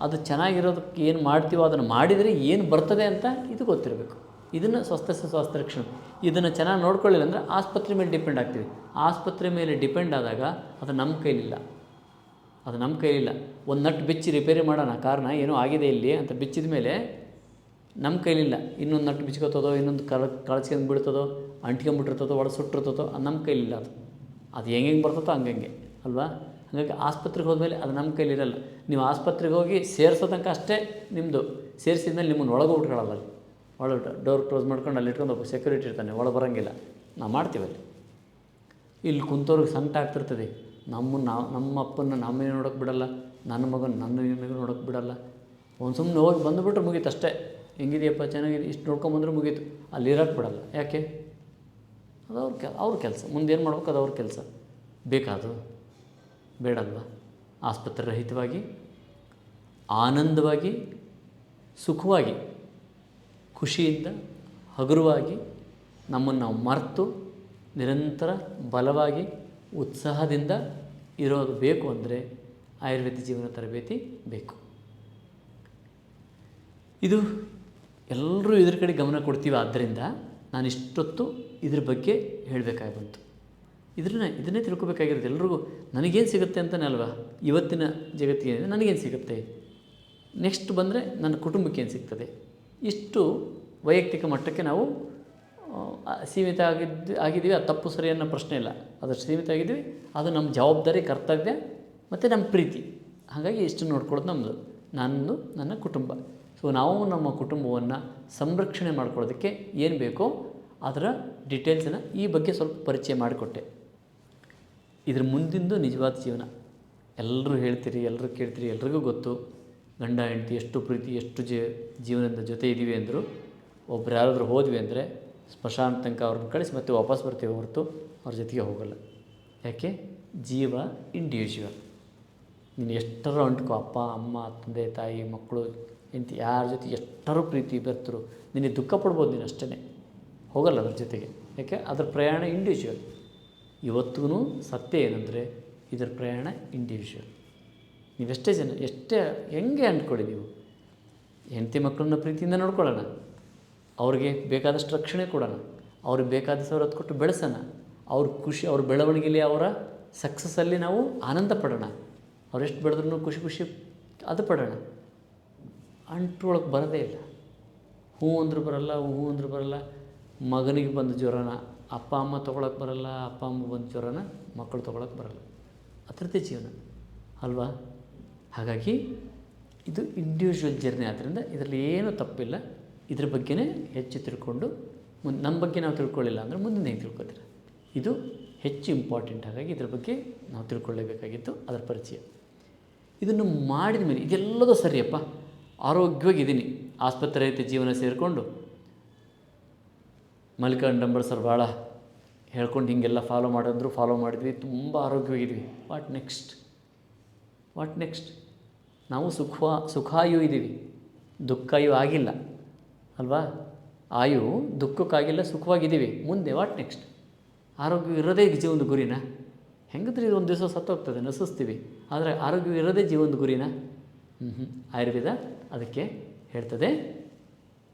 S1: ಅದು ಚೆನ್ನಾಗಿರೋದಕ್ಕೆ ಏನು ಮಾಡ್ತೀವೋ ಅದನ್ನು ಮಾಡಿದರೆ ಏನು ಬರ್ತದೆ ಅಂತ ಇದು ಗೊತ್ತಿರಬೇಕು. ಇದನ್ನು ಸ್ವಾಸ್ಥ್ಯ ರಕ್ಷಣೆ, ಇದನ್ನು ಚೆನ್ನಾಗಿ ನೋಡ್ಕೊಳ್ಳಿಲ್ಲ ಅಂದರೆ ಆಸ್ಪತ್ರೆ ಮೇಲೆ ಡಿಪೆಂಡ್ ಆಗ್ತೀವಿ. ಆಸ್ಪತ್ರೆ ಮೇಲೆ ಡಿಪೆಂಡ್ ಆದಾಗ ಅದು ನಮ್ಮ ಕೈಲಿಲ್ಲ. ಒಂದು ನಟ್ಟು ಬಿಚ್ಚಿ ರಿಪೇರಿ ಮಾಡೋಣ, ಕಾರಣ ಏನೋ ಆಗಿದೆ ಇಲ್ಲಿ ಅಂತ ಬಿಚ್ಚಿದ ಮೇಲೆ ನಮ್ಮ ಕೈಲಿಲ್ಲ. ಇನ್ನೊಂದು ನಟ್ಟು ಬಿಚ್ಕೋತದೋ, ಇನ್ನೊಂದು ಕಳಚ್ಕೊಂಡು ಬಿಡ್ತದೋ, ಅಂಟ್ಕೊಂಬಿಟ್ಟಿರ್ತದೋ, ಒಳ ಸುಟ್ಟಿರ್ತದೋ, ಅದು ನಮ್ಮ ಕೈಲಿಲ್ಲ. ಅದು ಹೆಂಗೆ ಬರ್ತದೋ ಹಂಗಂಗೆ ಅಲ್ವಾ? ಹಾಗಾಗಿ ಆಸ್ಪತ್ರೆಗೆ ಹೋದ್ಮೇಲೆ ಅದು ನಮ್ಮ ಕೈಲಿರಲ್ಲ. ನೀವು ಆಸ್ಪತ್ರೆಗೆ ಹೋಗಿ ಸೇರಿಸೋ ತನಕ ಅಷ್ಟೇ ನಿಮ್ಮದು. ಸೇರಿಸಿದ್ಮೇಲೆ ನಿಮ್ಮನ್ನು ಒಳಗೆ ಬಿಟ್ಕೊಳ್ಳಲ್ಲ. ಅಲ್ಲಿ ಒಳಗೆ ಡೋರ್ ಕ್ಲೋಸ್ ಮಾಡ್ಕೊಂಡು ಅಲ್ಲಿ ಇಟ್ಕೊಂಡು ಒಬ್ಬ ಸೆಕ್ಯೂರಿಟಿ ಇರ್ತಾನೆ, ಒಳಗೆ ಬರೋಂಗಿಲ್ಲ. ನಾವು ಮಾಡ್ತೀವಲ್ಲಿ. ಇಲ್ಲಿ ಕುಂತವ್ರಿಗೆ ಸಂಕಟ ಆಗ್ತಿರ್ತದೆ. ನಮ್ಮ ಅಪ್ಪನ ನಮ್ಮನೇ ನೋಡೋಕೆ ಬಿಡಲ್ಲ, ನನ್ನ ಮಗನ ನನ್ನ ನೋಡೋಕೆ ಬಿಡಲ್ಲ. ಒಂದು ಸುಮ್ಮನೆ ಹೋಗಿ ಬಂದುಬಿಟ್ರೆ ಮುಗೀತು ಅಷ್ಟೇ. ಹೆಂಗಿದೆಯಪ್ಪ, ಚೆನ್ನಾಗಿದೆ, ಇಷ್ಟು ನೋಡ್ಕೊಂಬಂದ್ರೆ ಮುಗೀತು. ಅಲ್ಲಿ ಇರೋಕ್ಕೆ ಬಿಡಲ್ಲ. ಯಾಕೆ? ಅದು ಅವ್ರ ಕೆಲಸ. ಮುಂದೆ ಏನು ಮಾಡ್ಬೇಕು, ಅದು ಅವ್ರ ಕೆಲಸ. ಬೇಕಾದು ಬೇಡಲ್ವ? ಆಸ್ಪತ್ರೆ ರಹಿತವಾಗಿ, ಆನಂದವಾಗಿ, ಸುಖವಾಗಿ, ಖುಷಿಯಿಂದ, ಹಗುರವಾಗಿ, ನಮ್ಮನ್ನು ನಾವು ಮರೆತು ನಿರಂತರ ಬಲವಾಗಿ ಉತ್ಸಾಹದಿಂದ ಇರೋದು ಬೇಕು ಅಂದರೆ ಆಯುರ್ವೇದ ಜೀವನ ತರಬೇತಿ ಬೇಕು. ಇದು ಎಲ್ಲರೂ ಇದ್ರ ಕಡೆ ಗಮನ ಕೊಡ್ತೀವಿ. ಆದ್ದರಿಂದ ನಾನು ಇಷ್ಟೊತ್ತು ಇದ್ರ ಬಗ್ಗೆ ಹೇಳಬೇಕಾಗಿ ಬಂತು. ಇದನ್ನೇ ತಿಳ್ಕೊಬೇಕಾಗಿರೋದು ಎಲ್ರಿಗೂ. ನನಗೇನು ಸಿಗುತ್ತೆ ಅಂತಲೇ ಅಲ್ವಾ ಇವತ್ತಿನ ಜಗತ್ತಿಗೆ ನನಗೇನು ಸಿಗುತ್ತೆ, ನೆಕ್ಸ್ಟ್ ಬಂದರೆ ನನ್ನ ಕುಟುಂಬಕ್ಕೆ ಏನು ಸಿಗ್ತದೆ. ಇಷ್ಟು ವೈಯಕ್ತಿಕ ಮಟ್ಟಕ್ಕೆ ನಾವು ಸೀಮಿತ ಆಗಿದ್ದೀವಿ. ಅದು ತಪ್ಪು ಸರಿ ಅನ್ನೋ ಪ್ರಶ್ನೆ ಇಲ್ಲ. ಅದಷ್ಟು ಸೀಮಿತ ಆಗಿದ್ದೀವಿ. ಅದು ನಮ್ಮ ಜವಾಬ್ದಾರಿ, ಕರ್ತವ್ಯ ಮತ್ತು ನಮ್ಮ ಪ್ರೀತಿ. ಹಾಗಾಗಿ ಇಷ್ಟು ನೋಡ್ಕೊಳ್ಳೋದು ನಮ್ಮದು, ನನ್ನದು, ನನ್ನ ಕುಟುಂಬ. ಸೊ ನಾವು ನಮ್ಮ ಕುಟುಂಬವನ್ನು ಸಂರಕ್ಷಣೆ ಮಾಡ್ಕೊಳ್ಳೋದಕ್ಕೆ ಏನು ಬೇಕೋ ಅದರ ಡೀಟೇಲ್ಸನ್ನು ಈ ಬಗ್ಗೆ ಸ್ವಲ್ಪ ಪರಿಚಯ ಮಾಡಿಕೊಟ್ಟೆ. ಇದ್ರ ಮುಂದಿಂದು ನಿಜವಾದ ಜೀವನ ಎಲ್ಲರೂ ಹೇಳ್ತೀರಿ, ಎಲ್ಲರೂ ಕೇಳ್ತೀರಿ, ಎಲ್ರಿಗೂ ಗೊತ್ತು. ಗಂಡ ಹೆಂಡತಿ ಎಷ್ಟು ಪ್ರೀತಿ, ಎಷ್ಟು ಜೀವನದ ಜೊತೆ ಇದ್ದೀವಿ ಅಂದರು. ಒಬ್ರು ಯಾರಾದರೂ ಹೋದ್ವಿ ಅಂದರೆ ಸ್ಮಶಾನ ತನಕ ಅವ್ರನ್ನ ಕಳಿಸಿ ಮತ್ತೆ ವಾಪಸ್ ಬರ್ತೀವಿ ಹೊರತು ಅವ್ರ ಜೊತೆಗೆ ಹೋಗಲ್ಲ. ಯಾಕೆ? ಜೀವ ಇಂಡಿವಿಜುವಲ್. ನೀನು ಎಷ್ಟರ ಅಂಟ್ಕೋ, ಅಪ್ಪ ಅಮ್ಮ ತಂದೆ ತಾಯಿ ಮಕ್ಕಳು ಹೆಂಡತಿ ಯಾರ ಜೊತೆ ಎಷ್ಟರೂ ಪ್ರೀತಿ ಬೆರ್ತರು, ನಿನಗೆ ದುಃಖ ಪಡ್ಬೋದು, ನೀನು ಅಷ್ಟೇ ಹೋಗಲ್ಲ ಅದ್ರ ಜೊತೆಗೆ. ಯಾಕೆ? ಅದರ ಪ್ರಯಾಣ ಇಂಡಿವಿಜುವಲ್. ಇವತ್ತೂ ಸತ್ಯ ಏನಂದರೆ ಇದರ ಪ್ರಯಾಣ ಇಂಡಿವಿಜುವಲ್. ನೀವೆಷ್ಟೇ ಜನ ಎಷ್ಟೇ ಹೆಂಗೆ ಅಂದ್ಕೊಳ್ಳಿ, ನೀವು ಹೆಂಡತಿ ಮಕ್ಕಳನ್ನ ಪ್ರೀತಿಯಿಂದ ನೋಡ್ಕೊಳ್ಳೋಣ, ಅವ್ರಿಗೆ ಬೇಕಾದಷ್ಟು ರಕ್ಷಣೆ ಕೊಡೋಣ, ಅವ್ರಿಗೆ ಬೇಕಾದ ಸವಲತ್ತು ಕೊಟ್ಟು ಬೆಳೆಸೋಣ, ಅವ್ರ ಖುಷಿ, ಅವ್ರ ಬೆಳವಣಿಗೆಯಲ್ಲಿ, ಅವರ ಸಕ್ಸಸ್ಸಲ್ಲಿ ನಾವು ಆನಂದ ಪಡೋಣ. ಅವರೆಷ್ಟು ಬೆಳೆದ್ರೂ ಖುಷಿ ಅದು ಪಡೋಣ. ಅಂಟ್ರೊಳಗೆ ಬರೋದೇ ಇಲ್ಲ. ಹ್ಞೂ ಅಂದರೂ ಬರಲ್ಲ, ಹ್ಞೂ ಅಂದರೂ ಬರಲ್ಲ. ಮಗನಿಗೆ ಬಂದ ಜ್ವರನ ಅಪ್ಪ ಅಮ್ಮ ತೊಗೊಳಕ್ಕೆ ಬರಲ್ಲ, ಅಪ್ಪ ಅಮ್ಮ ಬಂದ ಜ್ವರನ ಮಕ್ಕಳು ತೊಗೊಳಕ್ಕೆ ಬರಲ್ಲ. ಅದರದ್ದೇ ಜೀವನ ಅಲ್ವಾ? ಹಾಗಾಗಿ ಇದು ಇಂಡಿವಿಜುವಲ್ ಜರ್ನಿ. ಆದ್ದರಿಂದ ಇದರಲ್ಲಿ ಏನೂ ತಪ್ಪಿಲ್ಲ. ಇದ್ರ ಬಗ್ಗೆನೇ ಹೆಚ್ಚು ತಿಳ್ಕೊಂಡು ನಮ್ಮ ಬಗ್ಗೆ ನಾವು ತಿಳ್ಕೊಳ್ಳಿಲ್ಲ ಅಂದರೆ ಮುಂದಿನ ಹೆಂಗೆ ತಿಳ್ಕೊತೀರ? ಇದು ಹೆಚ್ಚು ಇಂಪಾರ್ಟೆಂಟ್. ಹಾಗಾಗಿ ಇದ್ರ ಬಗ್ಗೆ ನಾವು ತಿಳ್ಕೊಳ್ಳೇಬೇಕಾಗಿತ್ತು, ಅದರ ಪರಿಚಯ. ಇದನ್ನು ಮಾಡಿದ ಮೇಲೆ ಇದೆಲ್ಲದೂ ಸರಿಯಪ್ಪ, ಆರೋಗ್ಯವಾಗಿದ್ದೀನಿ, ಆಸ್ಪತ್ರೆ ರಹಿತ ಜೀವನ ಸೇರಿಕೊಂಡು ಮಲ್ಲಿಕಾರ್ಜುನ ಡಂಬಳ ಸರ್ ಭಾಳ ಹೇಳ್ಕೊಂಡು ಹೀಗೆಲ್ಲ ಫಾಲೋ ಮಾಡಿದ್ರು, ಫಾಲೋ ಮಾಡಿದ್ವಿ, ತುಂಬ ಆರೋಗ್ಯವಾಗಿದ್ವಿ. What next? ನಾವು ಸುಖಾಯು ಇದ್ದೀವಿ, ದುಃಖಾಯು ಆಗಿಲ್ಲ ಅಲ್ವಾ? ಆಯು ದುಃಖಕ್ಕಾಗಿಲ್ಲ, ಸುಖವಾಗಿದ್ದೀವಿ. ಮುಂದೆ ವಾಟ್ ನೆಕ್ಸ್ಟ್? ಆರೋಗ್ಯ ಇರೋದೇ ಜೀವನದ ಗುರಿನಾ? ಹೆಂಗಂದ್ರೆ ಇದು ಒಂದು ದಿವಸ ಸತ್ತೋಗ್ತದೆ, ನಸಿಸ್ತೀವಿ. ಆದರೆ ಆರೋಗ್ಯ ಇರೋದೇ ಜೀವನದ ಗುರಿನಾ? ಆಯುರ್ವೇದ ಅದಕ್ಕೆ ಹೇಳ್ತದೆ,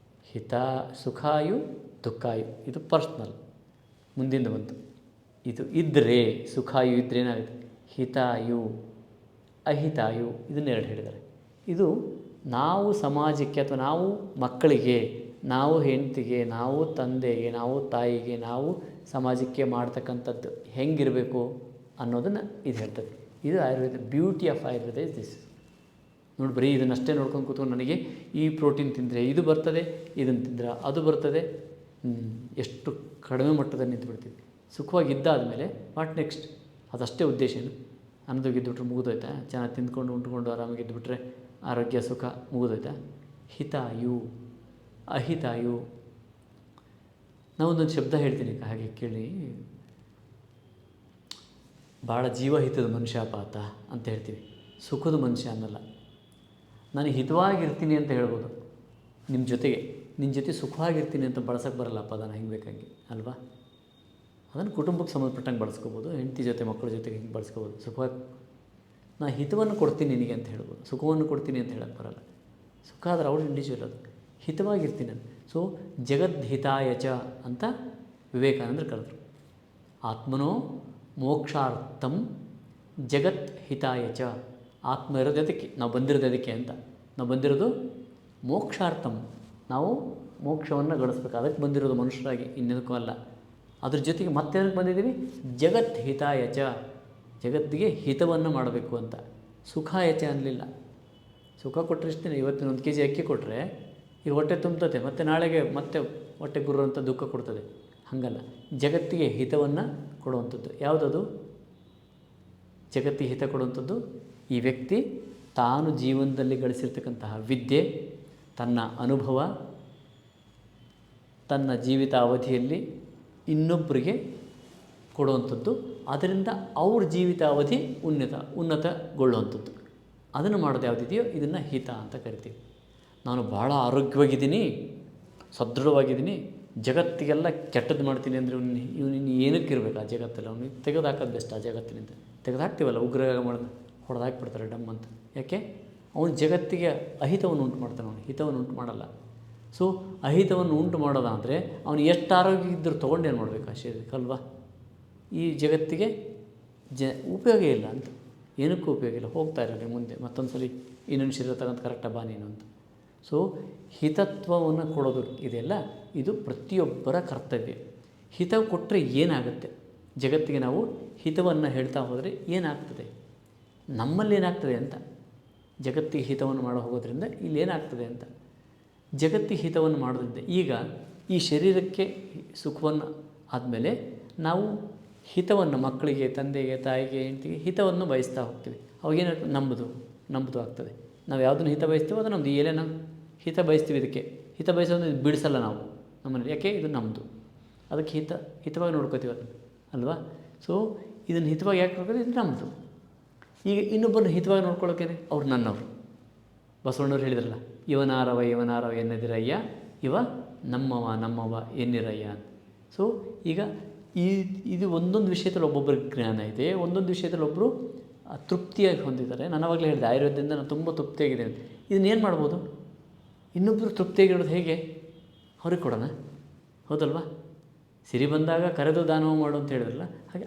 S1: ಸುಖಾಯು ದುಃಖಾಯು. ಇದು ಪರ್ಸ್ನಲ್. ಮುಂದಿಂದ ಬಂತು. ಇದು ಇದ್ದರೆ, ಸುಖಾಯು ಇದ್ದರೆ ಏನಾಗುತ್ತೆ? ಹಿತಾಯು ಅಹಿತಾಯು, ಇದನ್ನೆರಡು ಹೇಳಿದ್ದಾರೆ. ಇದು ನಾವು ಸಮಾಜಕ್ಕೆ ಅಥವಾ ನಾವು ಮಕ್ಕಳಿಗೆ, ನಾವು ಹೆಂಡತಿಗೆ, ನಾವು ತಂದೆಗೆ, ನಾವು ತಾಯಿಗೆ, ನಾವು ಸಮಾಜಕ್ಕೆ ಮಾಡ್ತಕ್ಕಂಥದ್ದು ಹೆಂಗಿರಬೇಕು ಅನ್ನೋದನ್ನು ಇದು ಹೇಳ್ತದೆ. ಇದು Ayurveda. Beauty of Ayurveda is this. ನೋಡಿ, ಬರೀ ಇದನ್ನಷ್ಟೇ ನೋಡ್ಕೊಂಡು ಕೂತ್ಕೊಂಡು ನನಗೆ ಈ ಪ್ರೋಟೀನ್ ತಿಂದರೆ ಇದು ಬರ್ತದೆ, ಇದನ್ನು ತಿಂದರೆ ಅದು ಬರ್ತದೆ, ಎಷ್ಟು ಕಡಿಮೆ ಮಟ್ಟದಲ್ಲಿ ನಿಂತುಬಿಡ್ತೀವಿ. ಸುಖವಾಗಿದ್ದಾದ ಮೇಲೆ ವಾಟ್ ನೆಕ್ಸ್ಟ್? ಅದಷ್ಟೇ ಉದ್ದೇಶ. ಅನ್ನೋದಕ್ಕಿದ್ದುಬಿಟ್ರೆ ಮುಗಿದೋಯ್ತಾ? ಚೆನ್ನಾಗಿ ತಿಂದ್ಕೊಂಡು ಉಂಟ್ಕೊಂಡು ಆರಾಮಾಗಿದ್ದುಬಿಟ್ರೆ ಆರೋಗ್ಯ ಸುಖ ಮುಗಿದೋಯ್ತಾ? ಹಿತಾಯು ಅಹಿತಾಯು. ನಾವೊಂದೊಂದು ಶಬ್ದ ಹೇಳ್ತೀನಿ, ಹಾಗೆ ಕೇಳಿ. ಭಾಳ ಜೀವಹಿತದ ಮನುಷ್ಯಪಾತ ಅಂತ ಹೇಳ್ತೀವಿ, ಸುಖದ ಮನುಷ್ಯ ಅನ್ನಲ್ಲ. ನಾನು ಹಿತವಾಗಿರ್ತೀನಿ ಅಂತ ಹೇಳ್ಬೋದು ನಿಮ್ಮ ಜೊತೆಗೆ, ನಿನ್ನ ಜೊತೆ ಸುಖವಾಗಿರ್ತೀನಿ ಅಂತ ಬಳಸೋಕ್ಕೆ ಬರಲ್ಲ ಪದನ ಹೆಂಗೆ ಬೇಕಂಗೆ ಅಲ್ವಾ? ಅದನ್ನು ಕುಟುಂಬಕ್ಕೆ ಸಂಬಂಧಪಟ್ಟಂಗೆ ಬಳಸ್ಕೋಬೋದು, ಹೆಂಡತಿ ಜೊತೆ ಮಕ್ಕಳ ಜೊತೆಗೆ ಹಿಂಗೆ ಬಳಸ್ಕೋಬೋದು. ಸುಖವಾಗಿ ನಾನು ಹಿತವನ್ನು ಕೊಡ್ತೀನಿ ನಿನಗೆ ಅಂತ ಹೇಳ್ಬೋದು, ಸುಖವನ್ನು ಕೊಡ್ತೀನಿ ಅಂತ ಹೇಳಕ್ಕೆ ಬರಲ್ಲ. ಸುಖ ಆದರೆ ಅವಳು ಇಂಡಿವಿಜುವಲ್, ಅದು ಹಿತವಾಗಿರ್ತೀನಿ ಅಂತ. ಸೊ ಜಗದ್ಹಿತಾಯ ಚ ಅಂತ ವಿವೇಕಾನಂದರು ಕರೆದ್ರು. ಆತ್ಮನೋ ಮೋಕ್ಷಾರ್ಥಂ ಜಗತ್ ಹಿತಾಯ ಚ. ಆತ್ಮ ಇರೋದು ಅದಕ್ಕೆ, ನಾವು ಬಂದಿರೋದು ಅದಕ್ಕೆ ಅಂತ. ನಾವು ಬಂದಿರೋದು ಮೋಕ್ಷಾರ್ಥಂ, ನಾವು ಮೋಕ್ಷವನ್ನು ಗಳಿಸ್ಬೇಕು, ಅದಕ್ಕೆ ಬಂದಿರೋದು ಮನುಷ್ಯರಾಗಿ, ಇನ್ನದಕ್ಕೂ ಅಲ್ಲ. ಅದ್ರ ಜೊತೆಗೆ ಮತ್ತೆ ಏನಕ್ಕೆ ಬಂದಿದ್ದೀವಿ? ಜಗತ್ ಹಿತಾಯ ಚ, ಜಗತ್ತಿಗೆ ಹಿತವನ್ನು ಮಾಡಬೇಕು ಅಂತ. ಸುಖ ಯಚ ಅನ್ನಲಿಲ್ಲ. ಸುಖ ಕೊಟ್ಟರೆ ಇಷ್ಟೇ. ಇವತ್ತಿನ 1 kg ಅಕ್ಕಿ ಕೊಟ್ಟರೆ ಈ ಹೊಟ್ಟೆ ತುಂಬುತ್ತದೆ, ಮತ್ತು ನಾಳೆಗೆ ಮತ್ತೆ ಹೊಟ್ಟೆ ಗುರು ಅಂತ ದುಃಖ ಕೊಡ್ತದೆ. ಹಾಗಲ್ಲ, ಜಗತ್ತಿಗೆ ಹಿತವನ್ನು ಕೊಡುವಂಥದ್ದು. ಯಾವುದದು ಜಗತ್ತಿಗೆ ಹಿತ ಕೊಡುವಂಥದ್ದು? ಈ ವ್ಯಕ್ತಿ ತಾನು ಜೀವನದಲ್ಲಿ ಗಳಿಸಿರ್ತಕ್ಕಂತಹ ವಿದ್ಯೆ, ತನ್ನ ಅನುಭವ, ತನ್ನ ಜೀವಿತ ಅವಧಿಯಲ್ಲಿ ಇನ್ನೊಬ್ಬರಿಗೆ ಕೊಡುವಂಥದ್ದು. ಅದರಿಂದ ಅವ್ರ ಜೀವಿತ ಅವಧಿ ಉನ್ನತಗೊಳ್ಳುವಂಥದ್ದು. ಅದನ್ನು ಮಾಡೋದು ಯಾವುದಿದೆಯೋ ಇದನ್ನು ಹಿತ ಅಂತ ಕರಿತೀವಿ. ನಾನು ಭಾಳ ಆರೋಗ್ಯವಾಗಿದ್ದೀನಿ, ಸದೃಢವಾಗಿದ್ದೀನಿ, ಜಗತ್ತಿಗೆಲ್ಲ ಕೆಟ್ಟದ್ದು ಮಾಡ್ತೀನಿ ಅಂದರೆ ಇವನು ಏನಕ್ಕೆ ಇರಬೇಕು ಆ ಜಗತ್ತಲ್ಲಿ? ಅವನಿಗೆ ತೆಗೆದುಹಾಕೋದು ಬೆಸ್ಟ್. ಆ ಜಗತ್ತಿನಿಂದ ತೆಗೆದುಹಾಕ್ತೀವಲ್ಲ, ಉಗ್ರ ಮಾಡೋದು ಹೊಡೆದಾಕ್ಬಿಡ್ತಾರೆ ಡಮ್ ಅಂತ. ಯಾಕೆ? ಅವನು ಜಗತ್ತಿಗೆ ಅಹಿತವನ್ನು ಉಂಟು ಮಾಡ್ತಾನೆ, ಅವನು ಹಿತವನ್ನು ಉಂಟು ಮಾಡಲ್ಲ. ಸೊ ಅಹಿತವನ್ನು ಉಂಟು ಮಾಡೋದಾದರೆ ಅವನು ಎಷ್ಟು ಆರೋಗ್ಯ ಇದ್ದರೂ ತೊಗೊಂಡೇನು ಮಾಡಬೇಕು ಆ ಶರೀರಕ್ಕಲ್ವಾ? ಈ ಜಗತ್ತಿಗೆ ಉಪಯೋಗ ಇಲ್ಲ ಅಂತ. ಏನಕ್ಕೂ ಉಪಯೋಗ ಇಲ್ಲ. ಹೋಗ್ತಾ ಇರಲಿ ಮುಂದೆ, ಮತ್ತೊಂದು ಸಲ ಇನ್ನೊಂದು ಶರೀರ ತಗೊಂತ ಕರೆಕ್ಟಾಗಿ ಬಾ ನೀನು ಅಂತ. ಸೊ ಹಿತತ್ವವನ್ನು ಕೊಡೋದು ಇದೆಯಲ್ಲ, ಇದು ಪ್ರತಿಯೊಬ್ಬರ ಕರ್ತವ್ಯ. ಹಿತ ಕೊಟ್ಟರೆ ಏನಾಗುತ್ತೆ? ಜಗತ್ತಿಗೆ ನಾವು ಹಿತವನ್ನು ಹೇಳ್ತಾ ಹೋದರೆ ಏನಾಗ್ತದೆ, ನಮ್ಮಲ್ಲಿ ಏನಾಗ್ತದೆ ಅಂತ. ಜಗತ್ತಿಗೆ ಹಿತವನ್ನು ಮಾಡೋ ಹೋಗೋದ್ರಿಂದ ಇಲ್ಲೇನಾಗ್ತದೆ ಅಂತ. ಜಗತ್ತಿಗೆ ಹಿತವನ್ನು ಮಾಡೋದ್ರಿಂದ ಈಗ ಈ ಶರೀರಕ್ಕೆ ಸುಖವನ್ನು ಆದಮೇಲೆ ನಾವು ಹಿತವನ್ನು ಮಕ್ಕಳಿಗೆ, ತಂದೆಗೆ, ತಾಯಿಗೆ, ಹೆಂಡತಿಗೆ ಹಿತವನ್ನು ಬಯಸ್ತಾ ಹೋಗ್ತೀವಿ. ಅವಾಗೇನಾಗ್ತದೆ? ನಂಬುದು ಆಗ್ತದೆ. ನಾವು ಯಾವುದನ್ನು ಹಿತ ಬಯಸ್ತೀವೋ ಅದು ನಮ್ಮದು. ಏನೇ ನಾವು ಹಿತ ಬಯಸ್ತೀವಿ, ಇದಕ್ಕೆ ಹಿತ ಬಯಸೋದು ಬಿಡಿಸಲ್ಲ ನಾವು ನಮ್ಮಲ್ಲಿ. ಯಾಕೆ? ಇದು ನಮ್ಮದು. ಅದಕ್ಕೆ ಹಿತವಾಗಿ ನೋಡ್ಕೋತೀವಿ ಅದನ್ನು, ಅಲ್ವಾ? ಸೊ ಇದನ್ನು ಹಿತವಾಗಿ ಯಾಕೆ ನೋಡ್ಕೋತೀವಿ? ಇದು ನಮ್ಮದು. ಈಗ ಇನ್ನೊಬ್ಬರನ್ನ ಹಿತವಾಗಿ ನೋಡ್ಕೊಳ್ಳೋಕೆ ಅವ್ರು ನನ್ನವರು. ಬಸವಣ್ಣವ್ರು ಹೇಳಿದ್ರಲ್ಲ, ಇವನಾರವ ಎನ್ನದಿರಯ್ಯ, ಇವ ನಮ್ಮವ ಎನ್ನಿರಯ್ಯ ಅಂತ. ಸೊ ಈಗ ಇದು ಒಂದೊಂದು ವಿಷಯದಲ್ಲಿ ಒಬ್ಬೊಬ್ಬರಿಗೆ ಜ್ಞಾನ ಇದೆ, ಒಂದೊಂದು ವಿಷಯದಲ್ಲಿ ಒಬ್ಬರು ತೃಪ್ತಿಯಾಗಿ ಹೊಂದಿದ್ದಾರೆ. ನಾನು ಆವಾಗಲೇ ಹೇಳಿದೆ, ಆಯುರ್ವೇದದಿಂದ ನಾನು ತುಂಬ ತೃಪ್ತಿಯಾಗಿದ್ದೇನೆ. ಇದನ್ನೇನು ಮಾಡ್ಬೋದು? ಇನ್ನೊಬ್ಬರು ತೃಪ್ತಿಯಾಗಿರೋದು ಹೇಗೆ? ಅವ್ರಿಗೆ ಕೊಡೋಣ, ಹೌದಲ್ವಾ? ಸಿರಿ ಬಂದಾಗ ಕರೆದು ದಾನವ ಮಾಡು ಅಂತ ಹೇಳಿದ್ರಲ್ಲ, ಹಾಗೆ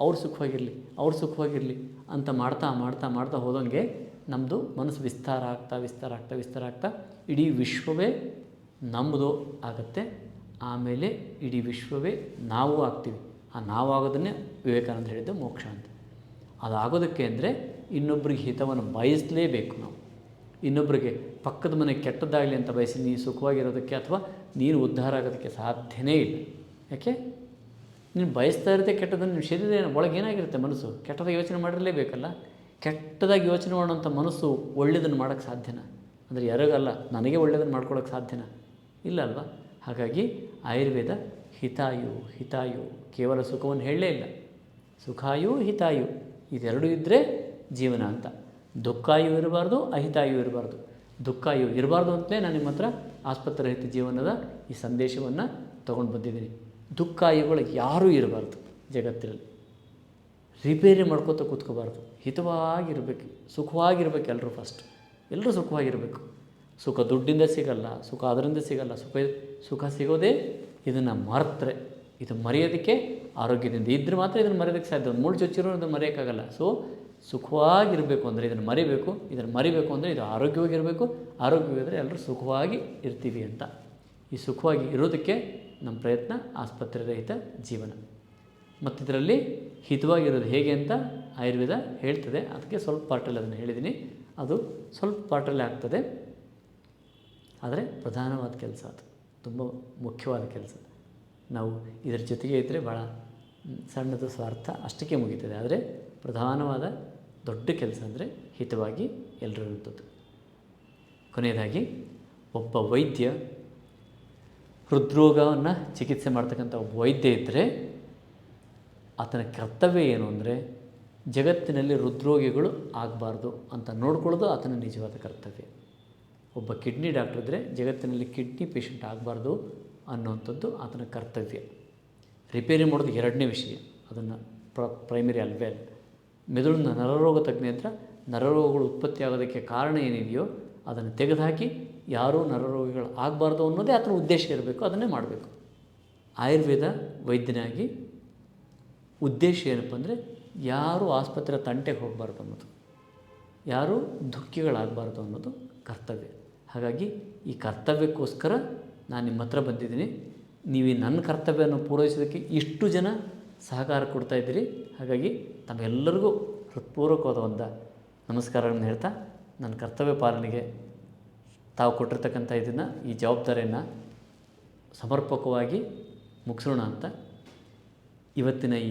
S1: ಅವ್ರು ಸುಖವಾಗಿರಲಿ ಅಂತ ಮಾಡ್ತಾ ಹೋದಂಗೆ ನಮ್ಮದು ಮನಸ್ಸು ವಿಸ್ತಾರ ಆಗ್ತಾ ಇಡೀ ವಿಶ್ವವೇ ನಮ್ಮದು ಆಗುತ್ತೆ. ಆಮೇಲೆ ಇಡೀ ವಿಶ್ವವೇ ನಾವು ಆಗ್ತೀವಿ. ಆ ನಾವಾಗೋದನ್ನೇ ವಿವೇಕಾನಂದ ಹೇಳಿದ್ದು ಮೋಕ್ಷ ಅಂತ. ಅದಾಗೋದಕ್ಕೆ ಅಂದರೆ ಇನ್ನೊಬ್ಬರಿಗೆ ಹಿತವನ್ನು ಬಯಸಲೇಬೇಕು ನಾವು. ಇನ್ನೊಬ್ಬರಿಗೆ ಪಕ್ಕದ ಮನೆ ಕೆಟ್ಟದ್ದಾಗಲಿ ಅಂತ ಬಯಸಿ ನೀನು ಸುಖವಾಗಿರೋದಕ್ಕೆ ಅಥವಾ ನೀನು ಉದ್ಧಾರ ಆಗೋದಕ್ಕೆ ಸಾಧ್ಯನೇ ಇಲ್ಲ. ಯಾಕೆ? ನೀನು ಬಯಸ್ತಾ ಇರುತ್ತೆ ಕೆಟ್ಟದನ್ನು. ನಿಮ್ಮ ಶರೀರ ಒಳಗೇನಾಗಿರುತ್ತೆ? ಮನಸ್ಸು ಕೆಟ್ಟದಾಗಿ ಯೋಚನೆ ಮಾಡಿರಲೇಬೇಕಲ್ಲ. ಕೆಟ್ಟದಾಗಿ ಯೋಚನೆ ಮಾಡುವಂಥ ಮನಸ್ಸು ಒಳ್ಳೆಯದನ್ನು ಮಾಡೋಕ್ಕೆ ಸಾಧ್ಯನಾ? ಅಂದರೆ ಯಾರಿಗಲ್ಲ, ನನಗೆ ಒಳ್ಳೆಯದನ್ನು ಮಾಡ್ಕೊಳ್ಳೋಕ್ಕೆ ಸಾಧ್ಯನಾ? ಇಲ್ಲ ಅಲ್ವಾ? ಹಾಗಾಗಿ ಆಯುರ್ವೇದ ಹಿತಾಯು ಕೇವಲ ಸುಖವನ್ನು ಹೇಳಲೇ ಇಲ್ಲ. ಸುಖಾಯು ಹಿತಾಯು ಇದೆರಡೂ ಇದ್ದರೆ ಜೀವನ ಅಂತ. ದುಃಖಾಯು ಇರಬಾರ್ದು, ಅಹಿತಾಯು ಇರಬಾರ್ದು. ದುಃಖಾಯು ಇರಬಾರ್ದು ಅಂತಲೇ ನಾನು ನಿಮ್ಮ ಹತ್ರ ಆಸ್ಪತ್ರೆ ರಹಿತ ಜೀವನದ ಈ ಸಂದೇಶವನ್ನು ತೊಗೊಂಡು ಬಂದಿದ್ದೀನಿ. ದುಃಖಾಯುಗಳು ಯಾರೂ ಇರಬಾರ್ದು ಜಗತ್ತಿನಲ್ಲಿ. ರಿಪೇರಿ ಮಾಡ್ಕೋತ ಕೂತ್ಕೋಬಾರ್ದು. ಹಿತವಾಗಿರಬೇಕು, ಸುಖವಾಗಿರ್ಬೇಕು. ಎಲ್ಲರೂ ಸುಖವಾಗಿರಬೇಕು. ಸುಖ ದುಡ್ಡಿಂದ ಸಿಗಲ್ಲ, ಸುಖ ಅದರಿಂದ ಸಿಗಲ್ಲ. ಸುಖ ಸಿಗೋದೇ ಇದನ್ನು ಮರೆತರೆ. ಇದು ಮರೆಯೋದಕ್ಕೆ ಆರೋಗ್ಯದಿಂದ ಇದ್ದರೆ ಮಾತ್ರ ಇದನ್ನು ಮರೆಯೋದಕ್ಕೆ ಸಾಧ್ಯ. ಒಂದು ಮುಳ್ಳು ಚುಚ್ಚಿರೋ ಇದನ್ನು ಮರೆಯೋಕ್ಕಾಗಲ್ಲ. ಸೊ ಸುಖವಾಗಿರಬೇಕು ಅಂದರೆ ಇದನ್ನು ಮರಿಬೇಕು ಅಂದರೆ ಇದು ಆರೋಗ್ಯವಾಗಿರಬೇಕು. ಆರೋಗ್ಯವಾಗಿದ್ದರೆ ಎಲ್ಲರೂ ಸುಖವಾಗಿ ಇರ್ತೀವಿ ಅಂತ. ಈ ಸುಖವಾಗಿ ಇರೋದಕ್ಕೆ ನಮ್ಮ ಪ್ರಯತ್ನ ಆಸ್ಪತ್ರೆ ರಹಿತ ಜೀವನ. ಮತ್ತು ಇದರಲ್ಲಿ ಹಿತವಾಗಿರೋದು ಹೇಗೆ ಅಂತ ಆಯುರ್ವೇದ ಹೇಳ್ತದೆ. ಅದಕ್ಕೆ ಸ್ವಲ್ಪ ಪಾರ್ಟಲ್ಲಿ ಅದನ್ನು ಹೇಳಿದ್ದೀನಿ. ಅದು ಸ್ವಲ್ಪ ಪಾರ್ಟಲ್ಲೇ ಆಗ್ತದೆ. ಆದರೆ ಪ್ರಧಾನವಾದ ಕೆಲಸ, ಅದು ತುಂಬ ಮುಖ್ಯವಾದ ಕೆಲಸ. ನಾವು ಇದರ ಜೊತೆಗೆ ಇದ್ದರೆ ಭಾಳ ಸಣ್ಣದು ಸ್ವಾರ್ಥ ಅಷ್ಟಕ್ಕೆ ಮುಗೀತದೆ. ಆದರೆ ಪ್ರಧಾನವಾದ ದೊಡ್ಡ ಕೆಲಸ ಅಂದರೆ ಹಿತವಾಗಿ ಎಲ್ಲರೂ ಇರುತ್ತದೆ. ಕೊನೆಯದಾಗಿ, ಒಬ್ಬ ವೈದ್ಯ ಹೃದ್ರೋಗವನ್ನು ಚಿಕಿತ್ಸೆ ಮಾಡ್ತಕ್ಕಂಥ ಒಬ್ಬ ವೈದ್ಯ ಇದ್ದರೆ ಆತನ ಕರ್ತವ್ಯ ಏನು ಅಂದರೆ ಜಗತ್ತಿನಲ್ಲಿ ಹೃದ್ರೋಗಿಗಳು ಆಗಬಾರ್ದು ಅಂತ ನೋಡ್ಕೊಳ್ಳೋದು ಆತನ ನಿಜವಾದ ಕರ್ತವ್ಯ. ಒಬ್ಬ ಕಿಡ್ನಿ ಡಾಕ್ಟರ್ ಇದ್ದರೆ ಜಗತ್ತಿನಲ್ಲಿ ಕಿಡ್ನಿ ಪೇಷಂಟ್ ಆಗಬಾರ್ದು ಅನ್ನುವಂಥದ್ದು ಆತನ ಕರ್ತವ್ಯ. ರಿಪೇರಿ ಮಾಡೋದು ಎರಡನೇ ವಿಷಯ, ಅದನ್ನು ಪ್ರೈಮರಿ ಅಲ್ವೇ ಅಲ್ಲ. ಮೆದುಳಿನ ನರರೋಗ ತಜ್ಞ ಹತ್ರ ನರರೋಗಗಳು ಉತ್ಪತ್ತಿ ಆಗೋದಕ್ಕೆ ಕಾರಣ ಏನಿದೆಯೋ ಅದನ್ನು ತೆಗೆದುಹಾಕಿ ಯಾರೂ ನರರೋಗಿಗಳು ಆಗಬಾರ್ದು ಅನ್ನೋದೇ ಆತನ ಉದ್ದೇಶ ಇರಬೇಕು. ಅದನ್ನೇ ಮಾಡಬೇಕು. ಆಯುರ್ವೇದ ವೈದ್ಯನಾಗಿ ಉದ್ದೇಶ ಏನಪ್ಪ ಅಂದರೆ ಯಾರೂ ಆಸ್ಪತ್ರೆ ತಂಟೆಗೆ ಹೋಗಬಾರ್ದು ಅನ್ನೋದು, ಯಾರೂ ದುಃಖಿಗಳಾಗಬಾರ್ದು ಅನ್ನೋದು ಕರ್ತವ್ಯ. ಹಾಗಾಗಿ ಈ ಕರ್ತವ್ಯಕ್ಕೋಸ್ಕರ ನಾನು ನಿಮ್ಮ ಹತ್ರ ಬಂದಿದ್ದೀನಿ. ನೀವು ನನ್ನ ಕರ್ತವ್ಯವನ್ನು ಪೂರೈಸೋದಕ್ಕೆ ಇಷ್ಟು ಜನ ಸಹಕಾರ ಕೊಡ್ತಾಯಿದ್ದೀರಿ. ಹಾಗಾಗಿ ತಮ್ಮೆಲ್ಲರಿಗೂ ಹೃತ್ಪೂರ್ವಕವಾದ ಒಂದು ನಮಸ್ಕಾರಗಳನ್ನು ಹೇಳ್ತಾ ನನ್ನ ಕರ್ತವ್ಯ ಪಾಲನೆಗೆ ತಾವು ಕೊಟ್ಟಿರ್ತಕ್ಕಂಥ ಈ ಜವಾಬ್ದಾರಿಯನ್ನು ಸಮರ್ಪಕವಾಗಿ ಮುಗಿಸೋಣ ಅಂತ ಇವತ್ತಿನ ಈ